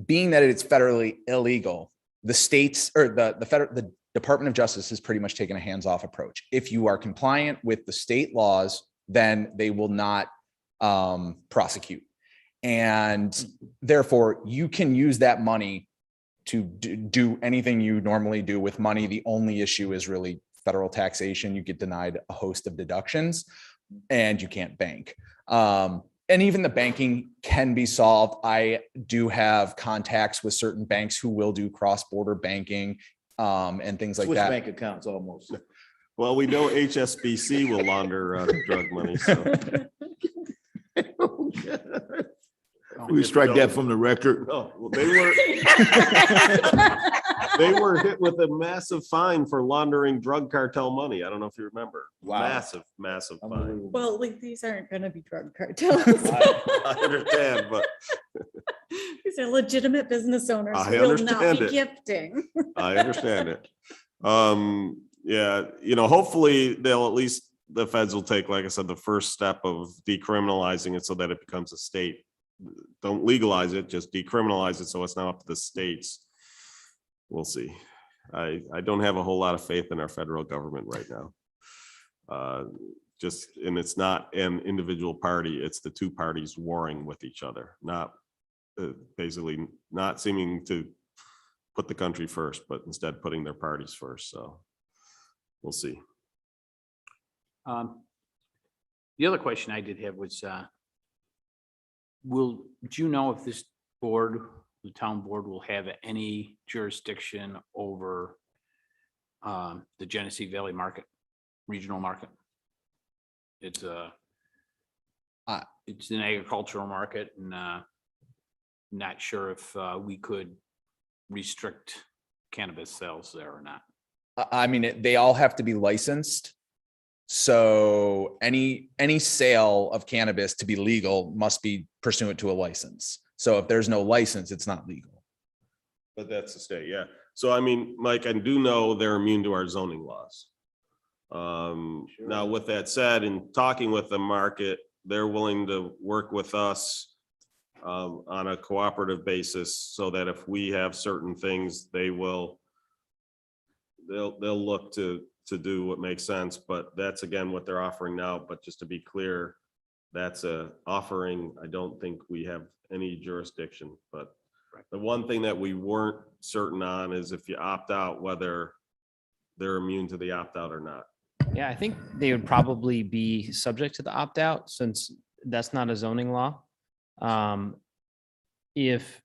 being that it's federally illegal, the states or the Department of Justice has pretty much taken a hands-off approach. If you are compliant with the state laws, then they will not prosecute. And therefore, you can use that money to do anything you normally do with money. The only issue is really federal taxation. You get denied a host of deductions and you can't bank. And even the banking can be solved. I do have contacts with certain banks who will do cross-border banking and things like Swiss that. bank accounts almost. Well, we know HSBC will launder drug money, so. We strike that from the record. No, well, they were hit with a massive fine for laundering drug cartel money. I don't know if you remember. Wow. Massive fine. Well, like, these aren't gonna be drug cartels. I understand, but These are legitimate business owners. I who will not understand be it. Gifting. I understand it. Yeah, hopefully they'll at least, the feds will take, like I said, the first step of decriminalizing it so that it becomes a state. Don't legalize it, just decriminalize it so it's now up to the states. We'll see. I don't have a whole lot of faith in our federal government right now. And it's not an individual party, it's the two parties warring with each other, not basically not seeming to put the country first, but instead putting their parties first. So we'll see. The other question I did have was, do you know if this board, the town board, will have any jurisdiction over the Genesee Valley market, regional market? It's an agricultural market, and not sure if we could restrict cannabis sales there or not. I mean, they all have to be licensed. So any sale of cannabis to be legal must be pursuant to a license. So if there's no license, it's not legal. But that's the state, yeah. So I mean, Mike, I do know they're immune to our zoning laws. Now, with that said, in talking with the market, they're willing to work with us on a cooperative basis so that if we have certain things, they'll look to do what makes sense. But that's again what they're offering now. But just to be clear, that's a offering. I don't think we have any jurisdiction. But the one thing that we weren't certain on is if you opt out, whether they're immune to the opt out or not. Yeah, I think they would probably be subject to the opt-out since that's not a zoning law. If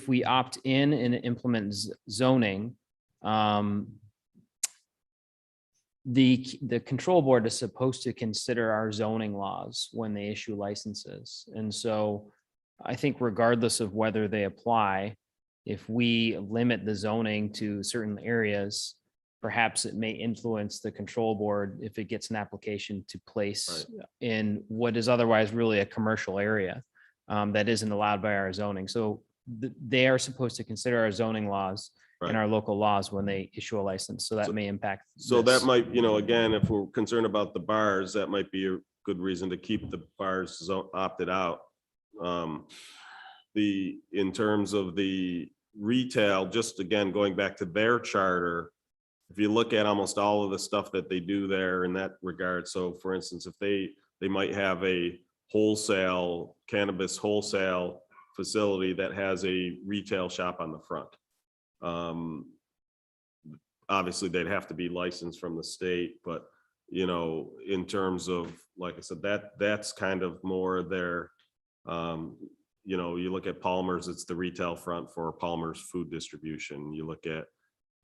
we opt in and implement zoning, the control board is supposed to consider our zoning laws when they issue licenses. And so I think regardless of whether they apply, if we limit the zoning to certain areas, perhaps it may influence the control board if it gets an application to place in what is otherwise really a commercial area that isn't allowed by our zoning. So they are supposed to consider our zoning laws and our local laws when they issue a license. So that may impact. So this. that might, again, if we're concerned about the bars, that might be a good reason to keep the bars opted out. In terms of the retail, just again, going back to their charter, if you look at almost all of the stuff that they do there in that regard. So for instance, if they might have a cannabis wholesale facility that has a retail shop on the front. Obviously they'd have to be licensed from the state, but in terms of, like I said, that's kind of more their, you look at Palmer's, it's the retail front for Palmer's food distribution. You look at,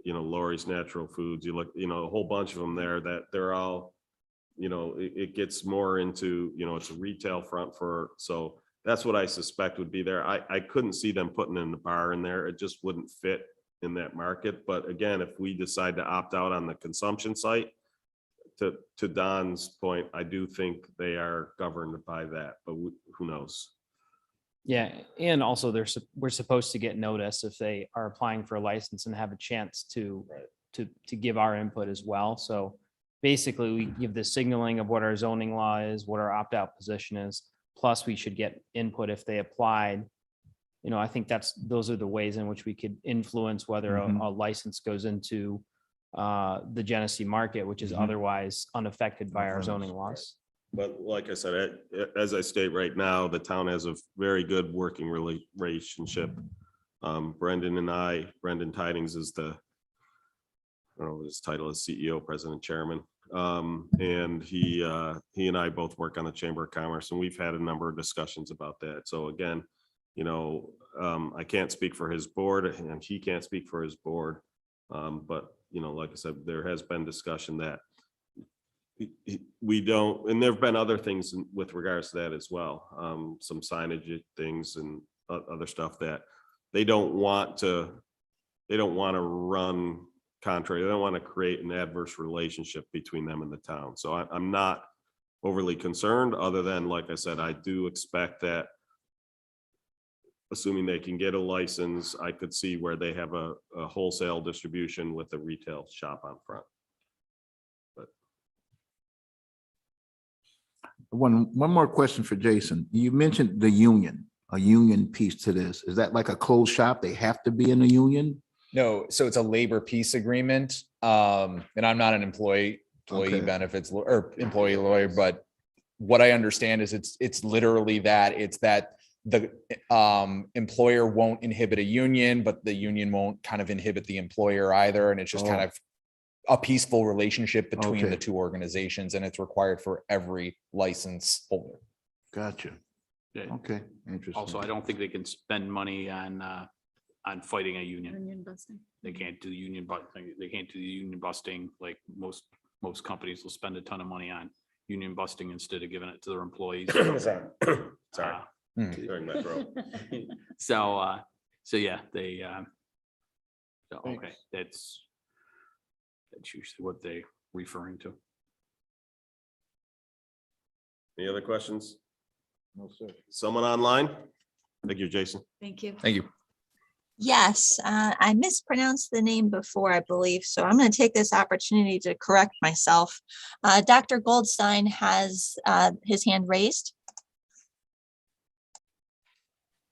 Lori's Natural Foods, you look, a whole bunch of them there that they're all, it gets more into, it's a retail front so that's what I suspect would be there. I couldn't see them putting in the bar in there. It just wouldn't fit in that market. But again, if we decide to opt out on the consumption site, to Don's point, I do think they are governed by that, but who knows? Yeah, and also we're supposed to get notice if they are applying for a license and have a chance to give our input as well. So basically, we give the signaling of what our zoning law is, what our opt-out position is. Plus, we should get input if they applied I think those are the ways in which we could influence whether a license goes into the Genesee market, which is otherwise unaffected by our zoning laws. But like I said, as I state right now, the town has a very good working relationship. Brendan Tidings is I don't know, his title is CEO, President, Chairman. And he and I both work on the Chamber of Commerce, and we've had a number of discussions about that. So again, I can't speak for his board and he can't speak for his board. But like I said, there has been discussion that we don't, and there've been other things with regards to that as well. Some signage things and other stuff that they don't want to run contrary. They don't want to create an adverse relationship between them and the town. So I'm not overly concerned, other than, like I said, I do expect that, assuming they can get a license, I could see where they have a wholesale distribution with a retail shop on front. But One more question for Jason. You mentioned a union piece to this. Is that like a closed shop? They have to be in a union? No, so it's a labor peace agreement. And I'm not an employee Okay. benefits or employee lawyer, but what I understand is it's literally that. It's that the employer won't inhibit a union, but the union won't kind of inhibit the employer either. And it's just kind of a peaceful relationship between the two organizations, and it's required for every license holder. Gotcha. Yeah. Okay, interesting. Also, I don't think they can spend money on fighting a union. Union busting. They can't do union busting. They can't do the union busting like most companies will spend a ton of money on union busting instead of giving it to their employees. Sorry. During my throat. So yeah, they okay, that's usually what they're referring to. Any other questions? No, sir. Someone online? Thank you, Jason. Thank you. Thank you. Yes, I mispronounced the name before, I believe, so I'm going to take this opportunity to correct myself. Dr. Goldstein has his hand raised.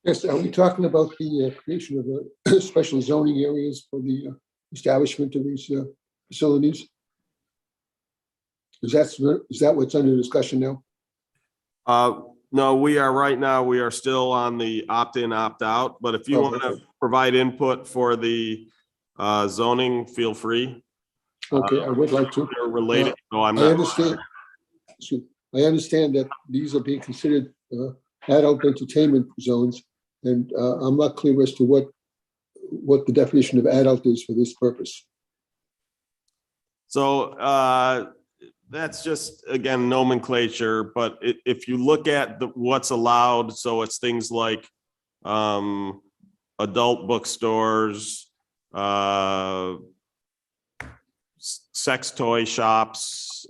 Yes, are we talking about the creation of the special zoning areas for the establishment of these facilities? Is that what's under discussion now? No, we are still on the opt-in, opt-out, but if you want to provide input for the zoning, feel free. Okay, I would like to. They're related. No, I'm I not. understand. I understand that these are being considered adult entertainment zones, and I'm not clear as to what the definition of adult is for this purpose. So that's just, again, nomenclature, but if you look at what's allowed, so it's things like adult bookstores, sex toy shops,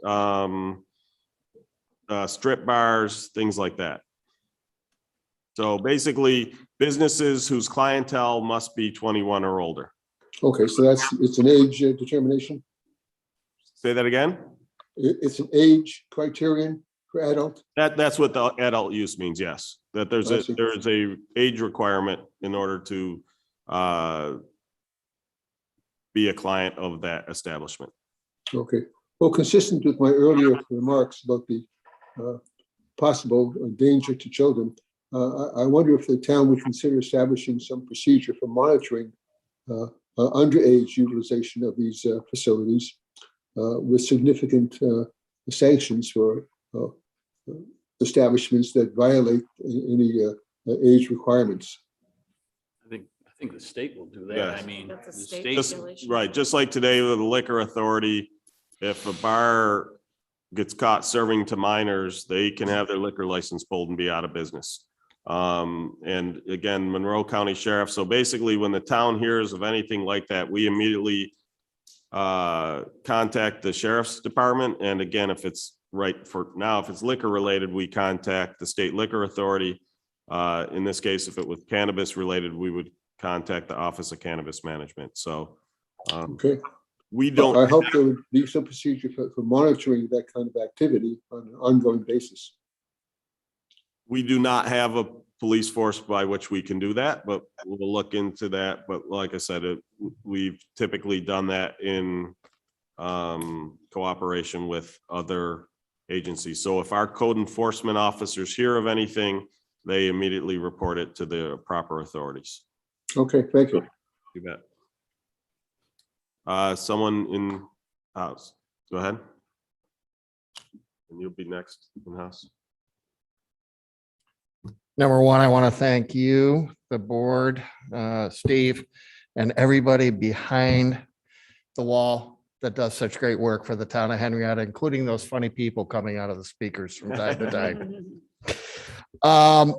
strip bars, things like that. So basically, businesses whose clientele must be 21 or older. Okay, so it's an age determination? Say that again? It's an age criterion for adult? That's what the adult use means, yes. That there's I see. a age requirement in order to be a client of that establishment. Okay, well, consistent with my earlier remarks about the possible danger to children, I wonder if the town would consider establishing some procedure for monitoring underage utilization of these facilities with significant sanctions for establishments that violate any age requirements. I think the state will do that. Yes. I mean, That's a the state state, regulation. Right, just like today with the liquor authority, if a bar gets caught serving to minors, they can have their liquor license pulled and be out of business. And again, Monroe County Sheriff. So basically, when the town hears of anything like that, we immediately contact the sheriff's department. And again, if it's if it's liquor related, we contact the state liquor authority. In this case, if it was cannabis related, we would contact the Office of Cannabis Management. So Okay. we don't. I hope there would be some procedure for monitoring that kind of activity on an ongoing basis. We do not have police force by which we can do that, but we'll look into that. But like I said, we've typically done that in cooperation with other agencies. So if our code enforcement officers hear of anything, they immediately report it to the proper authorities. Okay, thank you. You bet. Someone in house, go ahead. And you'll be next in house. Number one, I want to thank you, the board, Steve, and everybody behind the wall that does such great work for the town of Henrietta, including those funny people coming out of the speakers from time to time.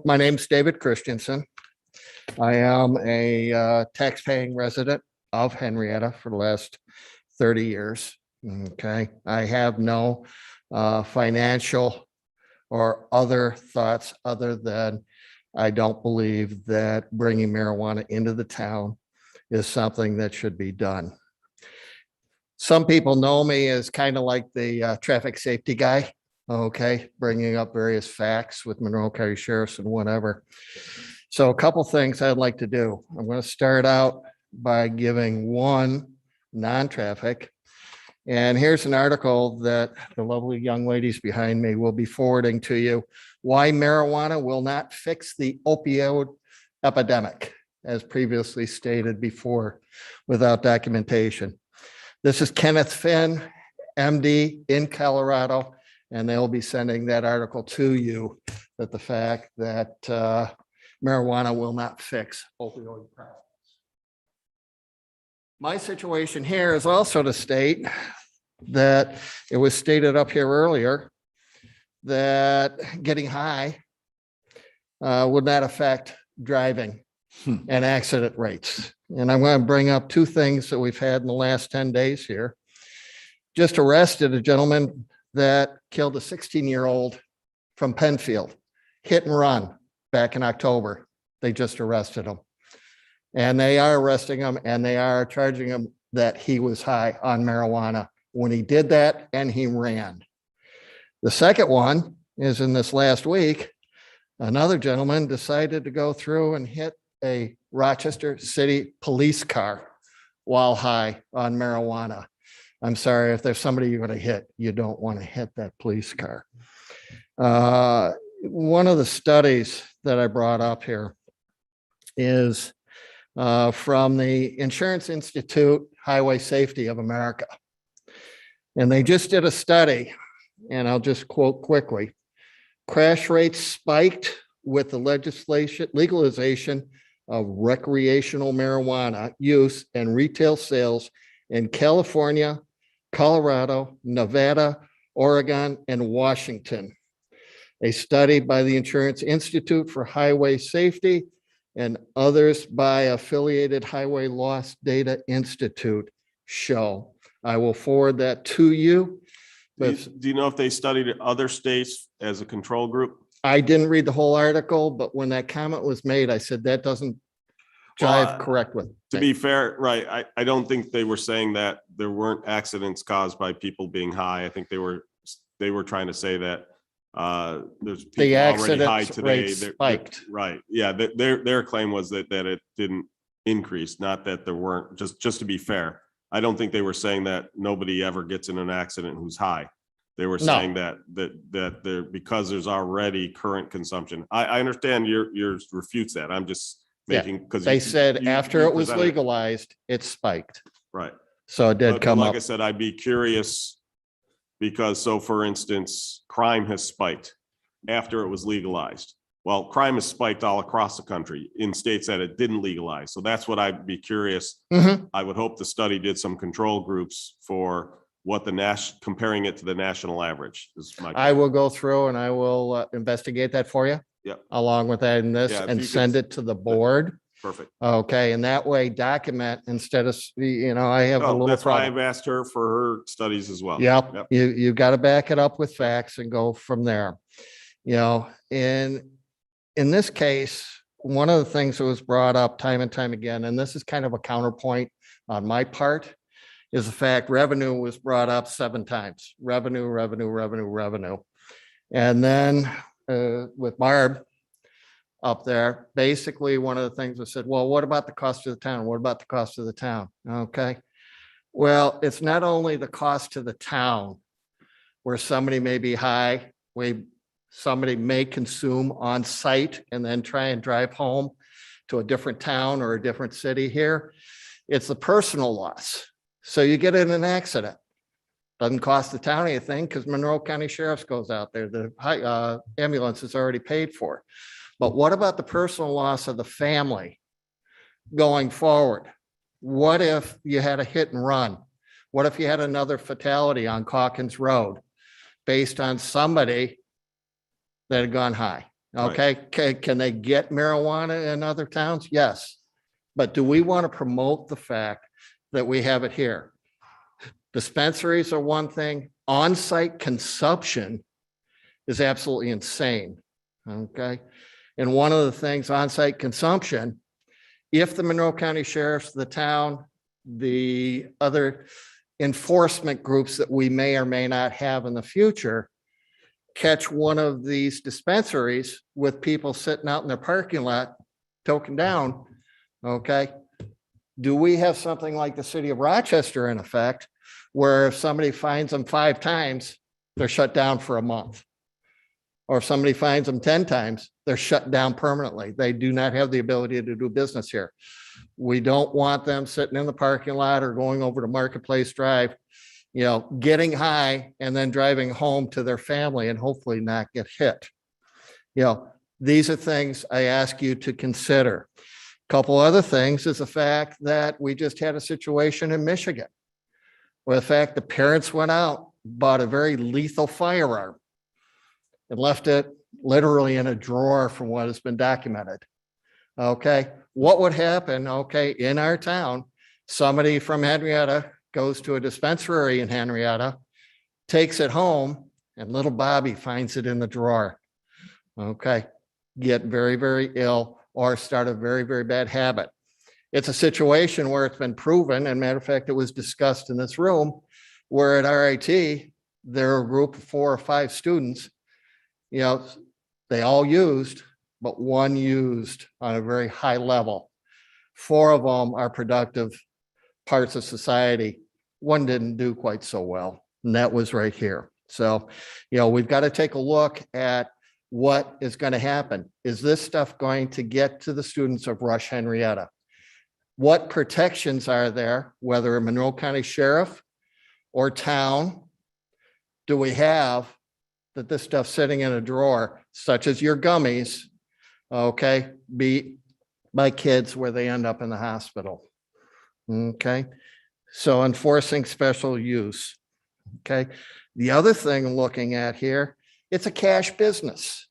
My name's David Christensen. I am a tax-paying resident of Henrietta for the last 30 years. Okay, I have no financial or other thoughts other than I don't believe that bringing marijuana into the town is something that should be done. Some people know me as kind of like the traffic safety guy, okay, bringing up various facts with Monroe County Sheriffs and whatever. So a couple things I'd like to do. I'm going to start out by giving one non-traffic. And here's an article that the lovely young ladies behind me will be forwarding to you. Why marijuana will not fix the opioid epidemic, as previously stated before, without documentation. This is Kenneth Finn, MD in Colorado, and they'll be sending that article to you, that the fact that marijuana will not fix opioid problems. My situation here is also to state that it was stated up here earlier that getting high would not affect driving and accident rates. And I'm going to bring up two things that we've had in the last 10 days here. Just arrested a gentleman that killed a 16-year-old from Penfield, hit and run back in October. They just arrested him. And they are arresting him and they are charging him that he was high on marijuana when he did that and he ran. The second one is in this last week, another gentleman decided to go through and hit a Rochester City police car while high on marijuana. I'm sorry, if there's somebody you're going to hit, you don't want to hit that police car. One of the studies that I brought up here is from the Insurance Institute Highway Safety of America. And they just did a study, and I'll just quote quickly. Crash rates spiked with the legalization of recreational marijuana use and retail sales in California, Colorado, Nevada, Oregon, and Washington. A study by the Insurance Institute for Highway Safety and others by affiliated Highway Loss Data Institute show. I will forward that to you. Do you know if they studied other states as a control group? I didn't read the whole article, but when that comment was made, I said, that doesn't jive correct with. To be fair, right, I don't think they were saying that there weren't accidents caused by people being high. I think they were trying to say that there's people already high today. Spiked. Right, yeah, their claim was that it didn't increase, not that there weren't, just to be fair. I don't think they were saying that nobody ever gets in an accident who's high. They were saying that there, because there's already current consumption. I understand yours refutes that. I'm just making, because they said after it was legalized, it spiked. Right. So it did come up. Like I said, I'd be curious because, so for instance, crime has spiked after it was legalized. Well, crime has spiked all across the country in states that it didn't legalize. So that's what I'd be curious. I would hope the study did some control groups for what comparing it to the national average is my. I will go through and I will investigate that for you. Yep. Along with that in this and send it to the board. Perfect. Okay. And that way document instead of, I have a little That's why problem. I've asked her for her studies as well. Yep. You got to back it up with facts and go from there. In this case, one of the things that was brought up time and time again, and this is kind of a counterpoint on my part, is the fact revenue was brought up 7 times. Revenue. And then with Barb, up there. Basically, one of the things was said, well, what about the cost of the town? What about the cost of the town? Okay. Well, it's not only the cost to the town where somebody may be high, somebody may consume on site and then try and drive home to a different town or a different city here. It's the personal loss. So you get in an accident. Doesn't cost the town anything because Monroe County Sheriff's goes out there. The ambulance is already paid for. But what about the personal loss of the family going forward? What if you had a hit and run? What if you had another fatality on Calkins Road based on somebody that had gone high? Okay, can they get marijuana in other towns? Yes. But do we want to promote the fact that we have it here? Dispensaries are one thing. On-site consumption is absolutely insane. Okay. And one of the things, on-site consumption, if the Monroe County Sheriff's, the town, the other enforcement groups that we may or may not have in the future catch one of these dispensaries with people sitting out in their parking lot token down, okay? Do we have something like the city of Rochester in effect, where if somebody finds them 5 times, they're shut down for a month? Or if somebody finds them 10 times, they're shut down permanently. They do not have the ability to do business here. We don't want them sitting in the parking lot or going over to Marketplace Drive, you know, getting high and then driving home to their family and hopefully not get hit. You know, these are things I ask you to consider. A couple other things is the fact that we just had a situation in Michigan where the fact the parents went out, bought a very lethal firearm and left it literally in a drawer from what has been documented. Okay, what would happen, okay, in our town, somebody from Henrietta goes to a dispensary in Henrietta, takes it home, and little Bobby finds it in the drawer. Okay, get very, very ill or start a very, very bad habit. It's a situation where it's been proven, and matter of fact, it was discussed in this room, where at RIT, there are a group of 4 or 5 students, you know, they all used, but one used on a very high level. 4 of them are productive parts of society. One didn't do quite so well, and that was right here. So, you know, we've got to take a look at what is going to happen. Is this stuff going to get to the students of Rush Henrietta? What protections are there, whether a Monroe County Sheriff or town, do we have that this stuff sitting in a drawer, such as your gummies, okay, be by kids where they end up in the hospital? Okay, so enforcing special use. Okay, the other thing looking at here, it's a cash business.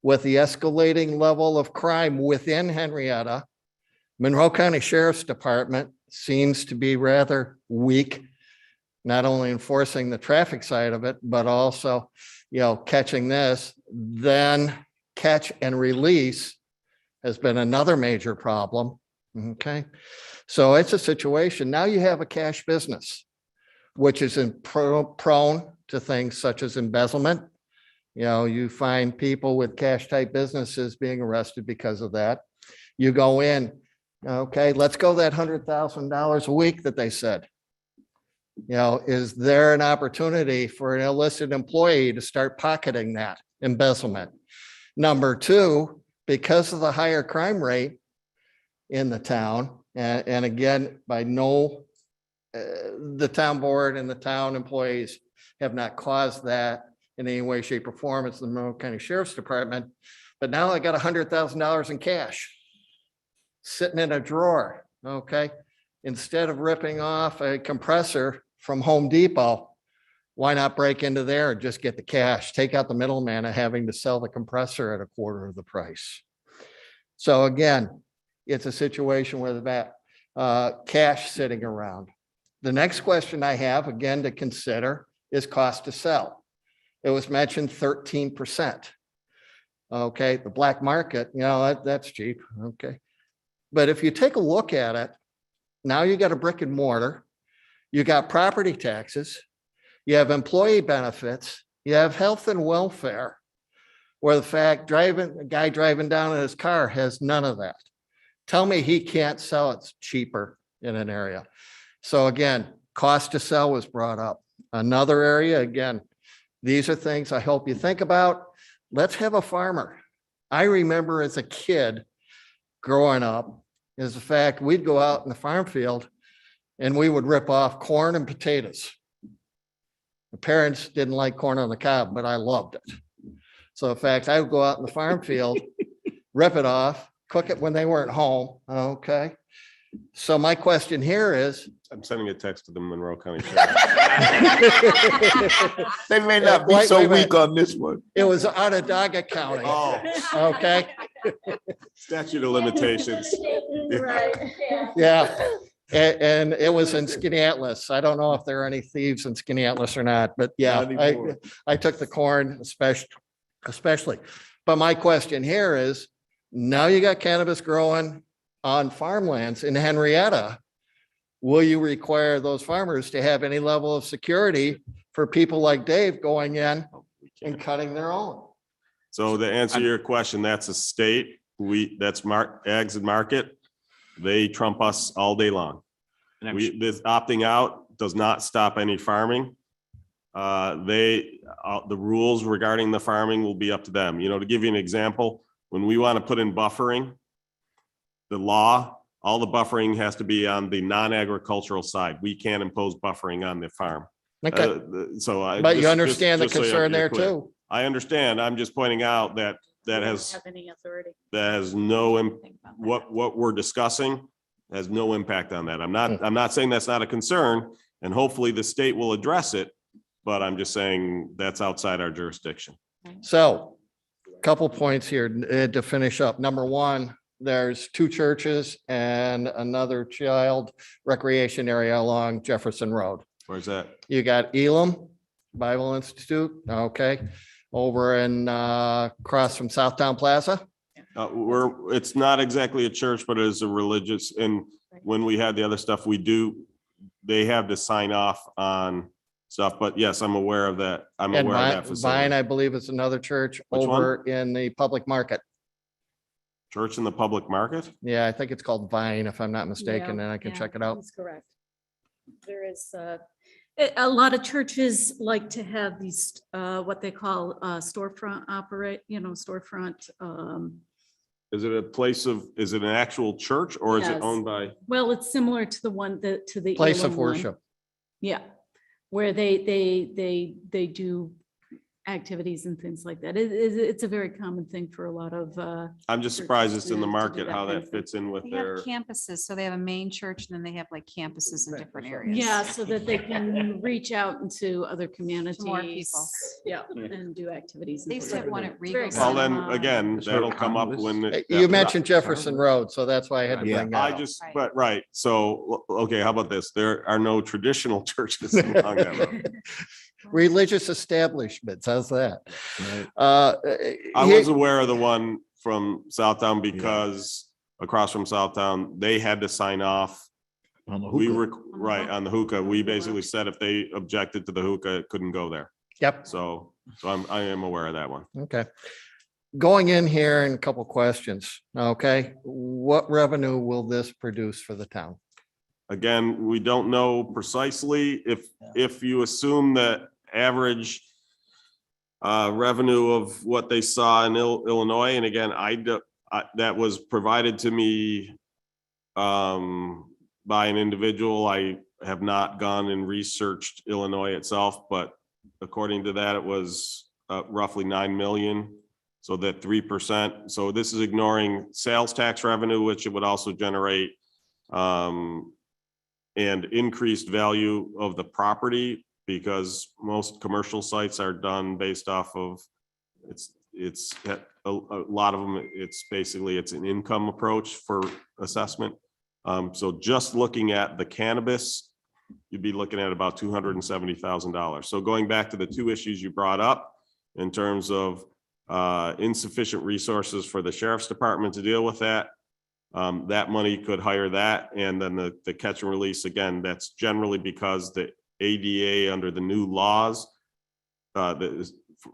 With the escalating level of crime within Henrietta, Monroe County Sheriff's Department seems to be rather weak, not only enforcing the traffic side of it, but also, you know, catching this. Then catch and release has been another major problem. Okay, so it's a situation. Now you have a cash business, which is prone to things such as embezzlement. You know, you find people with cash type businesses being arrested because of that. You go in, okay, let's go that $100,000 a week that they said. You know, is there an opportunity for an illicit employee to start pocketing that embezzlement? Number 2, because of the higher crime rate in the town, and again, by no, the town board and the town employees have not caused that in any way, shape, or form. It's the Monroe County Sheriff's Department. But now I got $100,000 in cash sitting in a drawer. Okay, instead of ripping off a compressor from Home Depot, why not break into there and just get the cash, take out the middleman of having to sell the compressor at a quarter of the price? So again, it's a situation where the cash sitting around. The next question I have, again, to consider is cost to sell. It was mentioned 13%. Okay, the black market, you know, that's cheap. Okay, but if you take a look at it, now you got a brick and mortar, you got property taxes, you have employee benefits, you have health and welfare. where the fact a guy driving down in his car has none of that. Tell me he can't sell it cheaper in an area. So again, cost to sell was brought up. Another area, again, these are things I hope you think about. Let's have a farmer. I remember as a kid growing up is the fact we'd go out in the farm field and we would rip off corn and potatoes. My parents didn't like corn on the cob, but I loved it. So in fact, I would go out in the farm field, rip it off, cook it when they weren't home. Okay. So my question here is, I'm sending a text to the Monroe County Sheriff. They may not be Wait, so wait, wait. weak on this one. it was Onondaga County. Oh, Okay. statute of limitations. Yeah. And it was in Skaneateles. I don't know if there are any thieves in Skaneateles or not, but yeah, Not anymore. I took the corn especially. But my question here is, now you got cannabis growing on farmlands in Henrietta. Will you require those farmers to have any level of security for people like Dave going in and cutting their own? So to answer your question, that's a state. That's Ags and Market. They trump us all day long. This opting out does not stop any farming. The rules regarding the farming will be up to them. You know, to give you an example, when we want to put in buffering, the law, all the buffering has to be on the non-agricultural side. We can't impose buffering on the farm. Okay. But you understand the concern there too. I understand. I'm just pointing out that has Have any authority. that has no, what we're discussing has no impact on that. I'm not saying that's not a concern, and hopefully the state will address it, but I'm just saying that's outside our jurisdiction. So, couple points here to finish up. Number one, there's 2 churches and another child recreation area along Jefferson Road. Where's that? You got Elam Bible Institute, okay, over in across from Southtown Plaza. It's not exactly a church, but it is a religious, and when we had the other stuff, they have to sign off on stuff, but yes, I'm aware of that. I'm And aware of that Vine, facility. I believe, is another church Which one? over in the public market. Church in the public market? Yeah, I think it's called Vine, if I'm not mistaken, Yeah, and I can yeah, check it out. That's correct. There is a lot of churches like to have these, what they call storefront storefront. Is it a place is it an actual church or is it Yes. owned by? Well, it's similar to the one to the. Place Elam of one. worship. Yeah, where they do activities and things like that. It's a very common thing for a lot of. I'm just surprised it's in the to do market, that how kind that of thing. fits in with They have their, campuses, so they have a main church and then they have like campuses in different areas. Yeah, so that they can reach out into other communities. more people. Yeah, and do activities. and They used to things have like one that. at It's very Regal well, then, common. again, Is there that'll a come up Cannabis? when. You mentioned Jefferson Road, so that's why I had to Yeah. bring that I up. just, Right. but, right, so, okay, how about this? There are no traditional churches along that road. Religious establishments, how's that? Right. I Here- was aware of the one from Southtown because across from Southtown, they had to sign off. On the We hookah. were, right, on the hookah. We basically said if they objected to the hookah, it couldn't go there. Yep, So I am aware of that one. okay. Going in here and a couple questions, okay? What revenue will this produce for the town? Again, we don't know precisely if you assume that average revenue of what they saw in Illinois, and again, that was provided to me by an individual. I have not gone and researched Illinois itself, but according to that, it was roughly 9 million. So that 3%. So this is ignoring sales tax revenue, which it would also generate and increased value of the property, because most commercial sites are done based off of it's a lot of them. It's basically an income approach for assessment. So just looking at the cannabis, you'd be looking at about $270,000. So going back to the 2 issues you brought up in terms of insufficient resources for the sheriff's department to deal with that. That money could hire that, and then the catch and release, again, that's generally because the ADA under the new laws,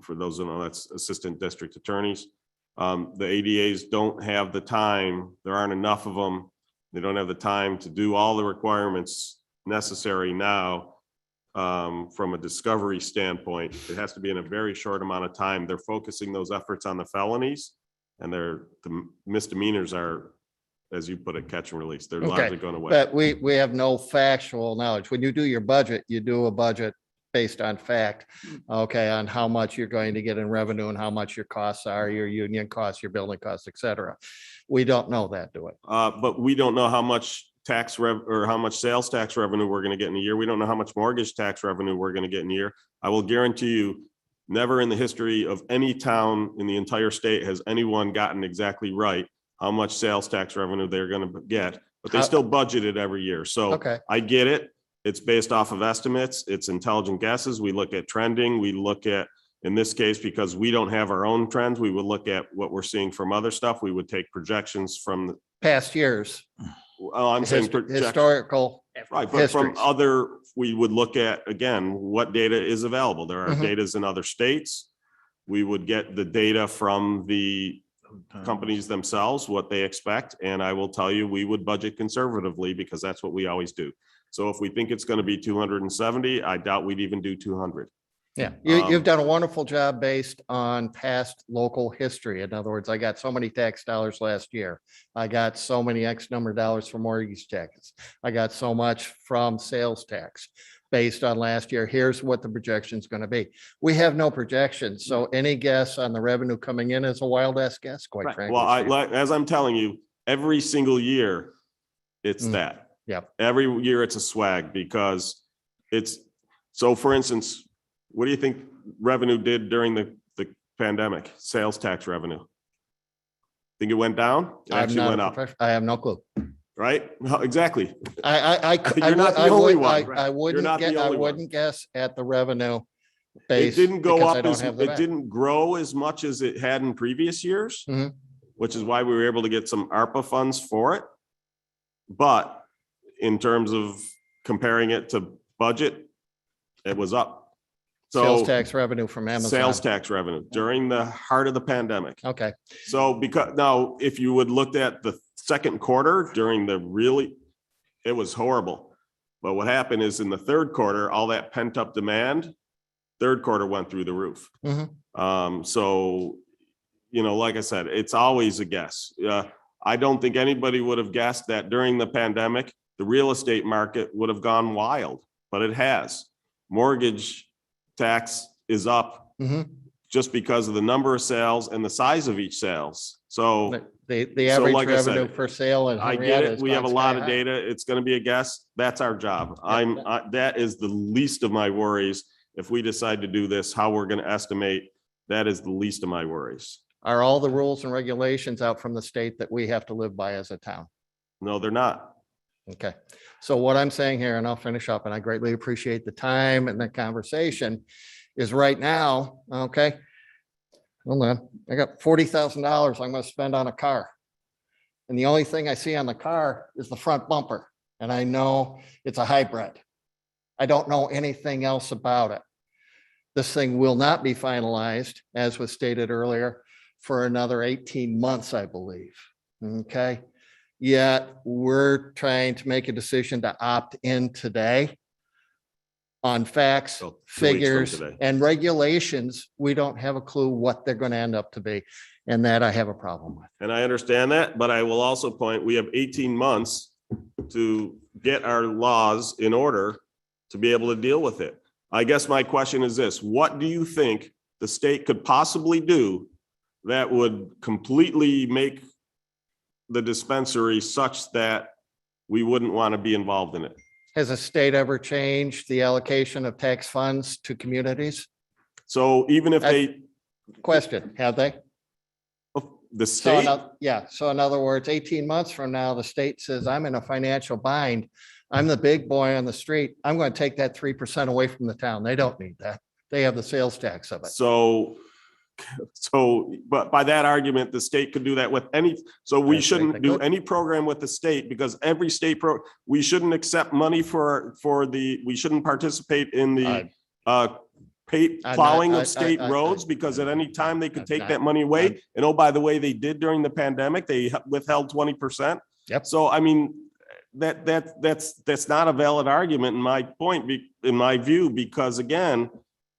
for those who know, that's assistant district attorneys. The ADAs don't have the time. There aren't enough of them. They don't have the time to do all the requirements necessary now. From a discovery standpoint, it has to be in a very short amount of time. They're focusing those efforts on the felonies, and the misdemeanors are, as you put it, catch and release. They're largely going away. But we have no factual knowledge. When you do your budget, you do a budget based on fact, okay, on how much you're going to get in revenue and how much your costs are, your union costs, your building costs, et cetera. We don't know that, do we? But we don't know how much or how much sales tax revenue we're going to get in a year. We don't know how much mortgage tax revenue we're going to get in a year. I will guarantee you, never in the history of any town in the entire state has anyone gotten exactly right how much sales tax revenue they're going to get, but they still budget it every year. So Okay. I get it. It's based off of estimates. It's intelligent guesses. We look at trending. We look at, in this case, because we don't have our own trends, we would look at what we're seeing from other stuff. We would take projections from the Past years. I'm saying Historical. right, but from histories. other, we would look at, again, what data is available. There are Mhm. datas in other states. We would get the data from the companies themselves, what they expect. And I will tell you, we would budget conservatively because that's what we always do. So if we think it's going to be 270, I doubt we'd even do 200. Yeah, you've done a wonderful job based on past local history. In other words, I got so many tax dollars last year. I got so many X number of dollars from mortgage taxes. I got so much from sales tax based on last year. Here's what the projection is going to be. We have no projections. So any guess on the revenue coming in is a wild ass guess, quite frankly. Well, as I'm telling you, every single year, it's that. Yep. Every year it's a swag because it's, so for instance, what do you think revenue did during the pandemic? Sales tax revenue. Think it went down? It actually went up, I have no clue. right? No, exactly. You're not the only one. I You're wouldn't not the only one. guess at the revenue It base. didn't go because I up don't as, have the it back. didn't grow as much as it had in previous years, Mhm. which is why we were able to get some ARPA funds for it. But in terms of comparing it to budget, it was up. Sales So tax revenue from Amazon. sales tax revenue during the heart of the pandemic. Okay. So because now, if you would looked at the second quarter during it was horrible. But what happened is in the third quarter, all that pent up demand, third quarter went through the roof. Mhm. So, like I said, it's always a guess. I don't think anybody would have guessed that during the pandemic, the real estate market would have gone wild, but it has. Mortgage tax is up Mhm. just because of the number of sales and the size of each sales. So The So average like I said, revenue per sale in I get Henrietta it. has We have a gone lot sky of high. data. It's going to be a guess. That's our job. That is the least of my worries. If we decide to do this, how we're going to estimate, that is the least of my worries. Are all the rules and regulations out from the state that we have to live by as a town? No, they're not. Okay, so what I'm saying here, and I'll finish up, and I greatly appreciate the time and the conversation, is right now, okay? Hold on, I got $40,000 I'm gonna spend on a car. And the only thing I see on the car is the front bumper, and I know it's a hybrid. I don't know anything else about it. This thing will not be finalized, as was stated earlier, for another 18 months, I believe, okay? Yet we're trying to make a decision to opt in today on facts, 2 weeks from figures, today. and regulations. We don't have a clue what they're going to end up to be. And that I have a problem with. And I understand that, but I will also point, we have 18 months to get our laws in order to be able to deal with it. I guess my question is this: what do you think the state could possibly do that would completely make the dispensary such that we wouldn't want to be involved in it? Has the state ever changed the allocation of tax funds to communities? So even if Question, have they? the So, state, yeah, so in other words, 18 months from now, the state says, I'm in a financial bind. I'm the big boy on the street. I'm going to take that 3% away from the town. They don't need that. They have the sales tax of it. so, but by that argument, the state could do that with any, so we I think shouldn't they do could. any program with the state because every state we shouldn't accept money we shouldn't participate in the plowing I- of state I- roads, because at any time they could I'm take not- that money away. And oh, by the way, they did during the pandemic, they withheld 20%. Yep. So I mean, that's not a valid argument in my point, in my view, because again,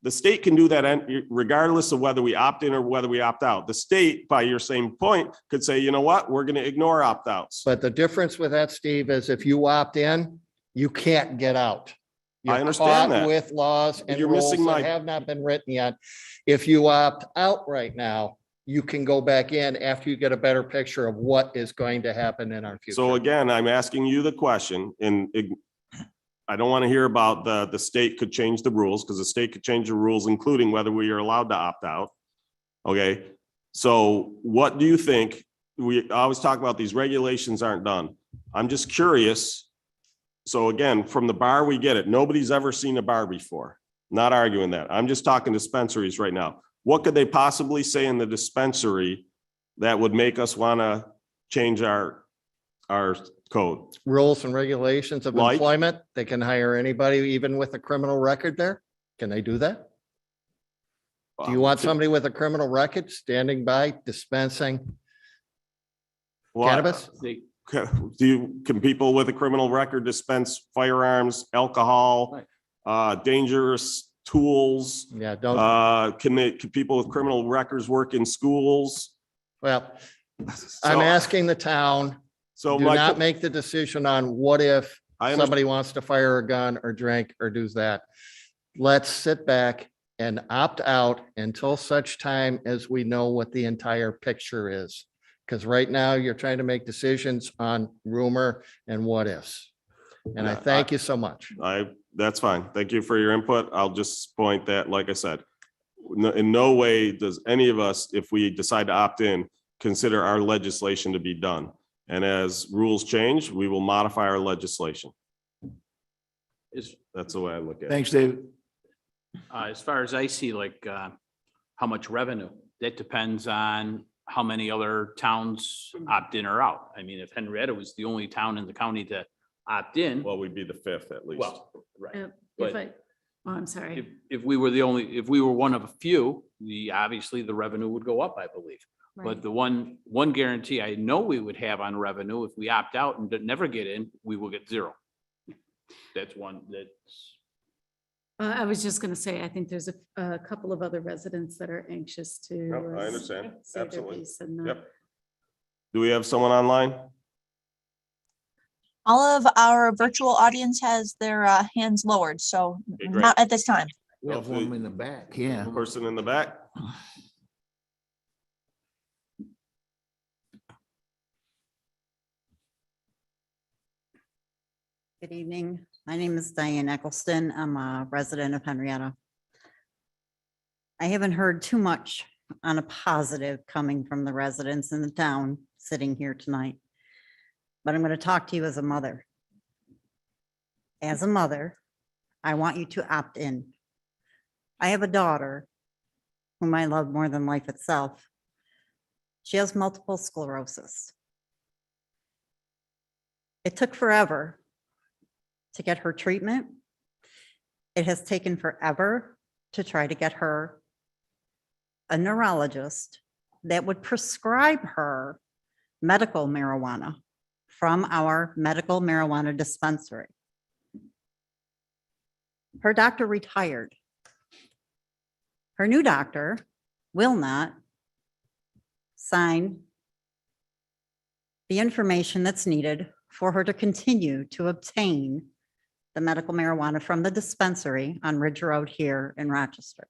the state can do that regardless of whether we opt in or whether we opt out. The state, by your same point, could say, you know what, we're going to ignore opt-outs. But the difference with that, Steve, is if you opt in, you can't get out. You're understand caught that. with laws and You're rules missing that my- have not been written yet. If you opt out right now, you can go back in after you get a better picture of what is going to happen in our future. So again, I'm asking you the question, and I don't want to hear about the state could change the rules, because the state could change the rules, including whether we are allowed to opt out. Okay, so what do you think? We always talk about these regulations aren't done. I'm just curious. So again, from the bar, we get it. Nobody's ever seen a bar before. Not arguing that. I'm just talking dispensaries right now. What could they possibly say in the dispensary that would make us want to change our code? Rules and regulations of Like? employment, they can hire anybody, even with a criminal record there. Can they do that? Do you want somebody with a criminal record standing by dispensing Well, cannabis? Can people with a criminal record dispense firearms, alcohol, dangerous tools? Yeah, don't, Can people with criminal records work in schools? well, So- I'm asking the town, So do my, not make the decision on what if I understand. somebody wants to fire a gun or drink or do that. Let's sit back and opt out until such time as we know what the entire picture is. Because right now you're trying to make decisions on rumor and what ifs. And I Yeah, thank you so much. That's fine. Thank you for your input. I'll just point that, like I said, in no way does any of us, if we decide to opt in, consider our legislation to be done. And as rules change, we will modify our legislation. That's the way I look at it. Thanks, David. As far as I see, like, how much revenue, that depends on how many other towns opt in or out. I mean, if Henrietta was the only town in the county to opt in, Well, we'd be the fifth at least. well, right. If But- I, oh, I'm sorry. If we were if we were one of a few, obviously the revenue would go up, I believe. Right. But the one guarantee I know we would have on revenue, if we opt out and never get in, we will get zero. That's one that's. I was just gonna say, I think there's a couple of other residents that are anxious to. Yep, I understand. say their Absolutely. piece and, Yep. Do we have someone online? All of our virtual audience has their hands lowered, so Okay, great. not at this time. We have one in the back, yeah. Person in the back? Good evening. My name is Diane Eccleston. I'm a resident of Henrietta. I haven't heard too much on a positive coming from the residents in the town sitting here tonight. But I'm going to talk to you as a mother. As a mother, I want you to opt in. I have a daughter whom I love more than life itself. She has multiple sclerosis. It took forever to get her treatment. It has taken forever to try to get her a neurologist that would prescribe her medical marijuana from our medical marijuana dispensary. Her doctor retired. Her new doctor will not sign the information that's needed for her to continue to obtain the medical marijuana from the dispensary on Ridge Road here in Rochester.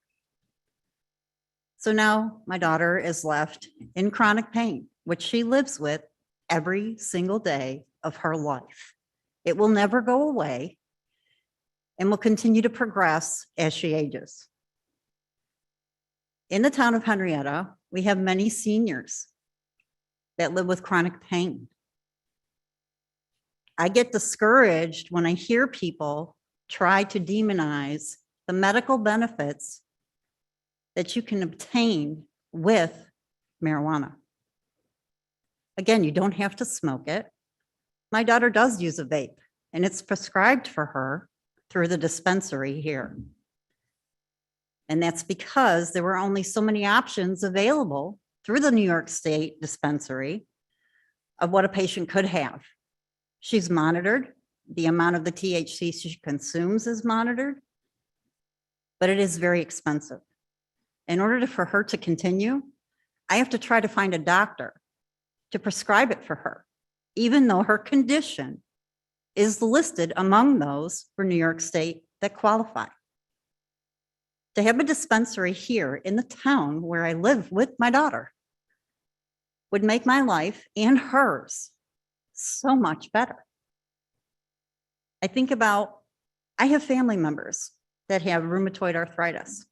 So now my daughter is left in chronic pain, which she lives with every single day of her life. It will never go away and will continue to progress as she ages. In the town of Henrietta, we have many seniors that live with chronic pain. I get discouraged when I hear people try to demonize the medical benefits that you can obtain with marijuana. Again, you don't have to smoke it. My daughter does use a vape, and it's prescribed for her through the dispensary here. And that's because there were only so many options available through the New York State Dispensary of what a patient could have. She's monitored. The amount of the THC she consumes is monitored, but it is very expensive. In order for her to continue, I have to try to find a doctor to prescribe it for her, even though her condition is listed among those for New York State that qualify. To have a dispensary here in the town where I live with my daughter would make my life and hers so much better. I think about, I have family members that have rheumatoid arthritis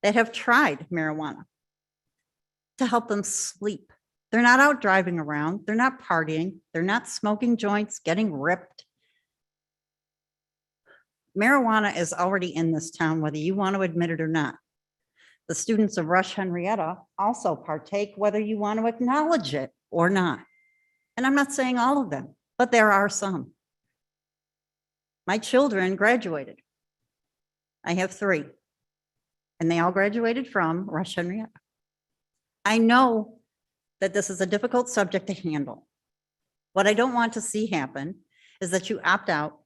that have tried marijuana to help them sleep. They're not out driving around. They're not partying. They're not smoking joints, getting ripped. Marijuana is already in this town, whether you want to admit it or not. The students of Rush Henrietta also partake, whether you want to acknowledge it or not. And I'm not saying all of them, but there are some. My children graduated. I have 3, and they all graduated from Rush Henrietta. I know that this is a difficult subject to handle. What I don't want to see happen is that you opt out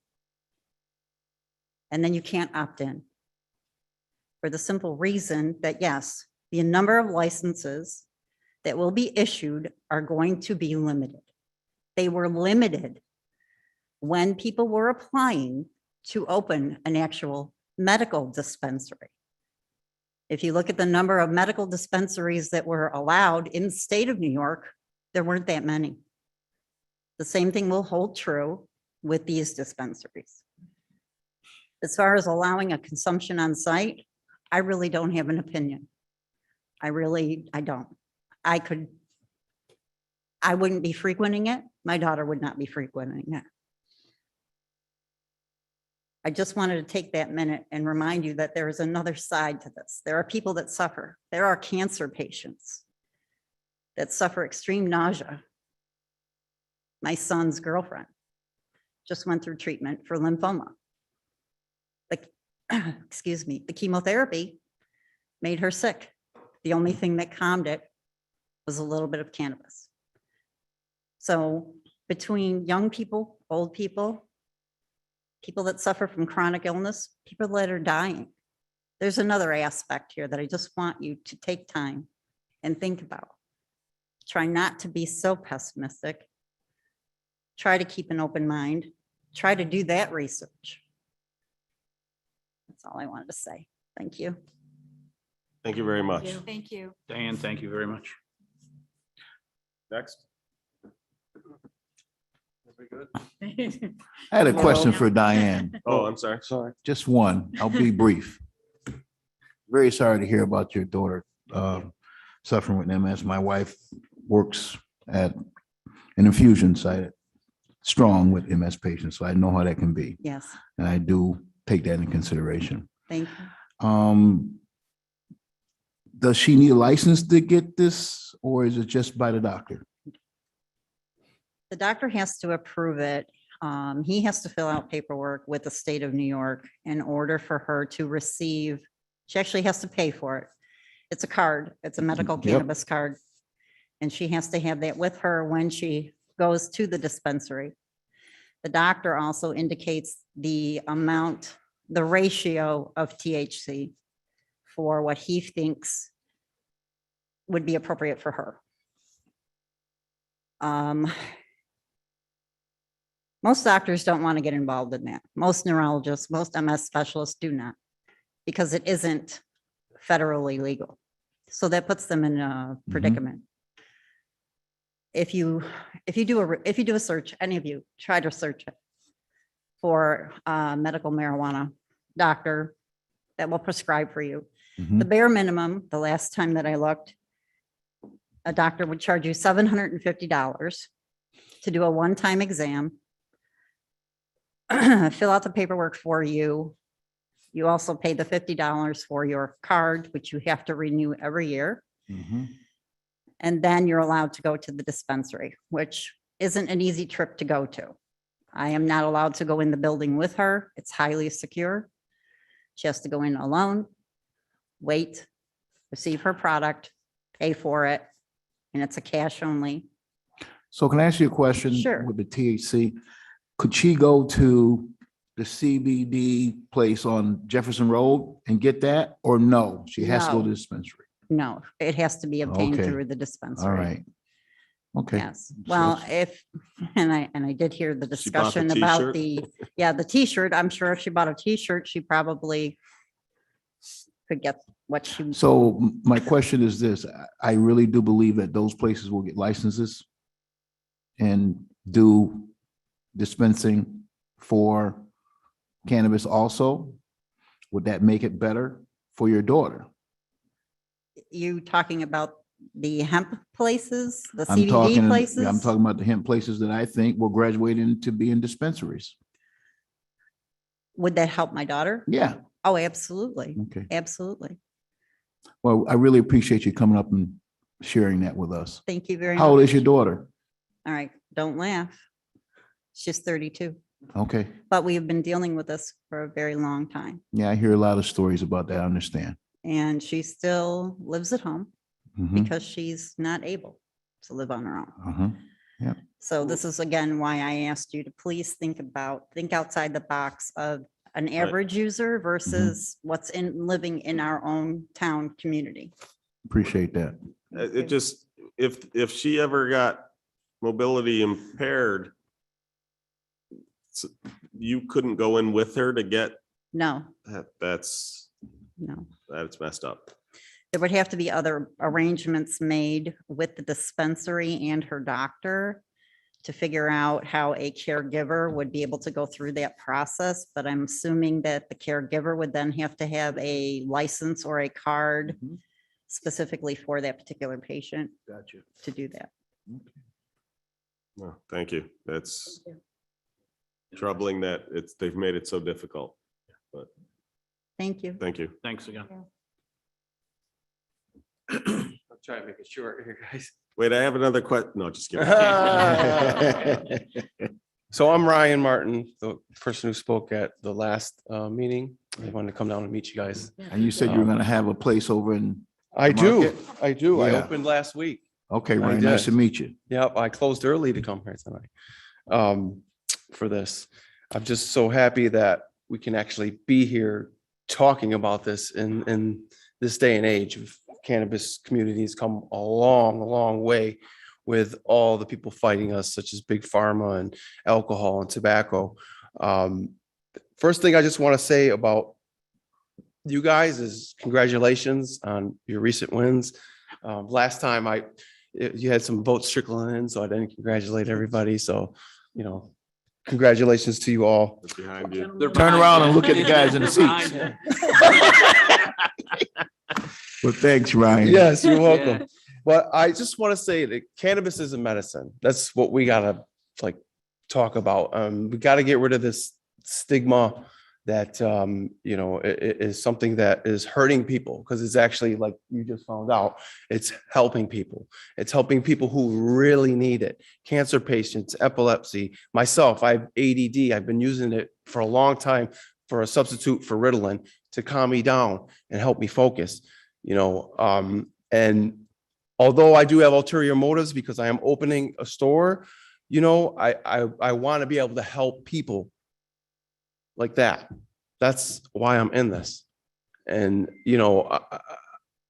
and then you can't opt in. For the simple reason that, yes, the number of licenses that will be issued are going to be limited. They were limited when people were applying to open an actual medical dispensary. If you look at the number of medical dispensaries that were allowed in the state of New York, there weren't that many. The same thing will hold true with these dispensaries. As far as allowing a consumption on site, I really don't have an opinion. I don't. I wouldn't be frequenting it. My daughter would not be frequenting it. I just wanted to take that minute and remind you that there is another side to this. There are people that suffer. There are cancer patients that suffer extreme nausea. My son's girlfriend just went through treatment for lymphoma. Excuse me, the chemotherapy made her sick. The only thing that calmed it was a little bit of cannabis. So between young people, old people, people that suffer from chronic illness, people that are dying, there's another aspect here that I just want you to take time and think about. Try not to be so pessimistic. Try to keep an open mind. Try to do that research. That's all I wanted to say. Thank you. Thank you very much. Thank you. Diane, thank you very much. Next. I had a question for Diane. Oh, I'm sorry. Just one. I'll be brief. Very sorry to hear about your daughter suffering with MS. My wife works at an infusion site, strong with MS patients, so I know how that can be. Yes, And I do take that into consideration. thank you. Does she need a license to get this, or is it just by the doctor? The doctor has to approve it. He has to fill out paperwork with the state of New York in order for her to receive, she actually has to pay for it. It's a card, it's a medical Yep. cannabis card. And she has to have that with her when she goes to the dispensary. The doctor also indicates the amount, the ratio of THC for what he thinks would be appropriate for her. Most doctors don't want to get involved in that. Most neurologists, most MS specialists do not, because it isn't federally legal. So that puts them in a predicament. If you do a search, any of you try to search it for medical marijuana doctor that will prescribe for you. The bare minimum, the last time that I looked, a doctor would charge you $750 to do a one-time exam, fill out the paperwork for you. You also pay the $50 for your card, which you have to renew every year. And then you're allowed to go to the dispensary, which isn't an easy trip to go to. I am not allowed to go in the building with her. It's highly secure. She has to go in alone. wait, receive her product, pay for it, and it's a cash only. So can I ask you a question? Sure. With the THC, could she go to the CBD place on Jefferson Road and get that, or no? She has to go to No. the dispensary. No, it has to be obtained Okay. through the dispensary. All right. Okay. Yes, well, if, and I did hear the She bought the discussion about t-shirt? the T-shirt. I'm sure if she bought a T-shirt, she probably could get what she, So my question is this, I really do believe that those places will get licenses and do dispensing for cannabis also. Would that make it better for your daughter? you talking about the hemp places, the I'm CBD talking, places? I'm talking about the hemp places that I think will graduate into being dispensaries. Would that help my daughter? Yeah. Oh, absolutely. Okay. Absolutely. Well, I really appreciate you coming up and sharing that with us. Thank you very much. How old is your daughter? All right, don't laugh. She's 32, Okay. but we've been dealing with this for a very long time. Yeah, I hear a lot of stories about that. I understand. And she still lives at home Mhm. because she's not able to live on her own. Uh-huh. Yeah. So this is again why I asked you to please think outside the box of an average user versus what's living in our own town community. Appreciate that. It just, if she ever got mobility impaired, you couldn't go in with her to get No, that. That's messed up. there would have to be other arrangements made with the dispensary and her doctor to figure out how a caregiver would be able to go through that process. But I'm assuming that the caregiver would then have to have a license or a card specifically for that particular patient. Gotcha. To do that. No, thank you. That's troubling that they've made it so difficult, but Thank you. thank you. Thanks again. I'll try to make it short here, guys. Wait, I have another question. No, just kidding. So I'm Ryan Martin, the person who spoke at the last meeting. I wanted to come down and meet you guys. And you said you were going to have a place over in. I the do. market? I do. I Yeah. opened last week. Okay, I very nice to did. meet you. Yep, I closed early to come here tonight for this. I'm just so happy that we can actually be here talking about this in this day and age. Cannabis communities come a long way with all the people fighting us, such as big pharma and alcohol and tobacco. First thing I just want to say about you guys is congratulations on your recent wins. Last time you had some votes trickling in, so I didn't congratulate everybody. So, congratulations to you all. It's behind you. Turn around and look at the guys in the seats. Well, thanks, Ryan. Yes, you're welcome. But I just want to say that cannabis is a medicine. That's what we gotta talk about. We got to get rid of this stigma that it is something that is hurting people, because it's actually, like you just found out, it's helping people. It's helping people who really need it. Cancer patients, epilepsy, myself, I have ADD. I've been using it for a long time for a substitute for Ritalin to calm me down and help me focus. And although I do have ulterior motives because I am opening a store, I want to be able to help people like that. That's why I'm in this. And,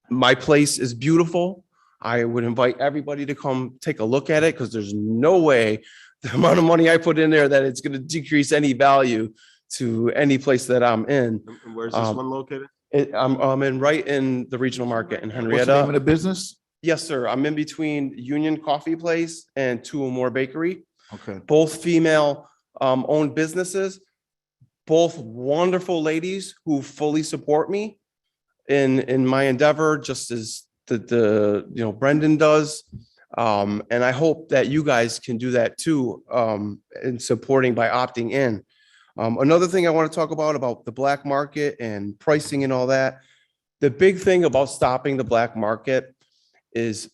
my place is beautiful. I would invite everybody to come take a look at it, because there's no way the amount of money I put in there that it's going to decrease any value to any place that I'm in. And where's this one located? I'm right in the regional market in Henrietta. What's the name of the business? Yes, sir. I'm in between Union Coffee Place and Two or More Bakery. Okay. Both female owned businesses, both wonderful ladies who fully support me in my endeavor, just as the Brendan does. And I hope that you guys can do that too, in supporting by opting in. Another thing I want to talk about the black market and pricing and all that. The big thing about stopping the black market is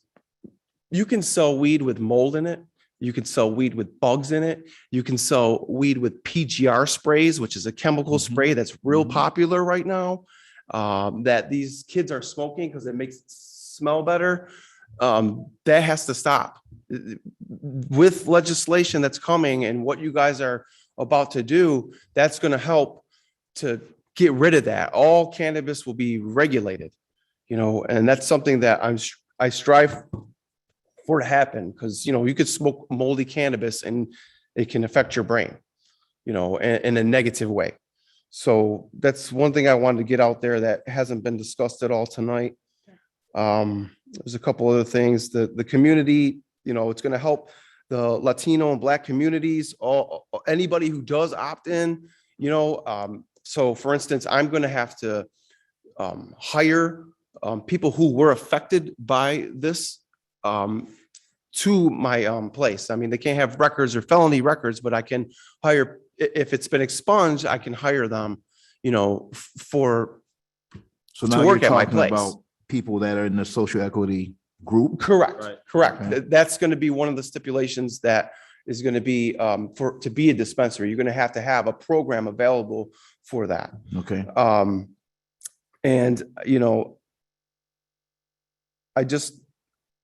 you can sell weed with mold in it. You can sell weed with bugs in it. You can sell weed with PGR sprays, which is a chemical spray that's real popular right now. that these kids are smoking because it makes it smell better, that has to stop. With legislation that's coming and what you guys are about to do, that's going to help to get rid of that. All cannabis will be regulated, and that's something that I strive for to happen, because, you could smoke moldy cannabis and it can affect your brain, in a negative way. So that's one thing I wanted to get out there that hasn't been discussed at all tonight. There's a couple other things. The community, it's going to help the Latino and Black communities, anybody who does opt in, so for instance, I'm going to have to hire people who were affected by this to my place. I mean, they can't have records or felony records, but I can hire, if it's been expunged, I can hire them, for So to now you're work at my talking place. about people that are in the social equity group? Correct, Right. correct. Okay. That's going to be one of the stipulations that is going to be to be a dispensary. You're going to have a program available for that. Okay. And, I just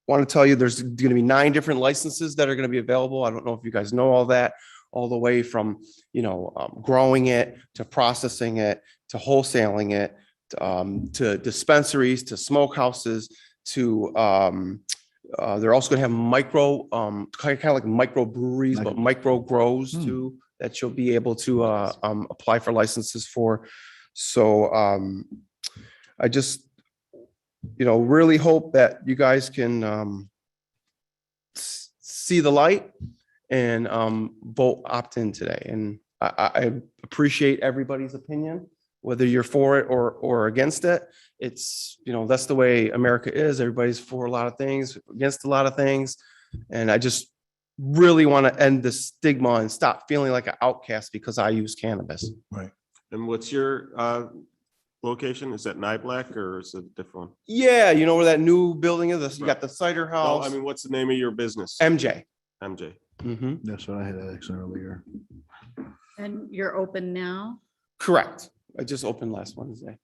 want to tell you, there's going to be 9 different licenses that are going to be available. I don't know if you guys know all that, all the way from, growing it to processing it, to wholesaling it, to dispensaries, to smokehouses, to, they're also going to have micro, kind of like micro breweries, but micro grows too, that you'll be able to apply for licenses for. So I just, really hope that you guys can see the light and vote opt in today. And I appreciate everybody's opinion, whether you're for it or against it. It's, that's the way America is. Everybody's for a lot of things, against a lot of things. And I just really want to end the stigma and stop feeling like an outcast because I use cannabis. Right. And what's your location? Is that Niblack or is it a different one? Yeah, where that new building is? You got the cider No, house. I mean, what's the name of your business? MJ. MJ. Mm-hmm. That's what I had asked earlier. And you're open now? Correct. I just opened last Wednesday.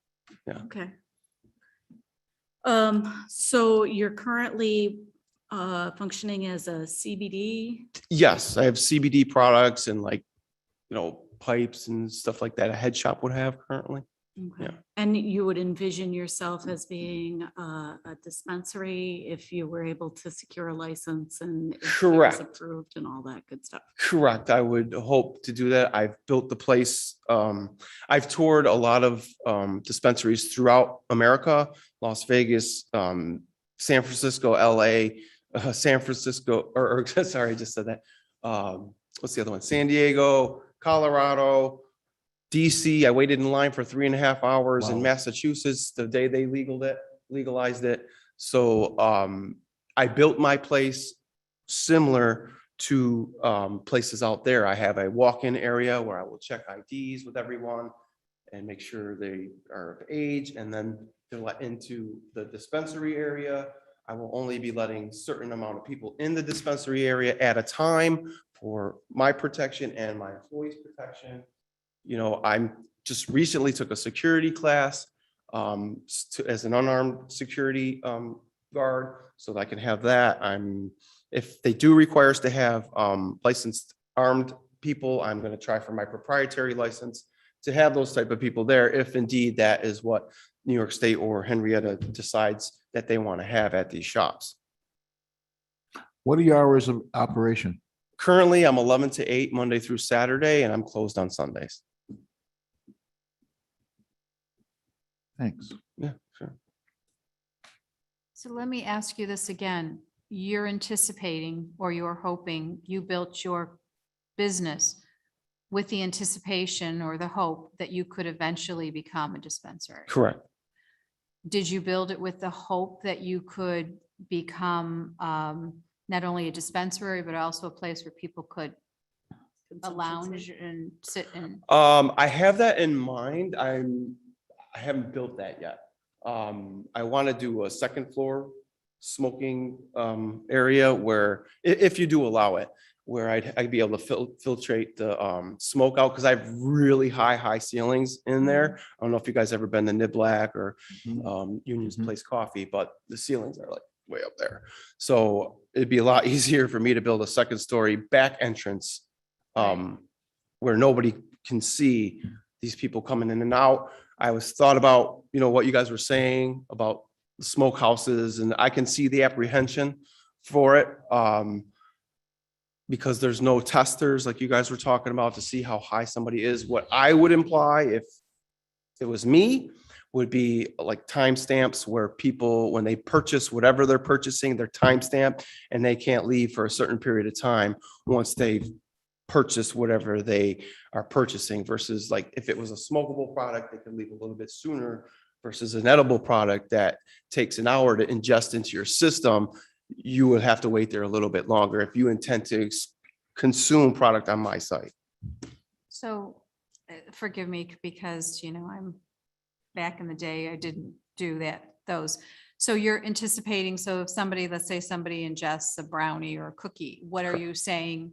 Yeah. Okay. So you're currently functioning as a CBD? Yes, I have CBD products and pipes and stuff like that a head shop would have currently. Okay. Yeah. And you would envision yourself as being a dispensary if you were able to secure a license and if it was Correct. approved and all that good stuff? Correct. I would hope to do that. I've built the place. I've toured a lot of dispensaries throughout America, Las Vegas, San Francisco, LA, San Francisco, or sorry, I just said that. What's the other one? San Diego, Colorado, DC. I waited in line for 3.5 hours in Wow. Massachusetts the day they legalized it. So I built my place similar to places out there. I have a walk-in area where I will check IDs with everyone and make sure they are of age, and then they're let into the dispensary area. I will only be letting certain amount of people in the dispensary area at a time for my protection and my employees' protection. I'm just recently took a security class as an unarmed security guard, so that I can have that. If they do require us to have licensed armed people, I'm going to try for my proprietary license to have those type of people there, if indeed that is what New York State or Henrietta decides that they want to have at these shops. What are your hours of operation? Currently, I'm 11 to 8, Monday through Saturday, and I'm closed on Sundays. Thanks. Yeah, sure. So let me ask you this again. You're anticipating, or you're hoping, you built your business with the anticipation or the hope that you could eventually become a dispensary. Correct. Did you build it with the hope that you could become not only a dispensary, but also a place where people could lounge and sit and? I have that in mind. I haven't built that yet. I want to do a second floor smoking area where, if you do allow it, where I'd be able to filtrate the smoke out because I have really high ceilings in there. I don't know if you guys ever been to Niblack or Union's Place Coffee, but the ceilings are like way up there. So it'd be a lot easier for me to build a second story back entrance where nobody can see these people coming in and out. I was thought about, you know, what you guys were saying about the smoke houses, and I can see the apprehension for it. Because there's no testers like you guys were talking about to see how high somebody is. What I would imply if it was me would be like timestamps where people, when they purchase whatever they're purchasing, they're timestamped and they can't leave for a certain period of time once they've purchased whatever they are purchasing versus like if it was a smokable product, they could leave a little bit sooner versus an edible product that takes an hour to ingest into your system. You would have to wait there a little bit longer if you intend to consume product on my site. So forgive me because, you know, I'm back in the day, I didn't do those. So you're anticipating, so if somebody, let's say somebody ingests a brownie or a cookie, what are you saying?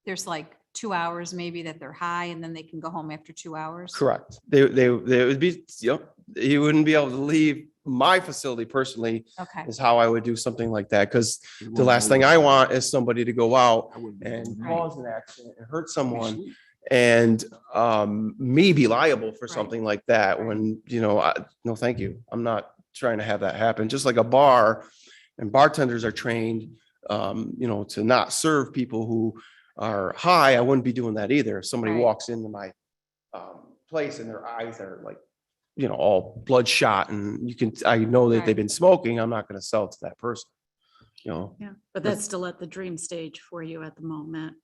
There's like 2 hours maybe that they're high and then they can go home after 2 hours? Correct. They would be, yep, you wouldn't be able to leave my facility personally. Okay. Is how I would do something like that. Because the last thing I want is somebody to go out and cause an accident and hurt someone and me be liable for something like that when, you know, no, thank you. I'm not trying to have that happen. Just like a bar and bartenders are trained, you know, to not serve people who are high. I wouldn't be doing that either. If somebody walks into my place and their eyes are like, you know, all bloodshot and I know that they've been smoking, I'm not going to sell it to that person, you know. Yeah, but that's still at the dream stage for you at the moment.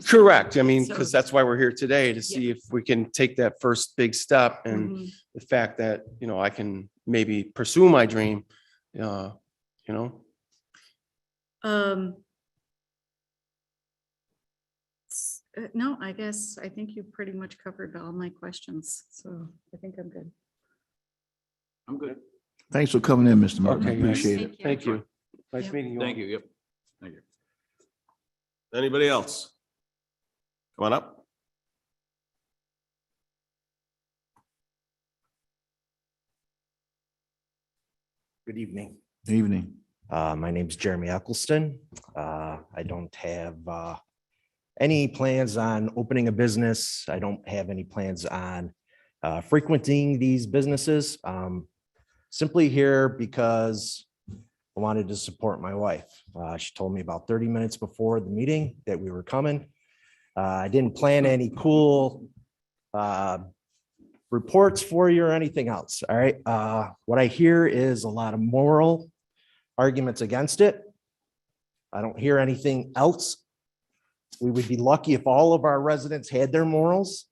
Correct. I mean, So- because that's why we're here today to see if we can take that first big step and Mhm. the fact that, you know, I can maybe pursue my dream, you know. No, I guess, I think you pretty much covered all my questions, so I think I'm good. I'm good. Thanks for coming in, Mr. Martin. I Okay, guys. appreciate it. Thank you. Nice Yep. meeting you. Thank you. Yep. Thank you. Anybody else? Come on up. Good evening. Good evening. My name's Jeremy Eccleston. I don't have any plans on opening a business. I don't have any plans on frequenting these businesses. Simply here because I wanted to support my wife. She told me about 30 minutes before the meeting that we were coming. I didn't plan any cool reports for you or anything else. All right. What I hear is a lot of moral arguments against it. I don't hear anything else. We would be lucky if all of our residents had their morals.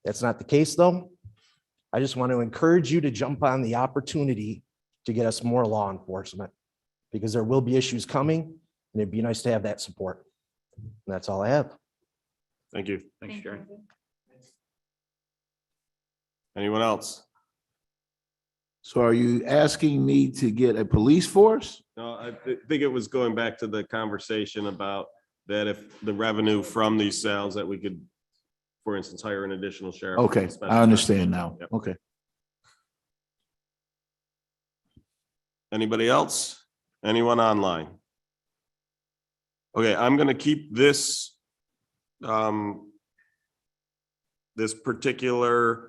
That's not the case, though. I just want to encourage you to jump on the opportunity to get us more law enforcement because there will be issues coming and it'd be nice to have that support. And that's all I have. Thank you. Thanks, Jerry. Anyone else? So are you asking me to get a police force? No, I think it was going back to the conversation about that if the revenue from these sales that we could, for instance, hire an additional sheriff. Okay, Spend I understand now. Yep. Okay. Anybody else? Anyone online? Okay, I'm gonna keep this this particular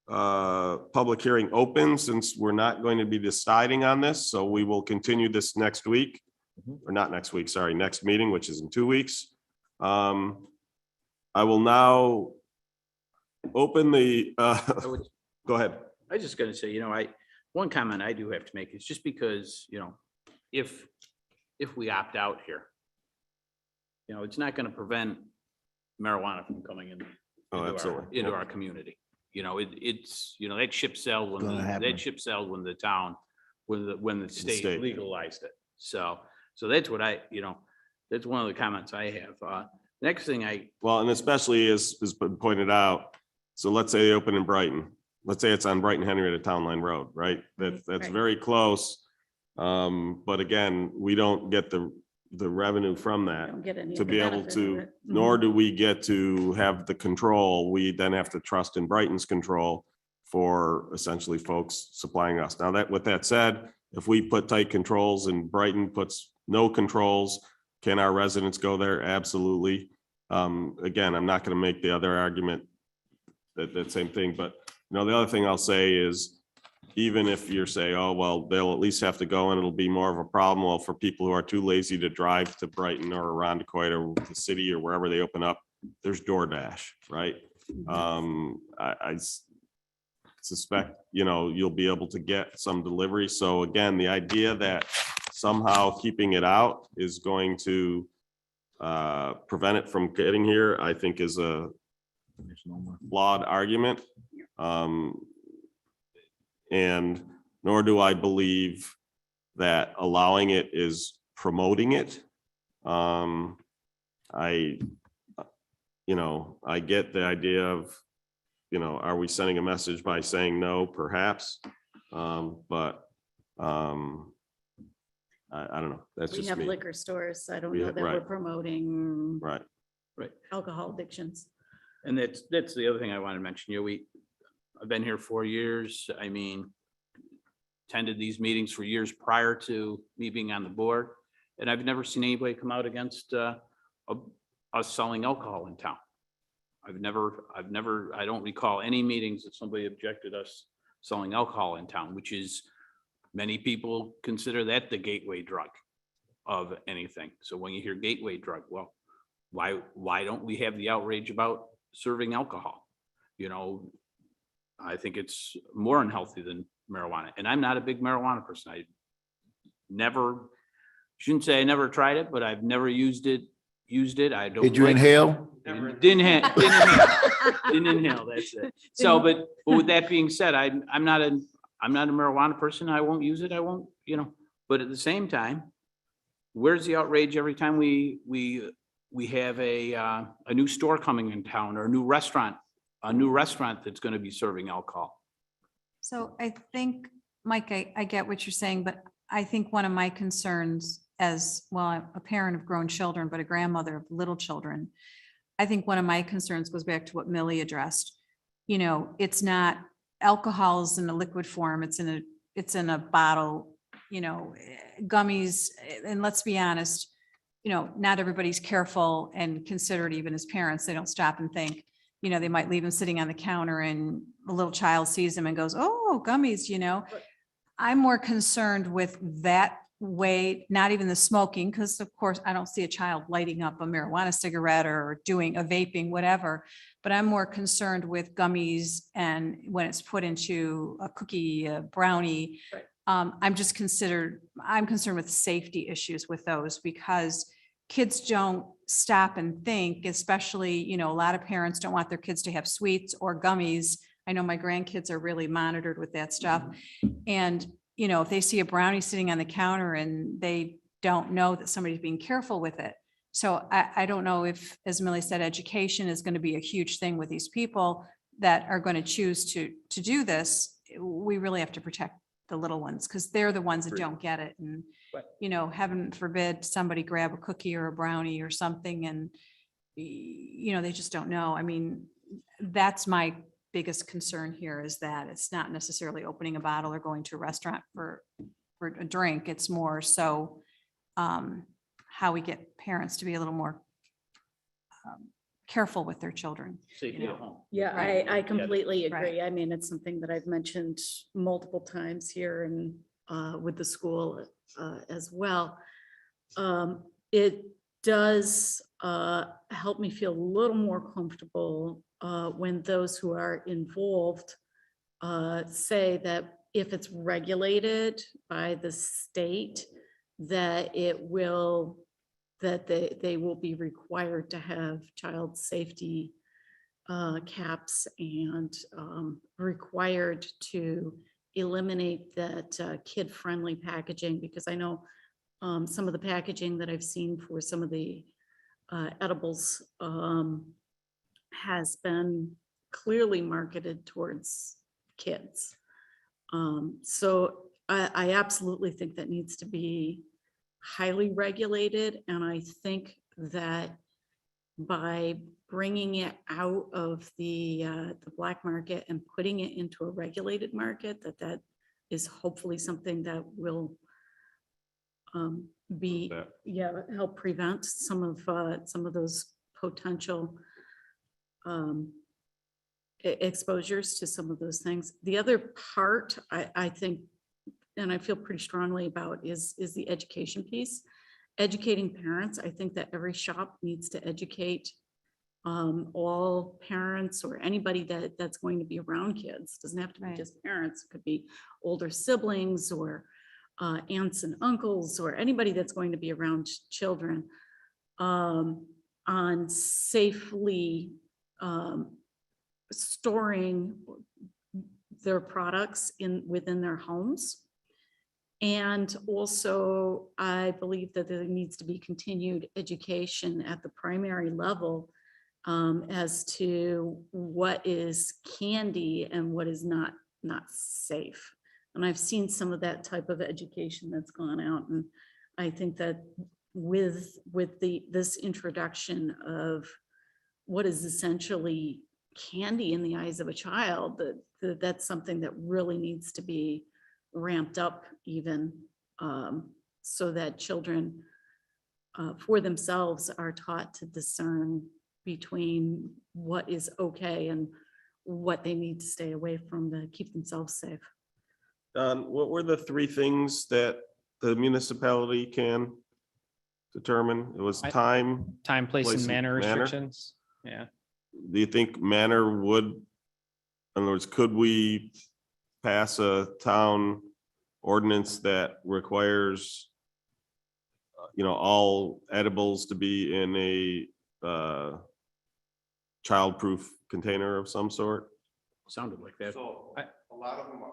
public hearing open since we're not going to be deciding on this. So we will continue this next week, or not next week, sorry, next meeting, which is in 2 weeks. I will now open the, go ahead. I was just gonna say, you know, one comment I do have to make is just because, you know, if we opt out here, you know, it's not gonna prevent marijuana from coming in into our community. You know, it's, you know, that ship sailed when the town, when the state legalized it. So that's what that's one of the comments I have. Next thing well, and especially as has been pointed out, so let's say they open in Brighton. Let's say it's on Brighton Henrietta Town Line Road, right? That's very close. But again, we don't get the the revenue from that Don't get any to of the be able benefit of to, it. Mhm. nor do we get to have the control. We then have to trust in Brighton's control for essentially folks supplying us. Now that, with that said, if we put tight controls and Brighton puts no controls, can our residents go there? Absolutely. Again, I'm not going to make the other argument that same thing, but the other thing I'll say is, even if you're saying, oh, well, they'll at least have to go and it'll be more of a problem. Well, for people who are too lazy to drive to Brighton or Arundecoit or the city or wherever they open up, there's DoorDash, right? I suspect, you'll be able to get some delivery. So again, the idea that somehow keeping it out is going to prevent it from getting here, I think is a flawed argument. And nor do I believe that allowing it is promoting it. I get the idea of, are we sending a message by saying no? Perhaps. But I don't know. That's We just have me. liquor stores. I don't We know ha- that we're right. promoting Right. alcohol addictions. And that's the other thing I want to mention. I've been here 4 years. I mean, attended these meetings for years prior to me being on the board. And I've never seen anybody come out against us selling alcohol in town. I don't recall any meetings that somebody objected us selling alcohol in town, which is, many people consider that the gateway drug of anything. So when you hear gateway drug, well, why don't we have the outrage about serving alcohol? I think it's more unhealthy than marijuana. And I'm not a big marijuana person. I shouldn't say I never tried it, but I've never used it. I don't. Did you like it. inhale? Didn't inhale. That's it. So, but with that being said, I'm not a marijuana person. I won't use it. I won't, but at the same time, where's the outrage every time we have a new store coming in town, or a new restaurant that's going to be serving alcohol? So I think, Mike, I get what you're saying, but I think one of my concerns as, well, I'm a parent of grown children, but a grandmother of little children. I think one of my concerns goes back to what Millie addressed. It's not, alcohol is in a liquid form. It's in a bottle, gummies. And let's be honest, not everybody's careful and considerate. Even as parents, they don't stop and think. They might leave them sitting on the counter and a little child sees them and goes, oh, gummies, I'm more concerned with that way, not even the smoking, because of course I don't see a child lighting up a marijuana cigarette or doing a vaping, whatever, but I'm more concerned with gummies and when it's put into a cookie, a brownie. Right. I'm concerned with safety issues with those, because kids don't stop and think, especially, a lot of parents don't want their kids to have sweets or gummies. I know my grandkids are really monitored with that stuff. And, if they see a brownie sitting on the counter and they don't know that somebody's being careful with it. So I don't know if, as Millie said, education is going to be a huge thing with these people that are going to choose to do this. We really have to protect the little ones, because they're the ones that don't get it. And, heaven forbid somebody grab a cookie or a brownie or something and, they just don't know. I mean, that's my biggest concern here, is that it's not necessarily opening a bottle or going to a restaurant for a drink. It's more so how we get parents to be a little more careful with their children. Safety at home. Yeah, Right. I completely Right. agree. I mean, it's something that I've mentioned multiple times here and with the school as well. It does help me feel a little more comfortable when those who are involved say that if it's regulated by the state, that they will be required to have child safety caps and required to eliminate that kid-friendly packaging, because I know some of the packaging that I've seen for some of the edibles has been clearly marketed towards kids. So I absolutely think that needs to be highly regulated. And I think that by bringing it out of the black market and putting it into a regulated market, that is hopefully something that will help prevent some of those potential exposures to some of those things. The other part I think, and I feel pretty strongly about, is the education piece. Educating parents. I think that every shop needs to educate all parents or anybody that's going to be around kids. Doesn't have to be just parents. It could be older siblings or aunts and uncles or anybody that's going to be around children on safely storing their products within their homes. And also, I believe that there needs to be continued education at the primary level as to what is candy and what is not safe. And I've seen some of that type of education that's gone out. And I think that with this introduction of what is essentially candy in the eyes of a child, that's something that really needs to be ramped up even so that children for themselves are taught to discern between what is okay and what they need to stay away from to keep themselves safe. Don, what were the three things that the municipality can determine? It was time, place and manner restrictions. Yeah. Do you think manner would, in other words, could we pass a town ordinance that requires, all edibles to be in a child-proof container of some sort? Sounded like that. So a lot of them are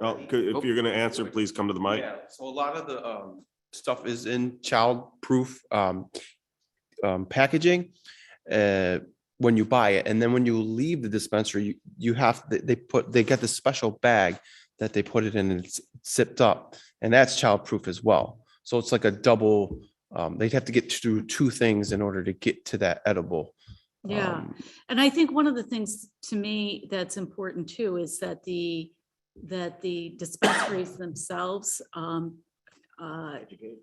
Oh, already. if you're gonna answer, please come to the mic. Yeah, so a lot of the stuff is in child-proof packaging when you buy it, and then when you leave the dispensary, you have they get this special bag that they put it in, and it's zipped up, and that's child-proof as well. So it's like a double. They'd have to get through two things in order to get to that edible. Yeah, and I think one of the things to me that's important too is that the dispensaries themselves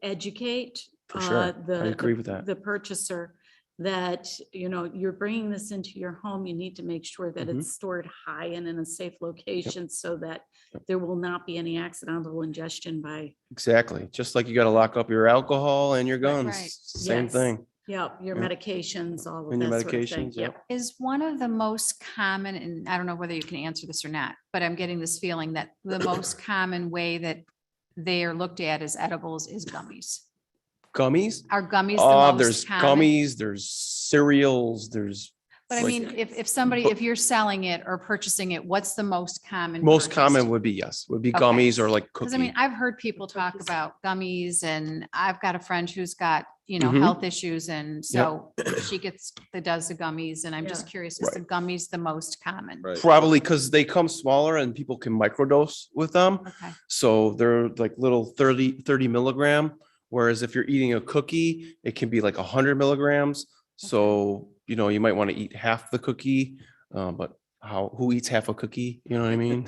educate For sure. I agree with that. the purchaser that, you're bringing this into your home, you need to make sure that it's stored high and in a safe location so that there will not be any accidental ingestion by. Exactly. Just like you got to lock up your alcohol and your guns. Right. Same Yes. thing. Yeah, your Yeah. medications, all of And your that sort of thing. medications, yeah. Is one of the most common, and I don't know whether you can answer this or not, but I'm getting this feeling that the most common way that they are looked at as edibles is gummies. Gummies? Are gummies the most There's common? gummies, there's cereals, there's. But I like- mean, if you're selling it or purchasing it, what's the most common? Most purchased? common would be Okay. gummies or like Because I mean, cookie. I've heard people talk about gummies, and I've got a friend who's got, Mhm. health issues, and so she does the gummies, and I'm just Yeah. curious, is the gummies the most common? Probably because they come smaller and people can microdose with them. Okay. So they're like little 30 milligram. Whereas if you're eating a cookie, it can be like 100 milligrams. So, you might want to eat half the cookie, but who eats half a cookie? You know what I mean?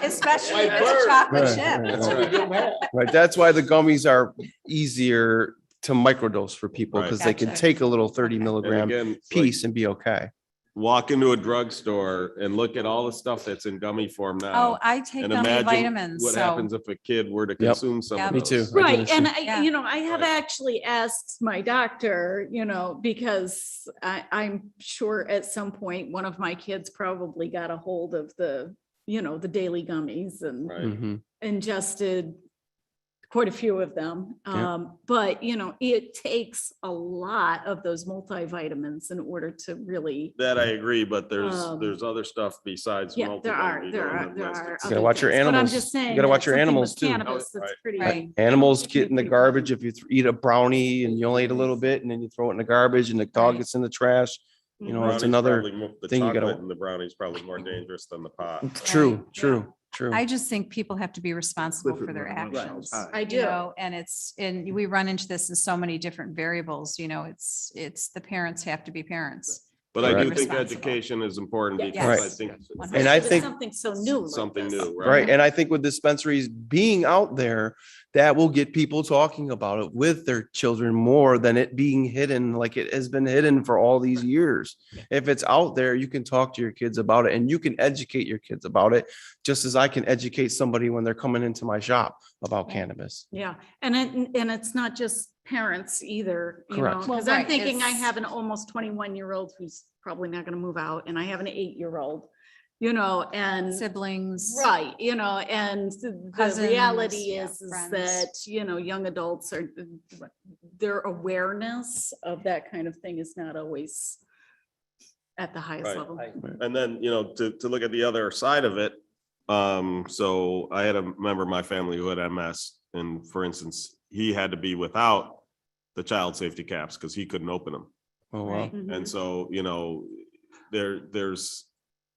Especially if it's a chocolate chip. Right. That's why the gummies are easier to microdose for people, because they can Gotcha. take a little 30 milligram again, it's piece and be okay. Walk into a drugstore and look at all the stuff that's in gummy form now. Oh, I take and gummy imagine vitamins, What so- happens if a kid were to Yep. consume some Yeah. of Me those? too. Right, and I, Yeah. I have actually asked my doctor, because I'm sure at some point, one of my kids probably got a hold of the daily gummies and Mhm. ingested quite a few of them. Yeah. But, it takes a lot of those multivitamins in order to really. That I agree, but there's Um, other stuff besides. Yeah, there are multivitamin, there on are the there list. are. It's- gotta other watch your things, but I'm animals. just You saying gotta that watch your something with animals, too. Cannabis, that's pretty. Right. Animals can be get in the pretty garbage. If you eat a brownie and you only ate a little bit and then you throw it in the garbage and the dog Right. gets in the trash, it's Brownie's another probably the thing you chocolate gotta. and the brownie's probably more dangerous than the pot. True, Right, true, True. I just think people have to be responsible Clifford for their Brown, right. actions. I You do. know, and we run into this in so many different variables, you know, it's the parents have to be parents. But I Be do think responsible. education is important Yes. because I Right. think And I Especially with think- something so new. like something this. new, Right. And I think with dispensaries being out there, that will get people talking about it with their children more than it being hidden like it has been hidden for all these years. If it's out there, you can talk to your kids about it and you can educate your kids about it, just as I can educate somebody when they're coming into my shop about Right. cannabis. Yeah, and it's not just parents either, you know, Correct. Well, because I'm right, thinking I it's- have an almost 21-year-old who's probably not gonna move out, and I have an 8-year-old, you know, and Siblings. right, you know, and the Cousins, reality yeah, is friends. that, you know, young adults are, their awareness of that kind of thing is not always at the highest Right. level. And then, you know, to look at the other side of it, so I had a member of my family who had MS, and for instance, he had to be without the child safety caps because he couldn't open them. Oh, wow. Right. Mhm. And so, you know,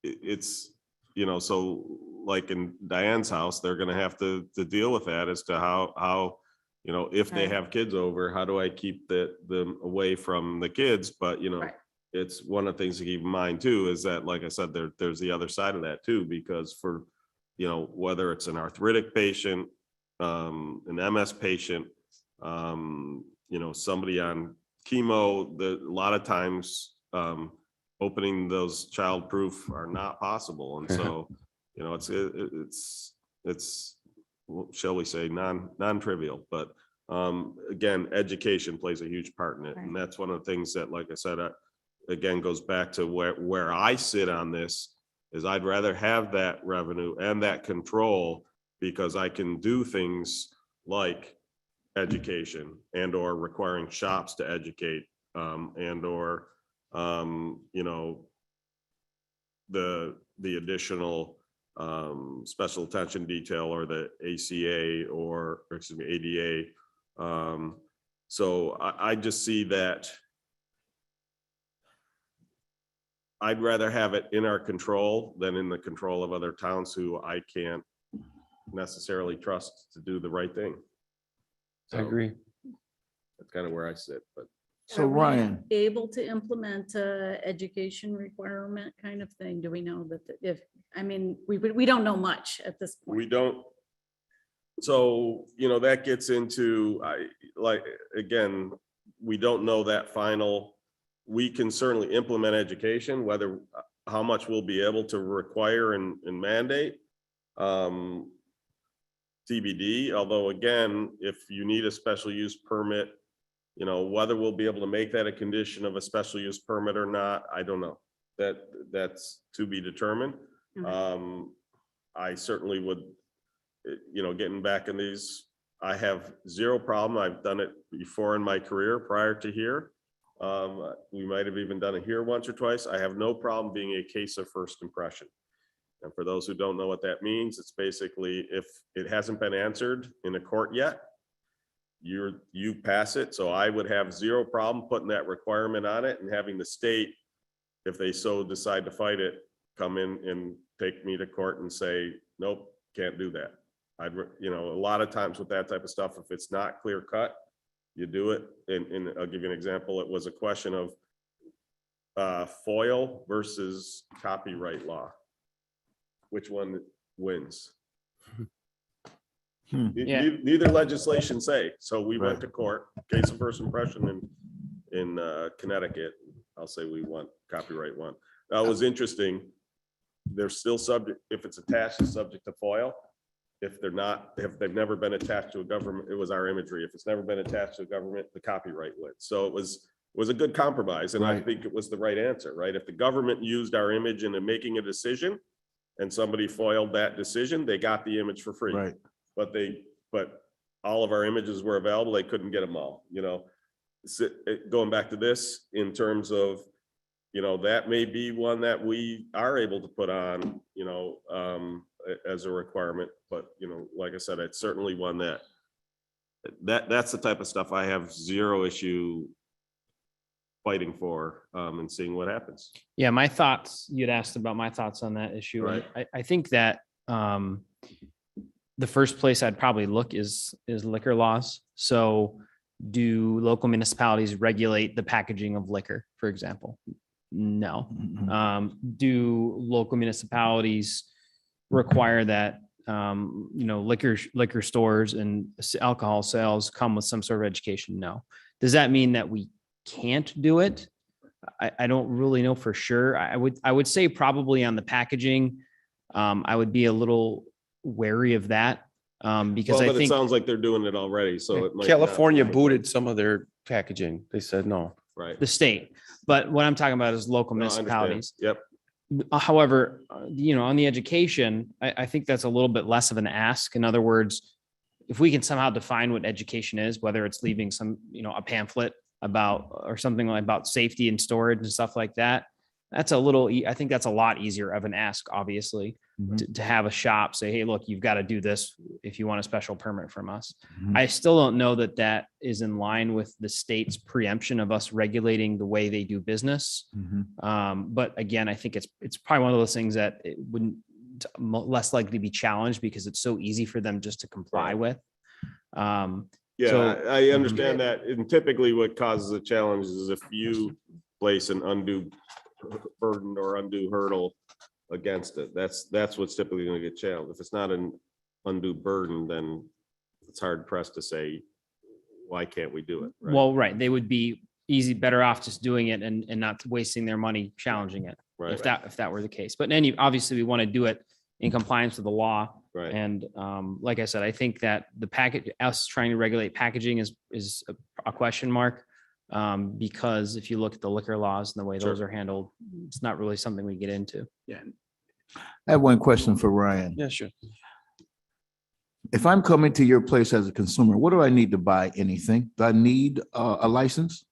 it's, you know, so like in Diane's house, they're gonna have to deal with that as to how, you know, if they Right. have kids over, how do I keep them away from the kids? But, you know, Right. it's one of the things to keep in mind too, is that, like I said, there's the other side of that too, because for, you know, whether it's an arthritic patient, an MS patient, you know, somebody on chemo, a lot of times, opening those child-proof are not possible. And so, you know, it's, shall we say, non-trivial, but again, education plays a huge part in it. And that's one of the things that, like I said, again, goes back to where I sit on this, is I'd rather have that revenue and that control because I can do things like education and or requiring shops to educate, and or, you know, the additional special attention detail or the ACA or excuse me, ADA. So I just see that I'd rather have it in our control than in the control of other towns who I can't necessarily trust to do the right thing. I So agree. that's kind of where I sit, but. So Are we Ryan, able to implement a education requirement kind of thing? Do we know that if, I mean, we don't know much at this point. We don't. So, you know, that gets into, again, we don't know that final. We can certainly implement education, whether, how much we'll be able to require and mandate. TBD, although again, if you need a special use permit, you know, whether we'll be able to make that a condition of a special use permit or not, I don't know. That's to be determined. I certainly would, you know, getting back in these, I have zero problem. I've done it before in my career prior to here. We might have even done it here once or twice. I have no problem being a case of first impression. And for those who don't know what that means, it's basically if it hasn't been answered in a court yet, you pass it. So I would have zero problem putting that requirement on it and having the state, if they so decide to fight it, come in and take me to court and say, nope, can't do that. You know, a lot of times with that type of stuff, if it's not clear cut, you do it. And I'll give you an example. It was a question of FOIL versus copyright law. Which one wins? Neither legislation say. So we went to court, case of first impression in Connecticut. I'll say we won, copyright won. That was interesting. They're still subject, if it's attached, it's subject to FOIL. If they're not, if they've never been attached to a government, it was our imagery. If it's never been attached to a government, the copyright wins. So it was a good compromise. And I think it was the right answer, right? If the government used our image in making a decision and somebody foiled that decision, they got the image for free. Right. But all of our images were available. They couldn't get them all, you know. Going back to this in terms of, you know, that may be one that we are able to put on, you know, as a requirement. But, you know, like I said, it's certainly one that's the type of stuff I have zero issue fighting for, and seeing what happens. Yeah, my thoughts, you'd asked about my thoughts on that issue. Right. I think that the first place I'd probably look is liquor laws. So do local municipalities regulate the packaging of liquor, for example? No. Do local municipalities require that, liquor stores and alcohol sales come with some sort of education? No. Does that mean that we can't do it? I don't really know for sure. I would say probably on the packaging, I would be a little wary of that. Because Well, I but it think sounds like they're doing it already, so it might. California not. booted some of their packaging. They said no. Right. the state, but what I'm talking about is local No, I understand. municipalities. Yep. However, on the education, I think that's a little bit less of an ask. In other words, if we can somehow define what education is, whether it's leaving some, a pamphlet about, or something like about safety and storage and stuff like that, that's a little, I think that's a lot easier of an ask, obviously, to have a shop say, hey, look, you've got to do this if you want a special permit from us. I still don't know that that is in line with the state's preemption of us regulating the way they do business. But again, I think it's probably one of those things that it wouldn't less likely to be challenged because it's so easy for them just to comply with. Yeah, I understand that. And typically what causes a challenge is if you place an undue burden or undue hurdle against it. That's what's typically going to get challenged. If it's not an undue burden, then it's hard pressed to say, why can't we do it? Right? Well, right. They would be better off just doing it and not wasting their money challenging it. Right. If that were the case. But obviously we want to do it in compliance with the law. Right. And like I said, I think that us trying to regulate packaging is a question mark. Because if you look at the liquor laws and the way those are handled, it's not really something we get into. Yeah. I have one question for Ryan. Yeah, sure. If I'm coming to your place as a consumer, what do I need to buy? Anything? Do I need a license?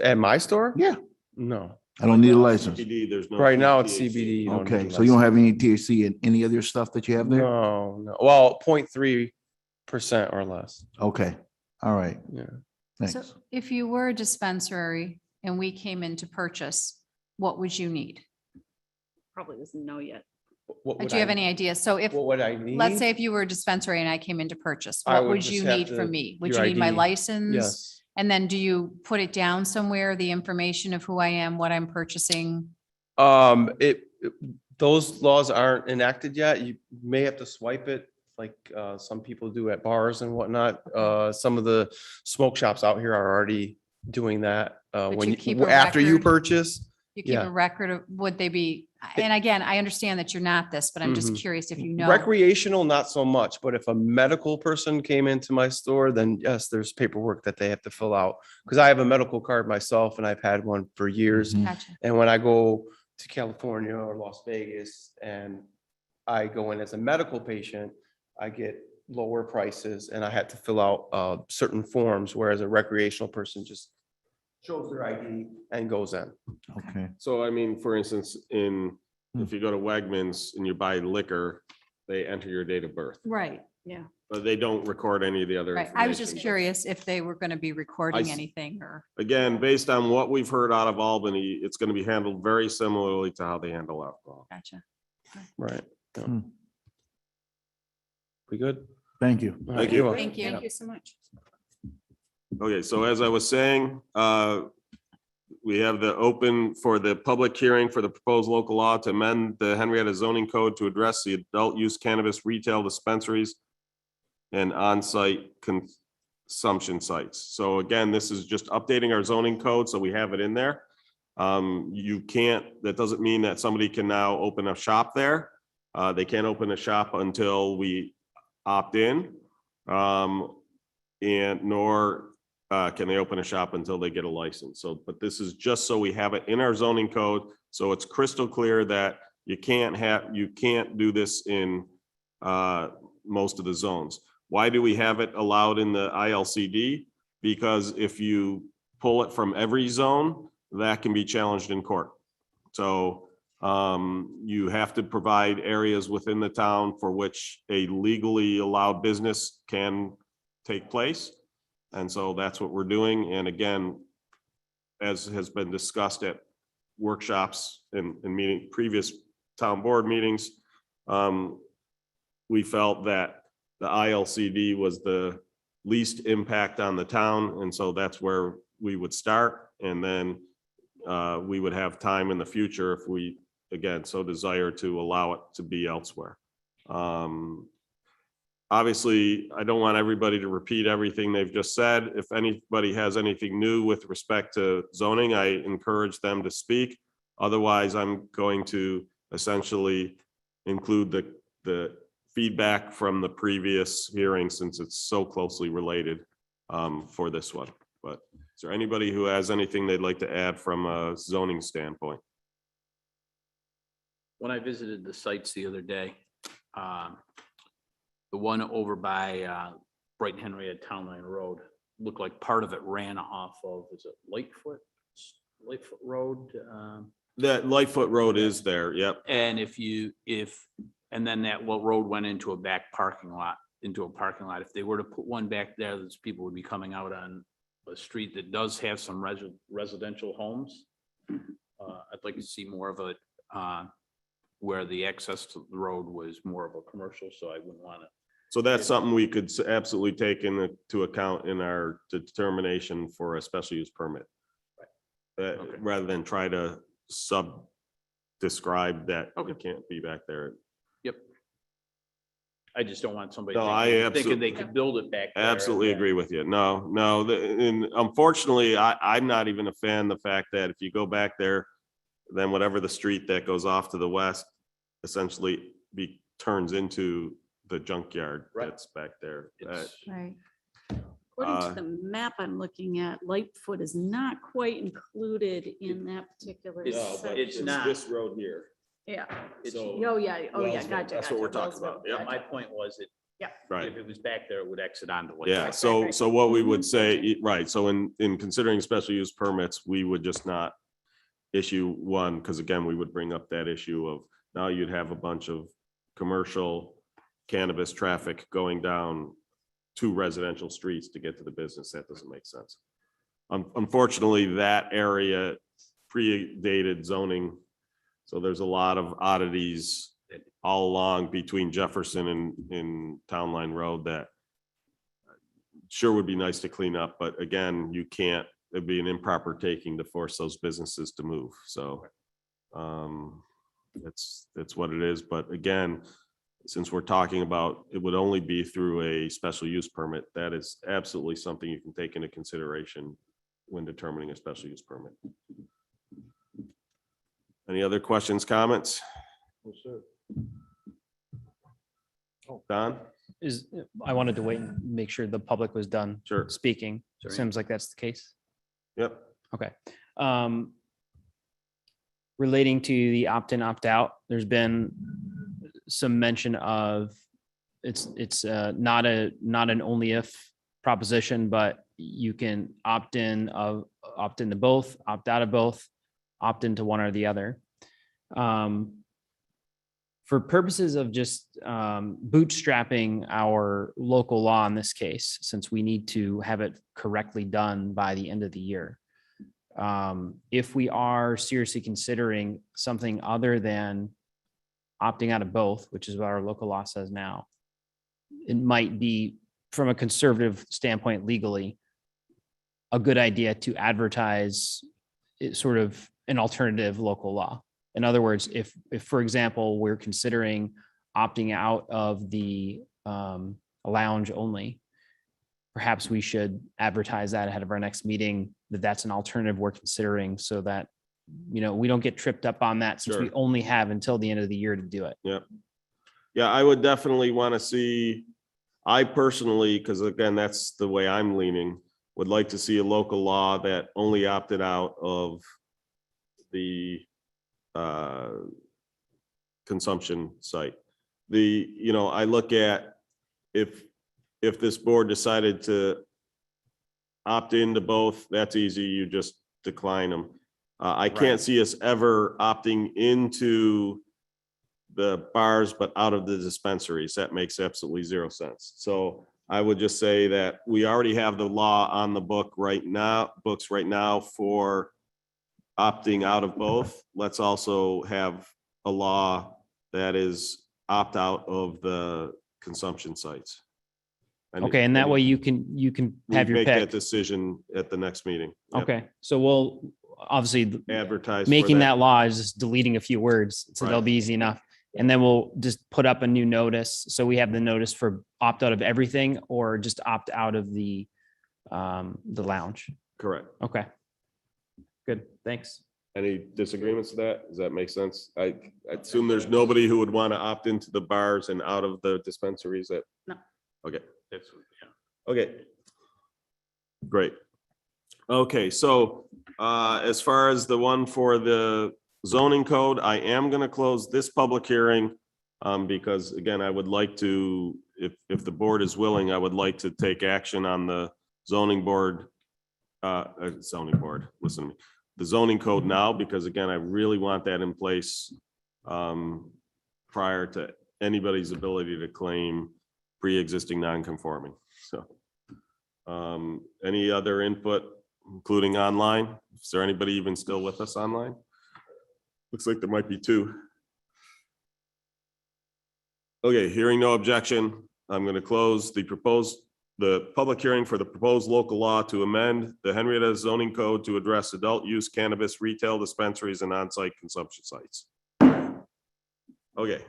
At my store? Yeah. No. I don't need a license. CBD, there's no. Right now it's THC. CBD. You don't Okay, need a so you don't license. have any THC in any other stuff that you have there? No. Well, 0.3% or less. Okay, all right. Yeah. Thanks. So if you were a dispensary and we came in to purchase, what would you need? Probably doesn't know yet. What Do would you have I- any idea? So if, What would I need? let's say if you were a dispensary and I came in to purchase, I what would would just you have need to- from me? Would you your need my ID. license? Yes. And then do you put it down somewhere, the information of who I am, what I'm purchasing? Those laws aren't enacted yet. You may have to swipe it like some people do at bars and whatnot. Some of the smoke shops out here are already doing that. When you keep you, a after you record? purchase. You keep Yeah. a record of, would they be, and again, I understand that you're not this, but I'm just Mhm. curious if you know. Recreational, not so much, but if a medical person came into my store, then yes, there's paperwork that they have to fill out. Because I have a medical card myself and I've had one for years. Gotcha. And when I go to California or Las Vegas and I go in as a medical patient, I get lower prices and I had to fill out certain forms, whereas a recreational person just shows their ID and goes in. Okay. So I mean, for instance, if you go to Wegmans and you buy liquor, they enter your date of birth, Right, yeah. but they don't record any of the other. Right. I was just information. curious if they were going to be recording s- anything or. Again, based on what we've heard out of Albany, it's going to be handled very similarly to how they handle alcohol. Gotcha. Right. Yeah. Hmm. We good? Thank you. Thank you. Thank you. Thank you so much. Okay, so as I was saying, we have the open for the public hearing for the proposed local law to amend the Henrietta zoning code to address the adult use cannabis retail dispensaries and on-site consumption sites. So again, this is just updating our zoning code, so we have it in there. That doesn't mean that somebody can now open a shop there. They can't open a shop until we opt in. And nor can they open a shop until they get a license. So, but this is just so we have it in our zoning code, so it's crystal clear that you can't do this in most of the zones. Why do we have it allowed in the ILCD? Because if you pull it from every zone, that can be challenged in court. So you have to provide areas within the town for which a legally allowed business can take place. And so that's what we're doing. And again, as has been discussed at workshops and previous town board meetings, we felt that the ILCD was the least impact on the town, and so that's where we would start. And then we would have time in the future if we, again, so desire to allow it to be elsewhere. Obviously, I don't want everybody to repeat everything they've just said. If anybody has anything new with respect to zoning, I encourage them to speak. Otherwise, I'm going to essentially include the feedback from the previous hearing, since it's so closely related for this one. But is there anybody who has anything they'd like to add from a zoning standpoint? When I visited the sites the other day, the one over by Brighton Henrietta Town Line Road looked like part of it ran off of, is it Lightfoot Road? That Lightfoot Road is there, yep. And and then that road went into a back parking lot, If they were to put one back there, those people would be coming out on a street that does have some residential homes. I'd like to see more of it where the access to the road was more of a commercial, so I wouldn't want to. So that's something we could absolutely take into account in our determination for a special use permit. Rather than try to describe that it can't be back there. Yep. I just don't want somebody No, thinking they could build it back there. Absolutely agree with you. No, and unfortunately, I'm not even a fan of the fact that if you go back there, then whatever the street that goes off to the west essentially turns into the junkyard that's back there. Right. According to the map I'm looking at, Lightfoot is not quite included in that particular. It's not. This road here. Yeah. So- Gotcha. That's what we're talking about. Yeah. My point was that. Yeah. Right. If it was back there, it would exit onto. Yeah, so what we would say, right, so in considering special use permits, we would just not issue one, because again, we would bring up that issue of now you'd have a bunch of commercial cannabis traffic going down two residential streets to get to the business. That doesn't make sense. Unfortunately, that area predated zoning, so there's a lot of oddities all along between Jefferson and Town Line Road that sure would be nice to clean up, but again, you can't, it'd be an improper taking to force those businesses to move. So that's what it is. But again, since we're talking about, it would only be through a special use permit. That is absolutely something you can take into consideration when determining a special use permit. Any other questions, comments? Don? I wanted to wait and make sure the public was done speaking. Sure. Seems like that's the case. Yep. Okay. Relating to the opt-in, opt-out, there's been some mention of it's not an only if proposition, but you can opt in to both, opt out of both, opt into one or the other. For purposes of just bootstrapping our local law in this case, since we need to have it correctly done by the end of the year. If we are seriously considering something other than opting out of both, which is what our local law says now, it might be, from a conservative standpoint legally, a good idea to advertise sort of an alternative local law. In other words, if for example, we're considering opting out of the lounge only, perhaps we should advertise that ahead of our next meeting, that that's an alternative we're considering, so that, we don't get tripped up on that, since we only have until the end of the year to do it. Yep. Yeah, I would definitely want to see, I personally, because again, that's the way I'm leaning, would like to see a local law that only opted out of the consumption site. I look at if this board decided to opt into both, that's easy. You just decline them. I can't see us ever opting into the bars, but out of the dispensaries. That makes absolutely zero sense. So I would just say that we already have the law on the books right now for opting out of both. Let's also have a law that is opt out of the consumption sites. Okay, and that way you can we have your make that pick. decision at the next meeting. Yep. Okay, so we'll obviously Advertise. for making that law is just deleting a few words, so they'll Right. be easy enough. And then we'll just put up a new notice. So we have the notice for opt out of everything or just opt out of the lounge. Correct. Okay. Good, thanks. Any disagreements to that? Does that make sense? I assume there's nobody who would want to opt into the bars and out of the dispensaries that. No. Okay. That's, yeah. Okay. Great. Okay, so as far as the one for the zoning code, I am going to close this public hearing because again, I would like to, if the board is willing, I would like to take action on the zoning board, listen to me, the zoning code now, because again, I really want that in place prior to anybody's ability to claim pre-existing non-conforming. So any other input, including online? Is there anybody even still with us online? Looks like there might be two. Okay, hearing no objection, I'm going to close the public hearing for the proposed local law to amend the Henrietta zoning code to address adult use cannabis retail dispensaries and on-site consumption sites. Okay,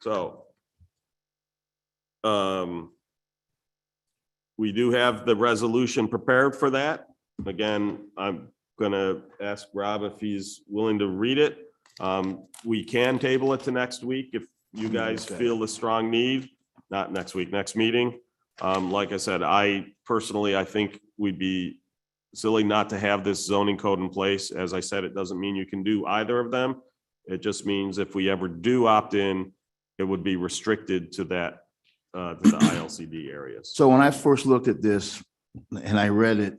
so we do have the resolution prepared for that. Again, I'm gonna ask Rob if he's willing to read it. We can table it to next week if you guys feel the strong need, not next week, next meeting. Like I said, I think we'd be silly not to have this zoning code in place. As I said, it doesn't mean you can do either of them. It just means if we ever do opt in, it would be restricted to that, to the ILCD areas. So when I first looked at this and I read it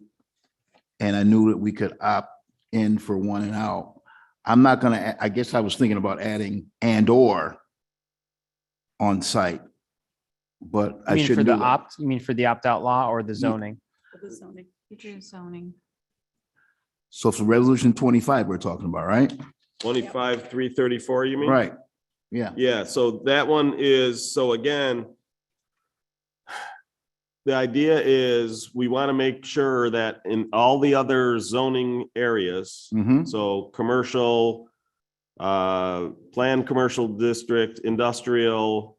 and I knew that we could opt in for one and out, I'm not gonna, I guess I was thinking about adding and or on site. But I You mean for shouldn't the do that. opt, you mean for the opt out law or the zoning? For the zoning. Future zoning. So for resolution 25, we're talking about, right? 25, 334, you mean? Right. Yeah. Yeah, so that one is, so again, the idea is we want to make sure that in all the other zoning areas, Mhm. so commercial, planned commercial district, industrial,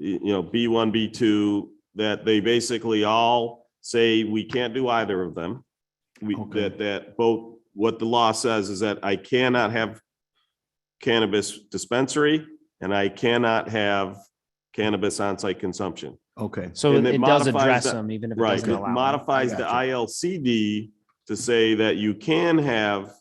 B1, B2, that they basically all say we can't do either of them. That both, what the law says is that I cannot have cannabis dispensary and I cannot have cannabis on-site consumption. Okay. So And it does modifies address the- them, even if it Right, doesn't it allow. them. modifies the I ILCD to say that you can have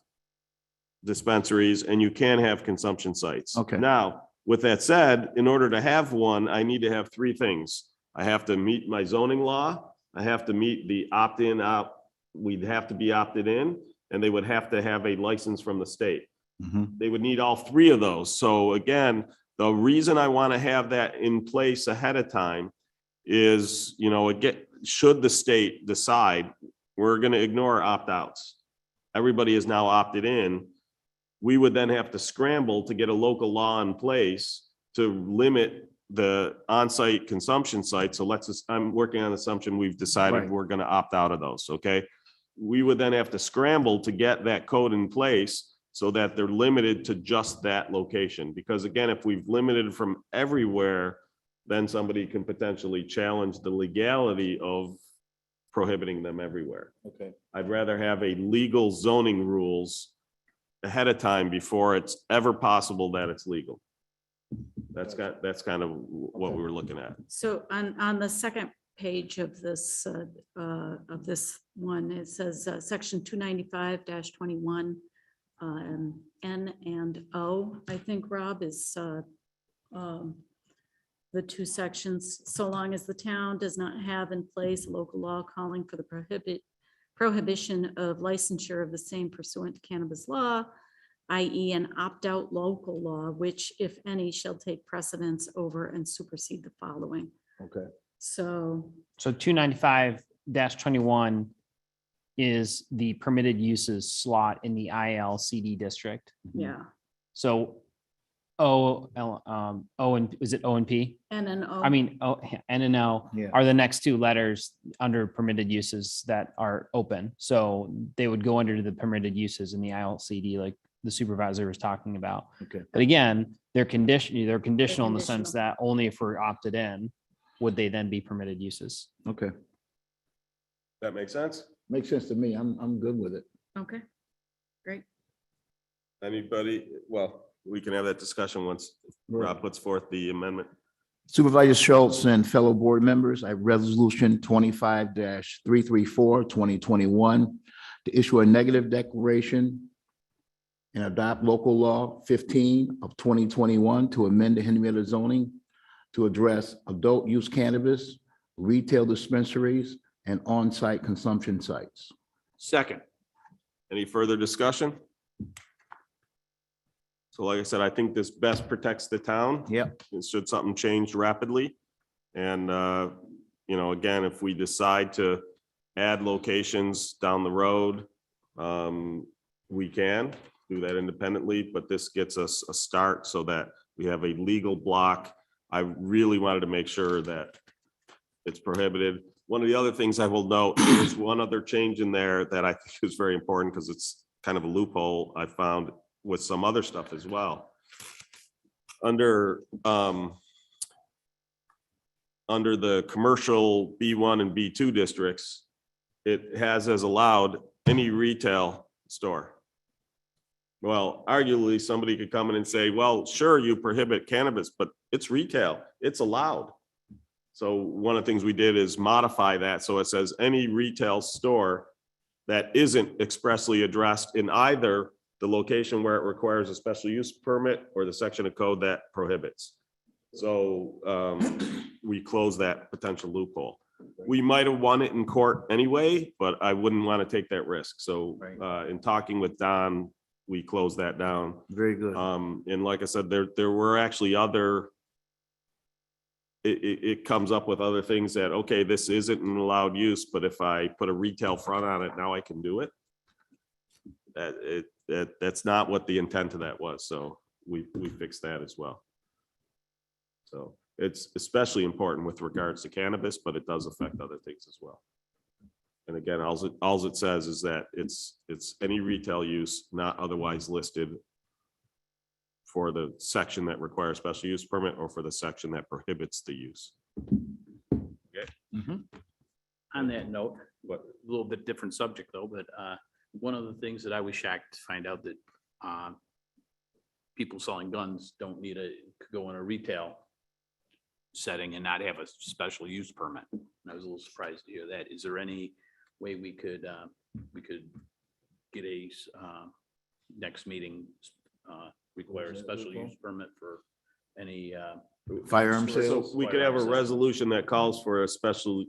dispensaries and you can have consumption sites. Okay. Now, with that said, in order to have one, I need to have three things. I have to meet my zoning law, I have to meet the opt-in out, we'd have to be opted in, and they would have to have a license from the state. Mhm. They would need all three of those. So again, the reason I want to have that in place ahead of time is, again, should the state decide we're going to ignore opt-outs, everybody is now opted in, we would then have to scramble to get a local law in place to limit the on-site consumption sites. So I'm working on the assumption we've decided Right. we're going to opt out of those, okay? We would then have to scramble to get that code in place so that they're limited to just that location. Because again, if we've limited from everywhere, then somebody can potentially challenge the legality of prohibiting them everywhere. Okay. I'd rather have a legal zoning rules ahead of time before it's ever possible that it's legal. That's kind of what we were looking at. So on the second page of this one, it says section 295-21, N and O, I think, Rob, is the two sections. So long as the town does not have in place a local law calling for the prohibition of licensure of the same pursuant to cannabis law, i.e. an opt-out local law, which, if any, shall take precedence over and supersede the following. Okay. So 295-21 is the permitted uses slot in the ILCD district. yeah, So O and is it O and P? NNO. I mean, N and O Yeah. are the next two letters under permitted uses that are open. So they would go under the permitted uses in the ILCD, like the supervisor was talking about. Okay. But again, they're conditional in the sense conditional. that only if we're opted in, would they then be permitted uses. Okay. That makes sense? Makes sense to me. I'm good with it. Okay, great. Anybody? Well, we can have that discussion once Rob puts forth the amendment. Supervisor Schultz and fellow board members, I have resolution 25-334, 2021 to issue a negative declaration and adopt local law 15 of 2021 to amend the Henrietta zoning to address adult use cannabis, retail dispensaries, and on-site consumption sites. Second. Any further discussion? So like I said, I think this best protects the town. Yep. Should something change rapidly. And, again, if we decide to add locations down the road, we can do that independently, but this gets us a start so that we have a legal block. I really wanted to make sure that it's prohibited. One of the other things I will note is one other change in there that I think is very important because it's kind of a loophole I found with some other stuff as well. Under the commercial B1 and B2 districts, it has as allowed any retail store. Well, arguably, somebody could come in and say, well, sure, you prohibit cannabis, but it's retail, it's allowed. So one of the things we did is modify that. So it says any retail store that isn't expressly addressed in either the location where it requires a special use permit or the section of code that prohibits. So we close that potential loophole. We might have won it in court anyway, but I wouldn't want to take that risk. So in talking with Don, we closed that down. Very good. And like I said, there were actually other, it comes up with other things that, okay, this isn't an allowed use, but if I put a retail front on it, now I can do it. That's not what the intent of that was. So we fixed that as well. So it's especially important with regards to cannabis, but it does affect other things as well. And again, all it says is that it's any retail use not otherwise listed for the section that requires special use permit or for the section that prohibits the use. Okay. On that note, but a little bit different subject though, but one of the things that I was shocked to find out that people selling guns don't need could go in a retail setting and not have a special use permit. And I was a little surprised to hear that. Is there any way we could get a next meeting require a special use permit for any Firearm So sales? we could have a resolution that calls for a special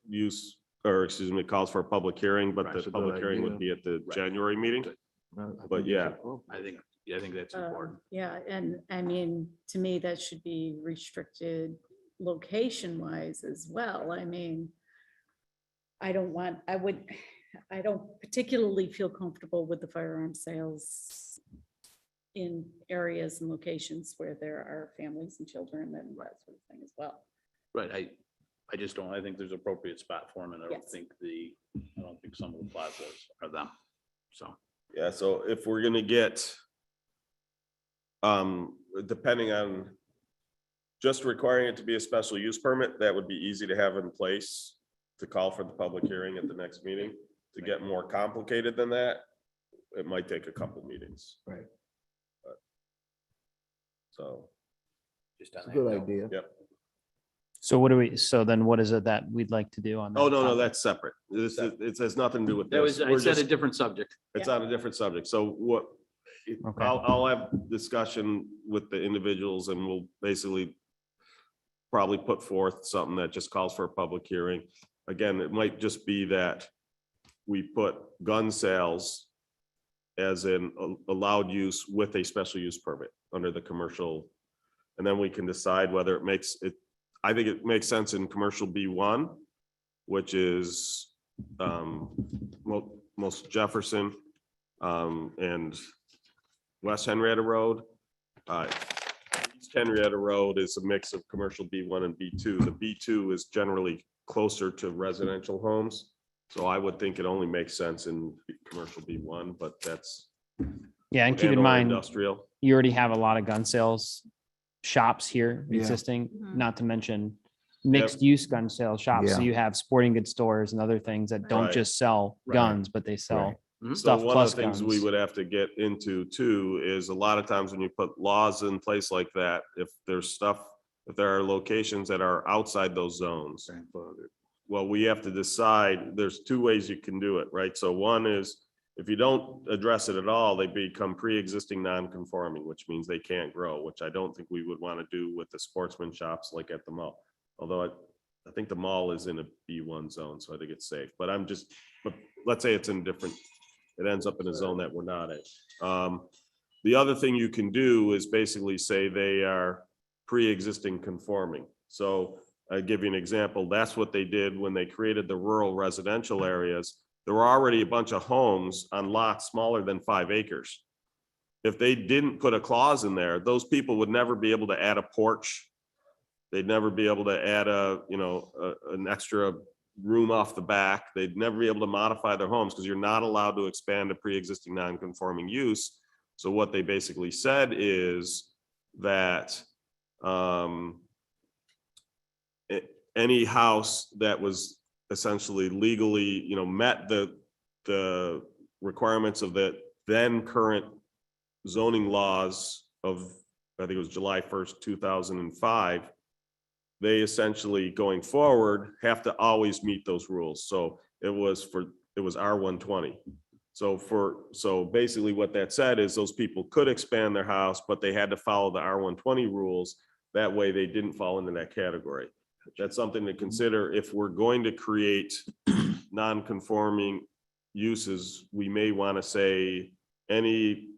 use, or excuse me, calls for a public hearing, but That's the a good public hearing would idea. be at the January meeting. But yeah, I think that's important. Yeah, and I mean, to me, that should be restricted location wise as well. I mean, I don't particularly feel comfortable with the firearm sales in areas and locations where there are families and children and that sort of thing as well. Right, I just don't, I think there's appropriate spot for them, and I don't Yes. think some of the plazas are them, so. yeah, so if we're gonna get, depending on just requiring it to be a special use permit, that would be easy to have in place to call for the public hearing at the next meeting. To get more complicated than that, it might take a couple meetings. Right. So. Just It's a good idea. Yep. So then what is it that we'd like to do on that? Oh, no, topic? that's separate. It has nothing to do with That this. was, I We're said a just- different subject. It's on a different subject. So what, Okay. I'll have discussion with the individuals and we'll basically probably put forth something that just calls for a public hearing. Again, it might just be that we put gun sales as an allowed use with a special use permit under the commercial. And then we can decide whether it makes it, I think it makes sense in commercial B1, which is most Jefferson and West Henrietta Road. Henrietta Road is a mix of commercial B1 and B2. The B2 is generally closer to residential homes. So I would think it only makes sense in commercial B1, but that's. Yeah, and keep in or mind, industrial. you already have a lot of gun sales shops here Yeah. existing, Mhm. not to mention mixed use gun sales shops. So Yeah. you have sporting goods stores and other things that don't Right. just sell Right. guns, but they sell So stuff one plus of the things we guns. would have to get into too is a lot of times when you put laws in place like that, if there are locations that are outside those zones. Well, we have to decide, there's two ways you can do it, right? So one is, if you don't address it at all, they become pre-existing non-conforming, which means they can't grow, which I don't think we would want to do with the sportsman shops like at the mall. Although I think the mall is in a B1 zone, so I think it's safe, but but let's say it's in different, it ends up in a zone that we're not in. The other thing you can do is basically say they are pre-existing conforming. So I'll give you an example. That's what they did when they created the rural residential areas. There were already a bunch of homes on lots smaller than 5 acres. If they didn't put a clause in there, those people would never be able to add a porch. They'd never be able to add an extra room off the back. They'd never be able to modify their homes because you're not allowed to expand a pre-existing non-conforming use. So what they basically said is that any house that was essentially legally, met the requirements of the then current zoning laws of, I think it was July 1st, 2005, they essentially going forward have to always meet those rules. So it was R120. So basically what that said is those people could expand their house, but they had to follow the R120 rules. That way they didn't fall into that category. That's something to consider. If we're going to create non-conforming uses, we may want to say any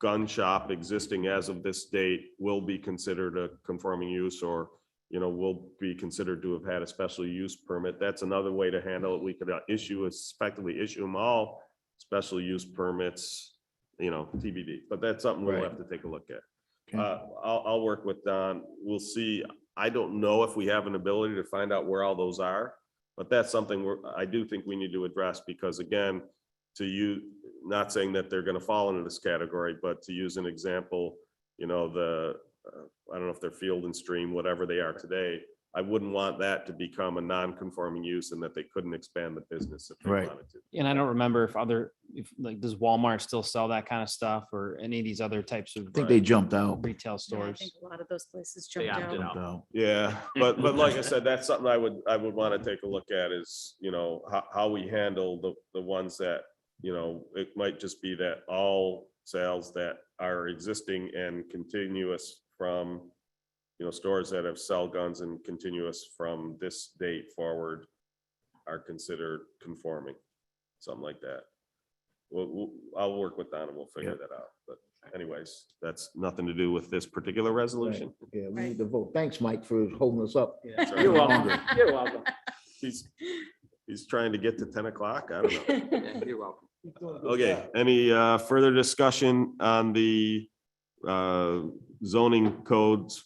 gun shop existing as of this date will be considered a conforming use, or will be considered to have had a special use permit. That's another way to handle it. We could effectively issue them all special use permits, TBD, but that's something we'll have to take a look at. I'll work with Don. We'll see. I don't know if we have an ability to find out where all those are, but that's something I do think we need to address, because again, not saying that they're going to fall into this category, but to use an example, I don't know if they're Field and Stream, whatever they are today. I wouldn't want that to become a non-conforming use and that they couldn't expand the business if they wanted to. And I don't remember if does Walmart still sell that kind of stuff, or any of these other types of. I think they jumped out. Retail Yeah, I stores. think a lot of those places jumped out. Yeah, but like I said, that's something I would want to take a look at is, how we handle the ones that, it might just be that all sales that are existing and continuous from, stores that have sell guns and continuous from this date forward are considered conforming, something like that. I'll work with Don and we'll figure that out. But anyways, that's nothing to do with this particular resolution. Yeah, we need to vote. Thanks, Mike, for holding us up. You're welcome. You're welcome. He's trying to get to 10 o'clock. I don't know. You're welcome. Okay, any further discussion on the zoning codes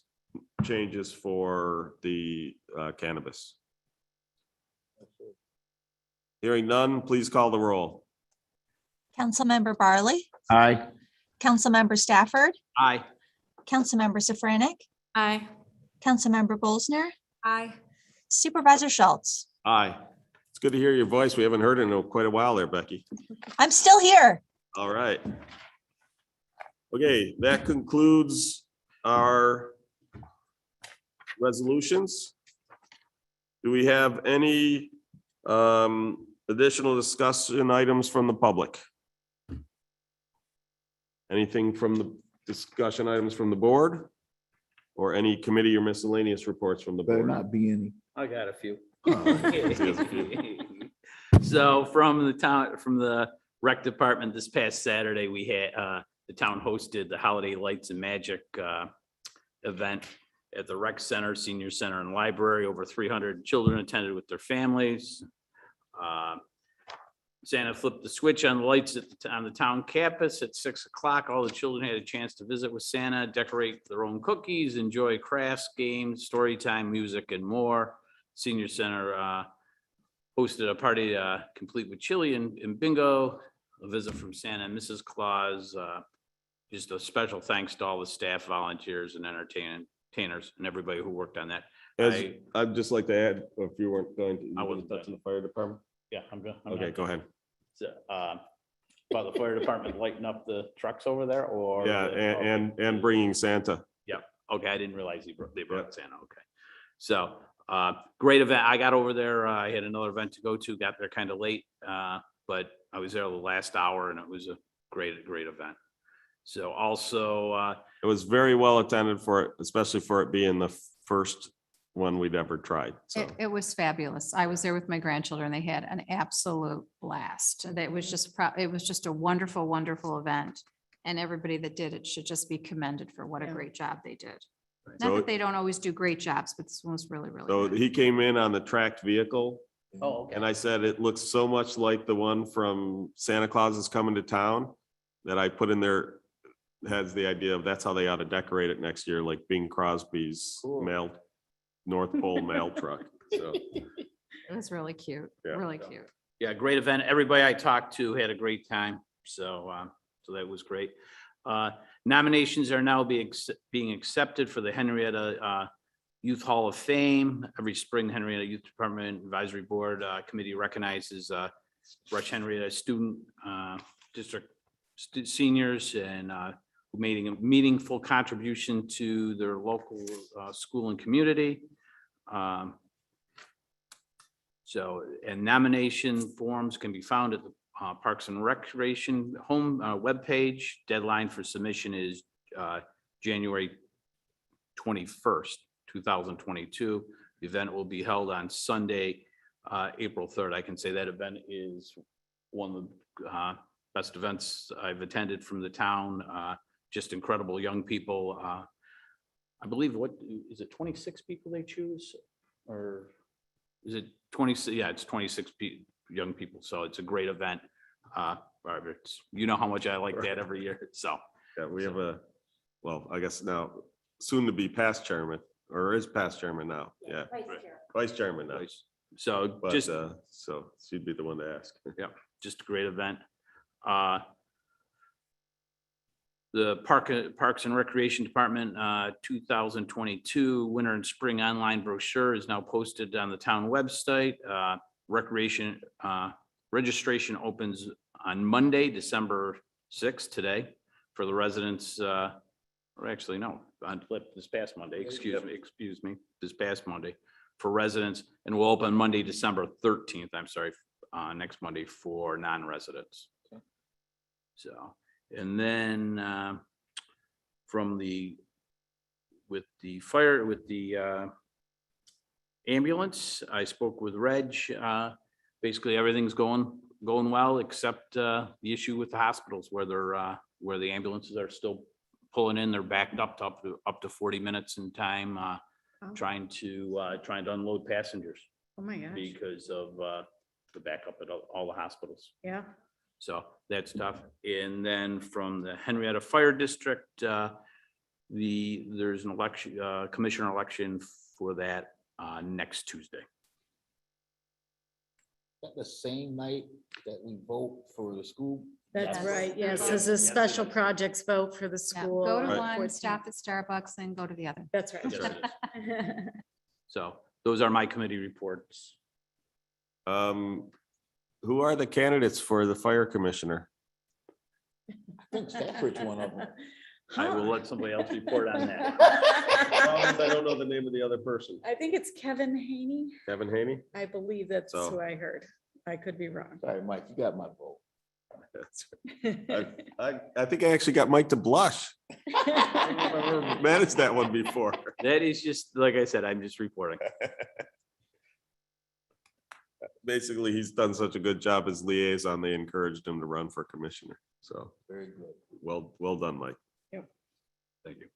changes for the cannabis? Hearing none, please call the roll. Councilmember Barley, Aye. Councilmember Stafford, Aye. Councilmember Safranek, Aye. Councilmember Bolsner, Aye. Supervisor Schultz. Aye. It's good to hear your voice. We haven't heard it in quite a while there, Becky. I'm still here. All right. Okay, that concludes our resolutions. Do we have any additional discussion items from the public? Anything from the discussion items from the board? Or any committee or miscellaneous reports from the Better board? not be any. I got a few. Oh, So from the rec department, this past Saturday, we had, the town hosted the Holiday Lights and Magic event at the rec center, senior center and library. Over 300 children attended with their families. Santa flipped the switch on the lights on the town campus at 6 o'clock. All the children had a chance to visit with Santa, decorate their own cookies, enjoy crafts, games, story time, music, and more. Senior Center hosted a party complete with chili and bingo, a visit from Santa and Mrs. Claus. Just a special thanks to all the staff, volunteers, and entertainers, and everybody who worked on that. I'd just like to add, if you weren't going to, I wasn't touching the fire department. Yeah, I'm good. Okay, go ahead. So, about the fire department lighting up the trucks over there, or? Yeah, and bringing Santa. Yeah, okay, I didn't realize they brought Santa, okay. So, great event. I got over there, I had another event to go to, got there kind of late, but I was there the last hour and it was a great event. So also, It was very well attended for it, especially for it being the first one we'd ever tried. So It was fabulous. I was there with my grandchildren. They had an absolute blast. It was just a wonderful, wonderful event. And everybody that did it should just be commended for what a great job they did. Not So- that they don't always do great jobs, but this one was really, really So good. he came in on the tracked vehicle. Oh, okay. And I said, it looks so much like the one from Santa Claus is Coming to Town that I put in there, has the idea of that's how they ought to decorate it next year, like Bing Crosby's mail, North Pole mail truck. So, It was really cute, Yeah. really cute. yeah, great event. Everybody I talked to had a great time. So, so that was great. Nominations are now being accepted for the Henrietta Youth Hall of Fame. Every spring, Henrietta Youth Department Advisory Board Committee recognizes Rush Henrietta student district seniors and who made a meaningful contribution to their local school and community. So, and nomination forms can be found at the Parks and Recreation home webpage. Deadline for submission is January 21st, 2022. The event will be held on Sunday, April 3rd. I can say that event is one of the best events I've attended from the town. Just incredible young people. I believe, what is it, 26 people they choose? Or is it 26? Yeah, it's 26 young people. So it's a great event. You know how much I like that every year. So yeah, we have well, I guess now soon to be past chairman, or is past chairman now. Yeah. Vice chairman now. So But, just, so she'd be the one to ask. yeah, just a great event. The Parks and Recreation Department 2022 Winter and Spring Online Brochure is now posted on the town website. Recreation registration opens on Monday, December 6th, today, for the residents, or actually, no, on this past Monday, excuse me, this past Monday, for residents, and will open Monday, December 13th, I'm sorry, next Monday for non-residents. So, and then with the ambulance, I spoke with Reg. Basically, everything's going well, except the issue with the hospitals where the ambulances are still pulling in. They're backed up to 40 minutes in time, trying to unload passengers Oh, my gosh. because of the backup at all the hospitals. Yeah. So that's tough. And then from the Henrietta Fire District, there's an election, commissioner election for that next Tuesday. That the same night that we vote for the school? That's Yes. right. Yes, Yes. this is special projects vote for the Yeah, school. go to Right. one, 14. stop at Starbucks and go to the other. That's right. Yes, it So those are my committee reports. Who are the candidates for the fire commissioner? I think Stafford's one of them. I will let somebody else report on that. I don't know the name of the other person. I think it's Kevin Haney. Kevin Haney? I believe that's So- who I heard. I could be wrong. Sorry, Mike, you got my vote. I think I actually got Mike to blush. I've never managed that one before. That is just, like I said, I'm just reporting. Basically, he's done such a good job as liaison, they encouraged him to run for commissioner. So, Very good. well done, Mike. Thank you.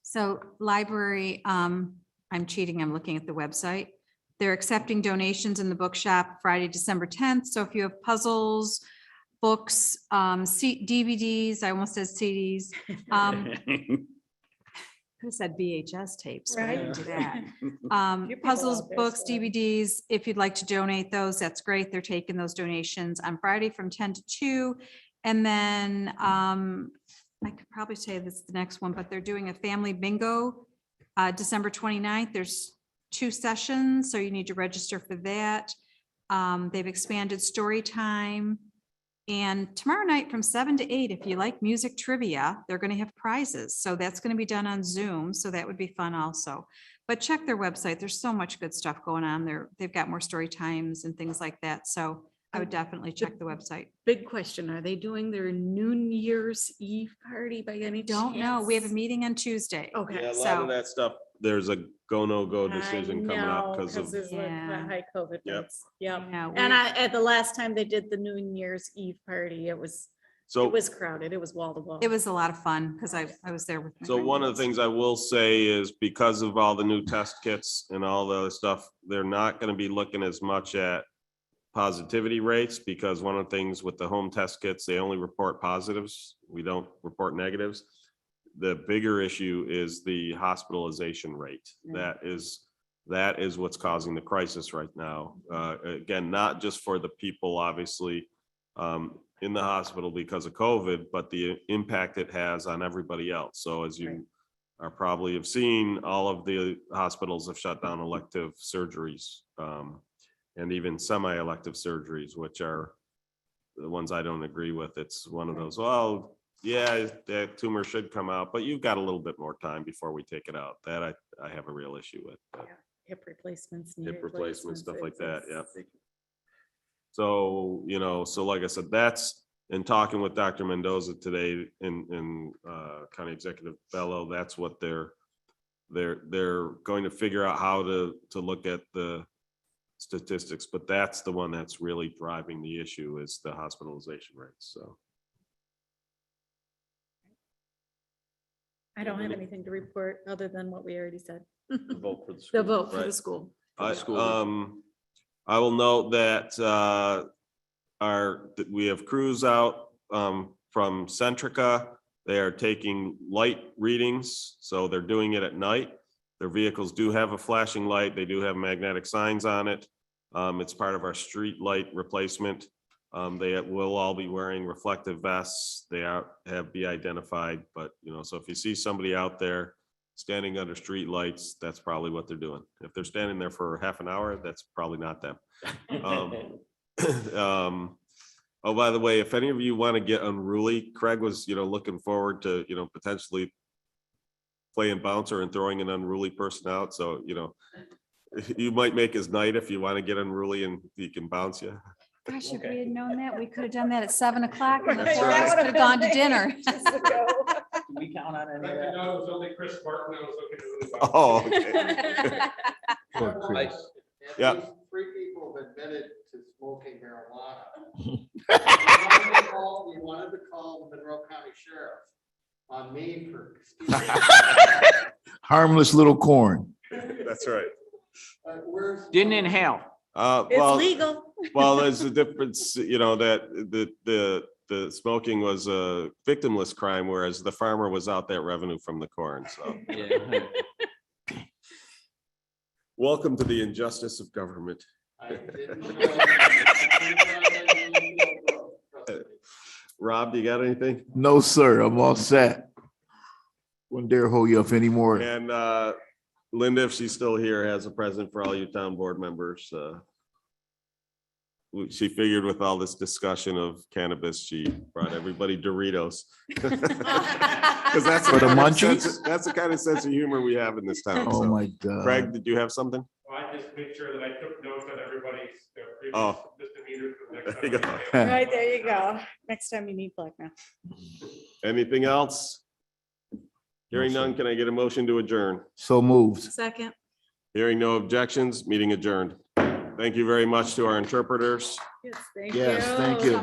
So library, I'm cheating, I'm looking at the website. They're accepting donations in the bookshop Friday, December 10th. So if you have puzzles, books, DVDs, I almost said CDs. Could have said VHS tapes, but I didn't do that. Puzzles, books, DVDs, if you'd like to donate those, that's great. They're taking those donations on Friday from 10 to 2. And then I could probably say this is the next one, but they're doing a family bingo December 29th. There's 2 sessions, so you need to register for that. They've expanded story time. And tomorrow night from 7 to 8, if you like music trivia, they're going to have prizes. So that's going to be done on Zoom. So that would be fun also. But check their website. There's so much good stuff going on there. They've got more story times and things like that. So I would definitely check the website. Big question, are they doing their New Year's Eve party by any chance? Don't know. We have a meeting on Tuesday. Okay. Yeah, a lot of So that stuff, there's a go, no go decision coming up because of. there's like the high COVID. Yep. rates. Yep. Yeah, And at the last time they did the New Year's Eve party, it was crowded. It was wall to wall. it was a lot of fun because I was there with. my So one of the things I will say is because of all the new test kits and all the other stuff, they're not going to be looking as much at positivity rates, because one of the things with the home test kits, they only report positives. We don't report negatives. The bigger issue is the hospitalization rate. That is what's causing the crisis right now. Again, not just for the people, obviously, in the hospital because of COVID, but the impact it has on everybody else. So as you are probably have seen, all of the hospitals have shut down elective surgeries, and even semi-elective surgeries, which are the ones I don't agree with. It's one of those, well, yeah, that tumor should come out, but you've got a little bit more time before we take it out. That I have a real issue with. Hip replacements. knee Hip replacements, stuff like that, it's- yep. So, so like I said, that's, in talking with Dr. Mendoza today in County Executive Fellow, that's what they're going to figure out how to look at the statistics, but that's the one that's really driving the issue is the hospitalization rates, so. I don't have anything to report other than what we already said. The vote for the The school, vote for right. the school. I will note that we have crews out from Centrica. They are taking light readings, so they're doing it at night. Their vehicles do have a flashing light. They do have magnetic signs on it. It's part of our street light replacement. They will all be wearing reflective vests. They have be identified, but so if you see somebody out there standing under street lights, that's probably what they're doing. If they're standing there for half an hour, that's probably not them. Oh, by the way, if any of you want to get unruly, Craig was, looking forward to, potentially playing bouncer and throwing an unruly person out. So, you might make his night if you want to get unruly and he can bounce you. Gosh, if we had known that, we could have done that at 7 o'clock and the Right, four of that us would could have have gone to been dinner. Can we count on any of that? No, it was only Chris Martin that was looking to the. Oh, okay. Poor Chris. Yeah. At least 3 people have admitted to smoking marijuana. You wanted to call the Monroe County Sheriff on me for. Harmless little corn. That's right. Didn't inhale. Well, legal. Well, there's a difference, that the smoking was a victimless crime, whereas the farmer was out that revenue from the corn, so. Yeah. Welcome to the injustice of government. Rob, do you got anything? No, sir, I'm all set. Wouldn't dare hold you up anymore. And Linda, if she's still here, has a present for all you town board members. She figured with all this discussion of cannabis, she brought everybody Doritos. Because that's For the kind of munchies? that's the kind of sense of humor we have in this town. Oh, so. my God. Craig, did you have something? Well, I just make sure that I took notes on everybody's previous Oh. misdemeanors for the next There you time. go. Right, there you go. Next time you need blackmail. Anything else? Hearing none, can I get a motion to adjourn? So moved. Second. Hearing no objections, meeting adjourned. Thank you very much to our interpreters. Yes, thank Yes, thank you.